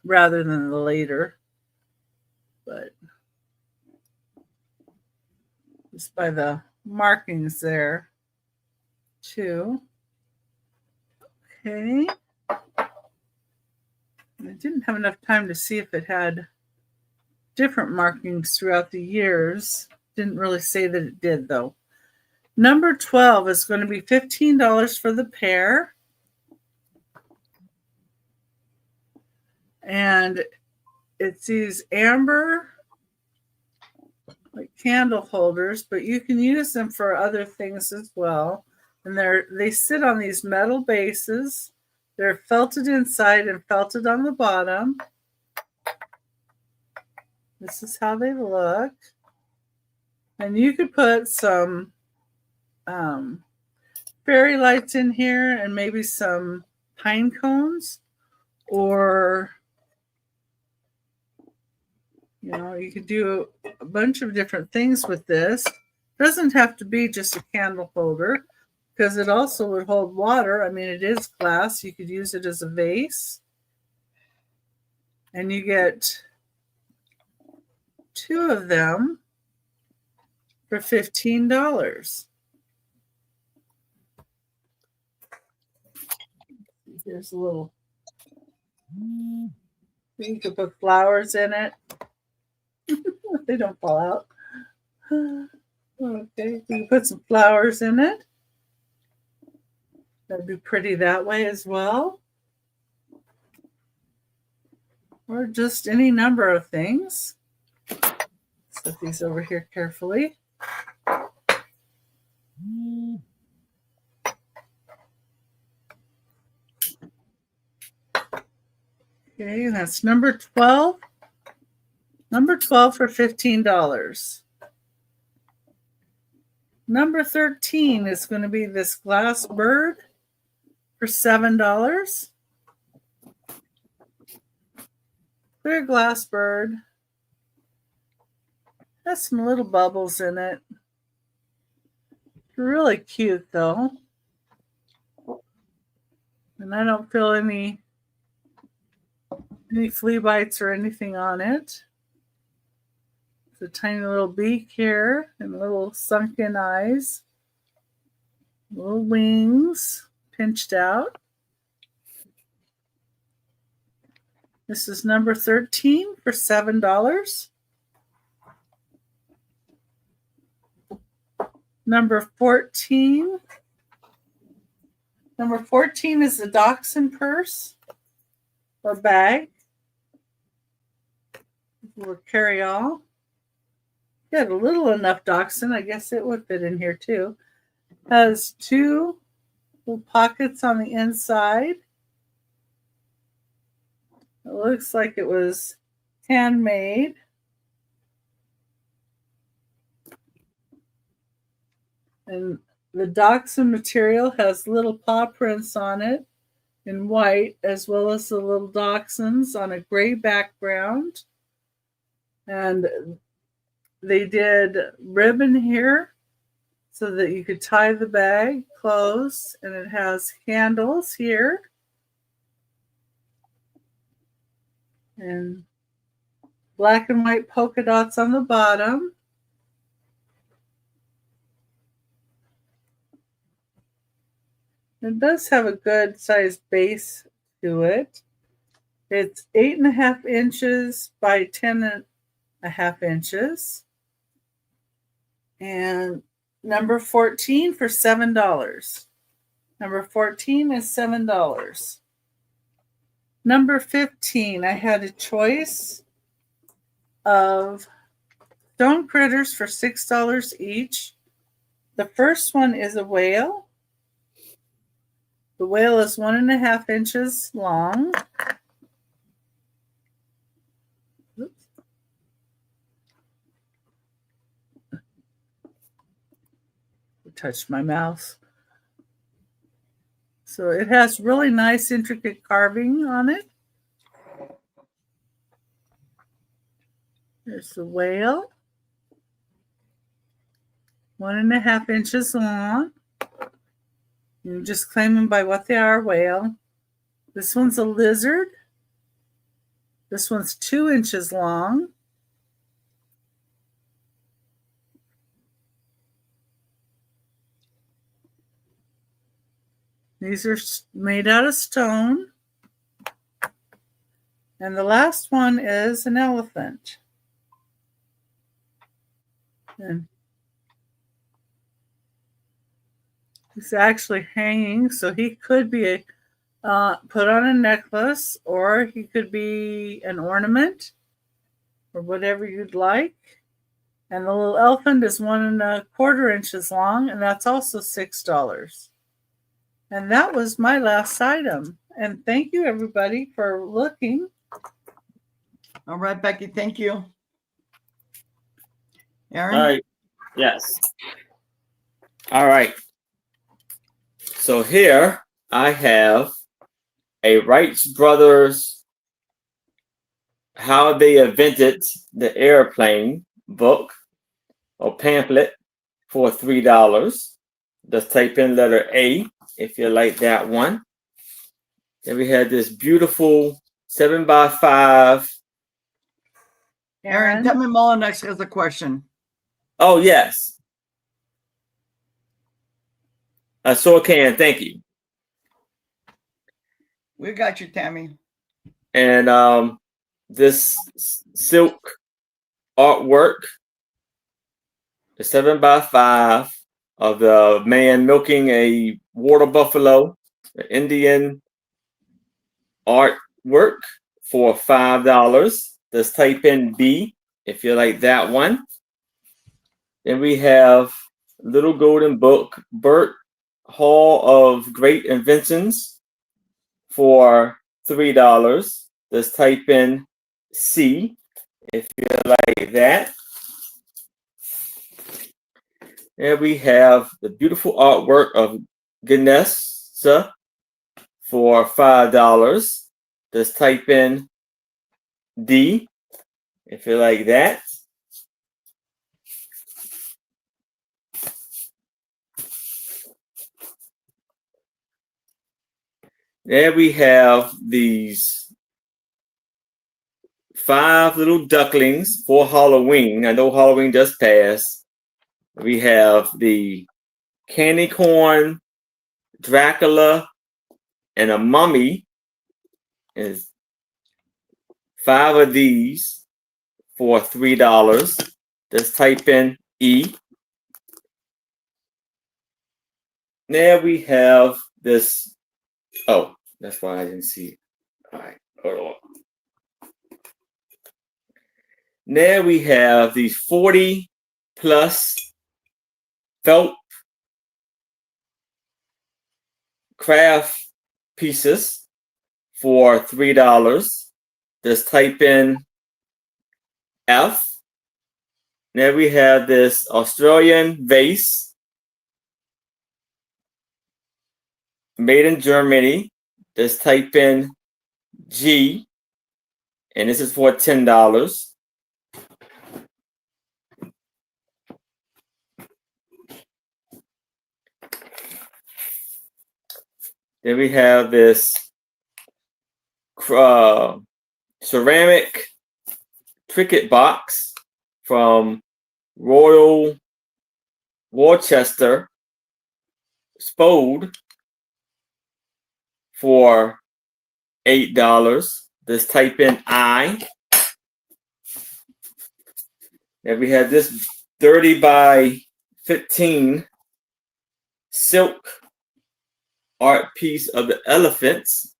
rather than the later. But just by the markings there, too. Okay. I didn't have enough time to see if it had different markings throughout the years. Didn't really say that it did, though. Number 12 is going to be $15 for the pair. And it's these amber like candle holders, but you can use them for other things as well. And they sit on these metal bases. They're felted inside and felted on the bottom. This is how they look. And you could put some fairy lights in here and maybe some pine cones, or you could do a bunch of different things with this. It doesn't have to be just a candle holder because it also would hold water. I mean, it is glass. You could use it as a vase. And you get 2 of them for $15. There's a little, you could put flowers in it. They don't fall out. Okay, you can put some flowers in it. That'd be pretty that way as well. Or just any number of things. Set these over here carefully. Okay, that's number 12. Number 12 for $15. Number 13 is going to be this glass bird for $7. Clear glass bird. Has some little bubbles in it. Really cute though. And I don't feel any flea bites or anything on it. It's a tiny little beak here and little sunken eyes. Little wings pinched out. This is number 13 for $7. Number 14. Number 14 is the dachshund purse or bag. Or carry-all. Got a little enough dachshund. I guess it would fit in here too. Has 2 little pockets on the inside. It looks like it was handmade. And the dachshund material has little paw prints on it in white, as well as the little dachshunds on a gray background. And they did ribbon here so that you could tie the bag closed, and it has handles here. And black and white polka dots on the bottom. It does have a good sized base to it. It's 8.5 inches by 10.5 inches. And number 14 for $7. Number 14 is $7. Number 15, I had a choice of stone critters for $6 each. The first one is a whale. The whale is 1.5 inches long. Oops. I touched my mouse. So it has really nice, intricate carving on it. There's the whale. 1.5 inches long. You just claim them by what they are, whale. This one's a lizard. This one's 2 inches long. These are made out of stone. And the last one is an elephant. And he's actually hanging, so he could be put on a necklace, or he could be an ornament, or whatever you'd like. And the little elephant is 1.25 inches long, and that's also $6. And that was my last item. And thank you, everybody, for looking. All right, Becky, thank you. Aaron? All right. Yes. All right. So here I have a Wright Brothers How They Invented the Airplane book or pamphlet for $3. Just type in letter A if you like that one. Then we had this beautiful 7x5. Aaron, tell me Molinex has a question. Oh, yes. I sure can. Thank you. We got you, Tammy. And this silk artwork, the 7x5 of the man milking a water buffalo, the Indian artwork for $5. Just type in B if you like that one. Then we have Little Golden Book, Burt Hall of Great Inventions for $3. Just type in C if you like that. And we have the beautiful artwork of Ganesha for $5. Just type in D if you like that. There we have these 5 little ducklings for Halloween. I know Halloween just passed. We have the candy corn, Dracula, and a mummy. Is 5 of these for $3. Just type in E. There we have this. Oh, that's why I didn't see it. All right, hold on. There we have these 40 plus felt craft pieces for $3. Just type in F. There we have this Australian vase made in Germany. Just type in G, and this is for $10. Then we have this ceramic cricket box from Royal Worcester Spode for $8. Just type in I. And we have this 30 by 15 silk art piece of the elephants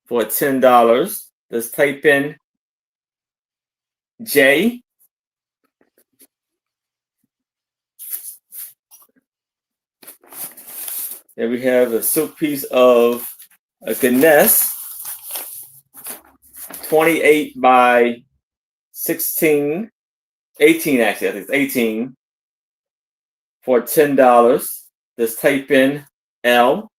for $10. Just type in J. Then we have a silk piece of a Ganesh, 28 by 16, 18 actually, I think it's 18 for $10. Just type in L.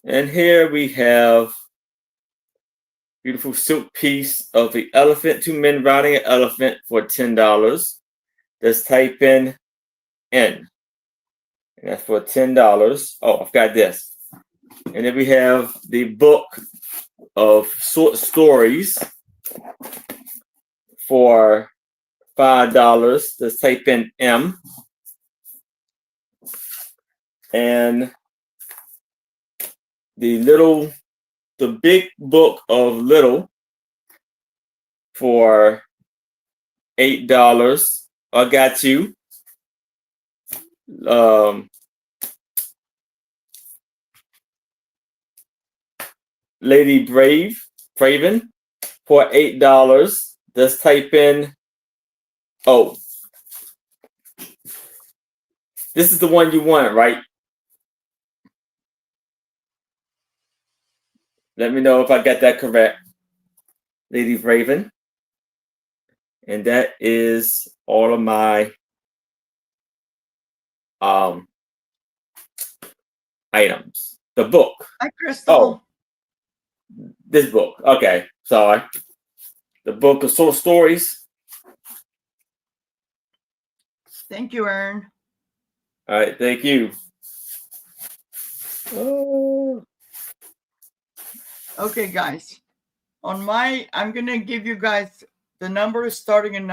And here we have beautiful silk piece of the elephant, 2 men riding an elephant for $10. Just type in N. And that's for $10. Oh, I've got this. And then we have the book of short stories for $5. Just type in M. And the big book of little for $8. I got you. Lady Braven for $8. Just type in O. This is the one you want, right? Let me know if I got that correct. Lady Braven. And that is all of my items. The book. Hi, Crystal. Oh, this book. Okay, sorry. The book of short stories. Thank you, Aaron. All right, thank you. Okay, guys. I'm gonna give you guys the numbers starting in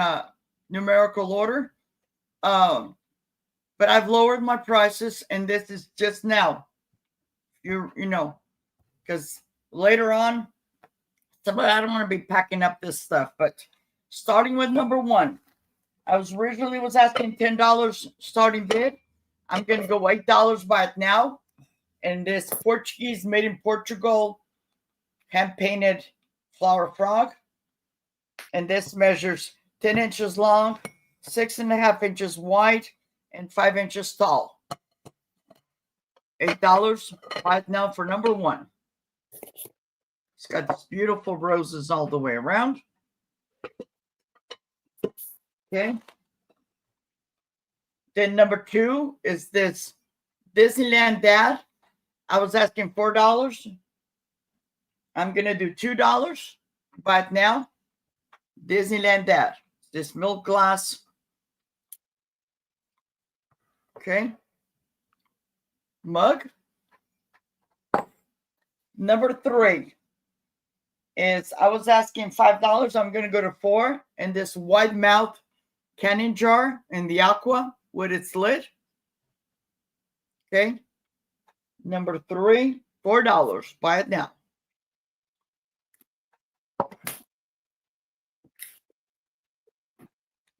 numerical order. But I've lowered my prices, and this is just now. You know, because later on, I don't want to be packing up this stuff. But starting with number 1, I originally asking $10 starting bid. I'm gonna go $8 by it now. And this Portuguese, made in Portugal, hand painted flower frog. And this measures 10 inches long, 6.5 inches wide, and 5 inches tall. $8 right now for number 1. It's got these beautiful roses all the way around. Okay. Then number 2 is this Disneyland Dad. I was asking $4. I'm gonna do $2 right now. Disneyland Dad. This milk glass. Okay. Mug. Number 3 is I was asking $5. I'm gonna go to $4. And this wide mouth canning jar in the aqua with its lid. Okay. Number 3, $4. Buy it now.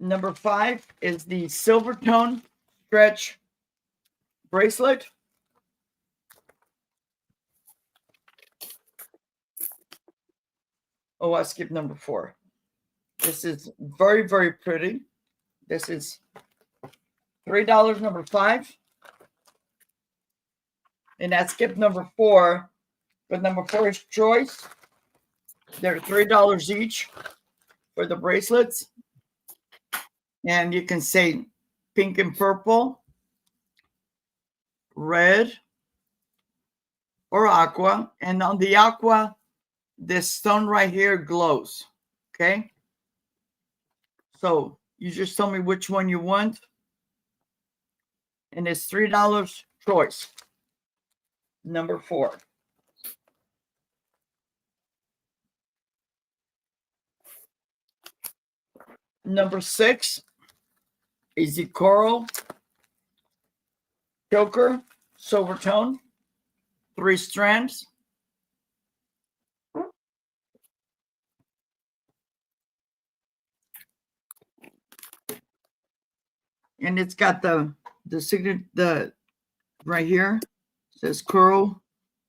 Number 5 is the silver tone stretch bracelet. Oh, I skipped number 4. This is very, very pretty. This is $3, number 5. And I skipped number 4, but number 4 is choice. They're $3 each for the bracelets. And you can say pink and purple, red, or aqua. And on the aqua, this stone right here glows. Okay. So you just tell me which one you want. And it's $3 choice. Number 4. Number 6 is the coral choker, silver tone, 3 strands. And it's got the signature, the right here says coral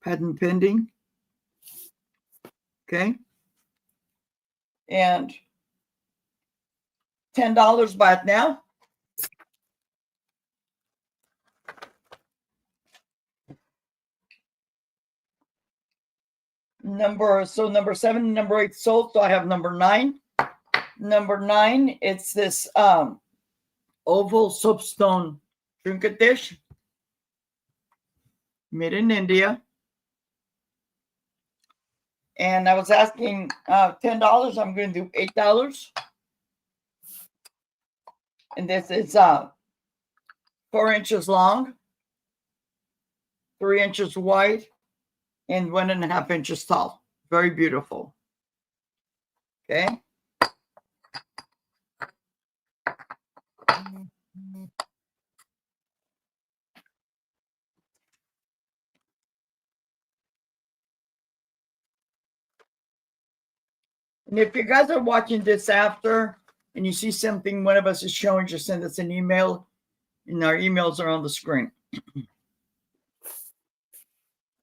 patent pending. Okay. And $10 buy it now. Number 7, number 8 sold. So I have number 9. Number 9, it's this oval soapstone trinket dish made in India. And I was asking $10. I'm going to do $8. And this is 4 inches long, 3 inches wide, and 1.5 inches tall. Very beautiful. Okay. And if you guys are watching this after and you see something one of us is showing, just send us an email, and our emails are on the screen.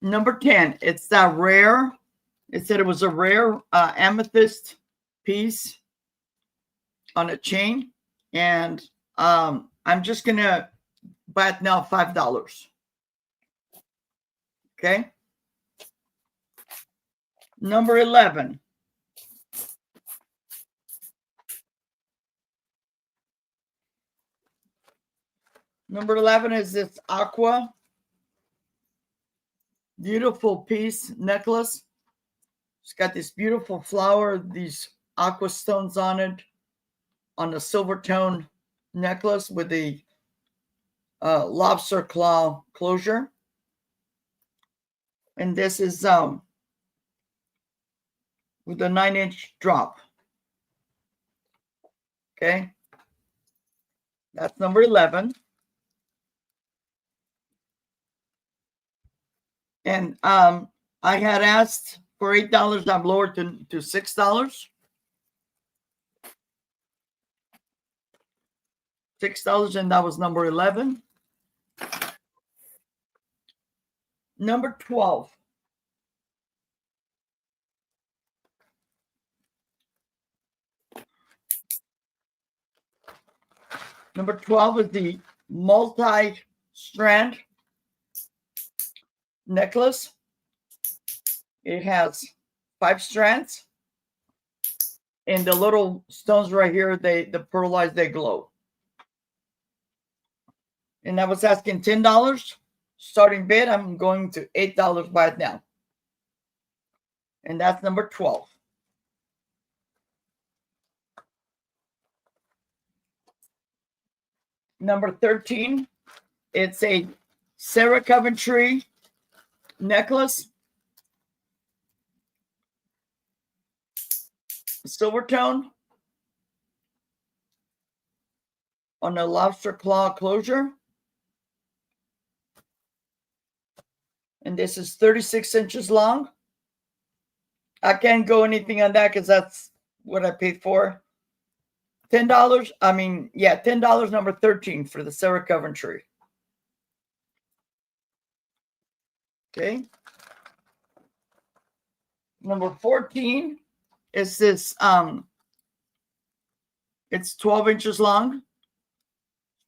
Number 10, it's that rare. It said it was a rare amethyst piece on a chain. And I'm just going to buy it now $5. Okay. Number 11. Number 11 is this aqua. Beautiful piece necklace. It's got this beautiful flower, these aqua stones on it, on a silver tone necklace with the lobster claw closure. And this is with a 9-inch drop. Okay. That's number 11. And I had asked for $8. I've lowered to $6. $6, and that was number 11. Number 12. Number 12 is the multi-strand necklace. It has 5 strands. And the little stones right here, the pearlized, they glow. And I was asking $10. Starting bid, I'm going to $8 buy it now. And that's number 12. Number 13, it's a Sarah Coventry necklace. Silver tone on a lobster claw closure. And this is 36 inches long. I can't go anything on that because that's what I paid for. $10. I mean, yeah, $10, number 13 for the Sarah Coventry. Okay. Number 14 is this, it's 12 inches long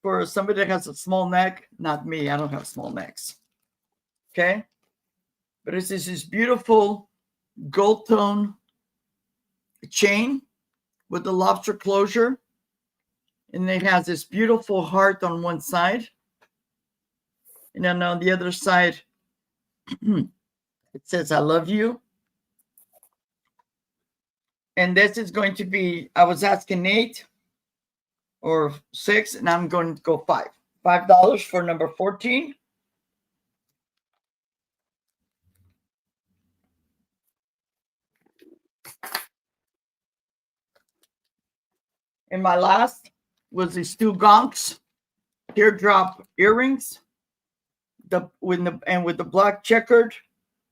for somebody that has a small neck. Not me, I don't have small necks. Okay. But it's this beautiful gold tone chain with the lobster closure. And it has this beautiful heart on one side. And then on the other side, it says, I love you. And this is going to be, I was asking 8 or 6, and I'm going to go 5. $5 for number 14. And my last was these two gonks, teardrop earrings. With the black checkered,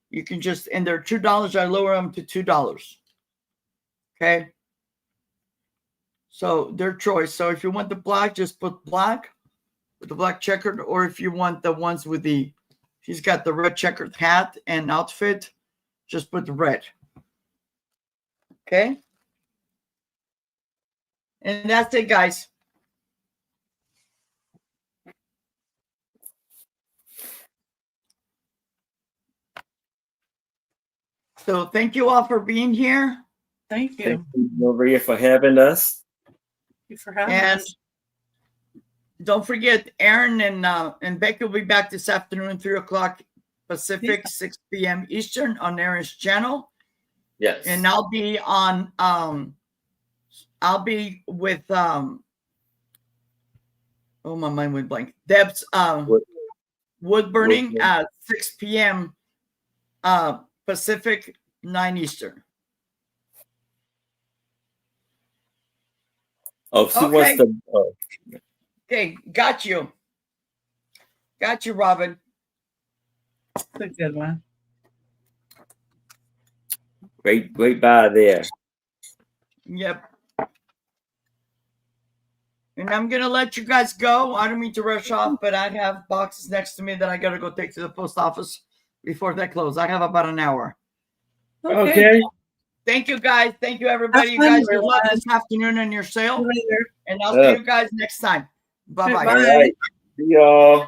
you can just, and they're $2. I lower them to $2. Okay. So their choice. So if you want the black, just put black with the black checkered, or if you want the ones with she's got the red checkered hat and outfit, just put the red. Okay. And that's it, guys. So thank you all for being here. Thank you. Thank you, Maria, for having us. Thank you for having And us. don't forget, Aaron and Becky will be back this afternoon, 3:00 Pacific, 6 p.m. Eastern on Aaron's channel. Yes. And I'll be on I'll be with oh, my mind went blank. Deb's wood burning at 6 p.m. Pacific, 9 Eastern. Oh, she Okay. wants to. Okay, got you. Got you, Robin. It's a good one. Great buy there. Yep. And I'm going to let you guys go. I don't mean to rush off, but I have boxes next to me that I got to go take to the post office before they close. I have about an hour. Okay. Thank you, guys. Thank you, everybody. You guys good luck this afternoon on your sale. Later. And I'll see you guys next time. Bye-bye. Bye. All right. See y'all.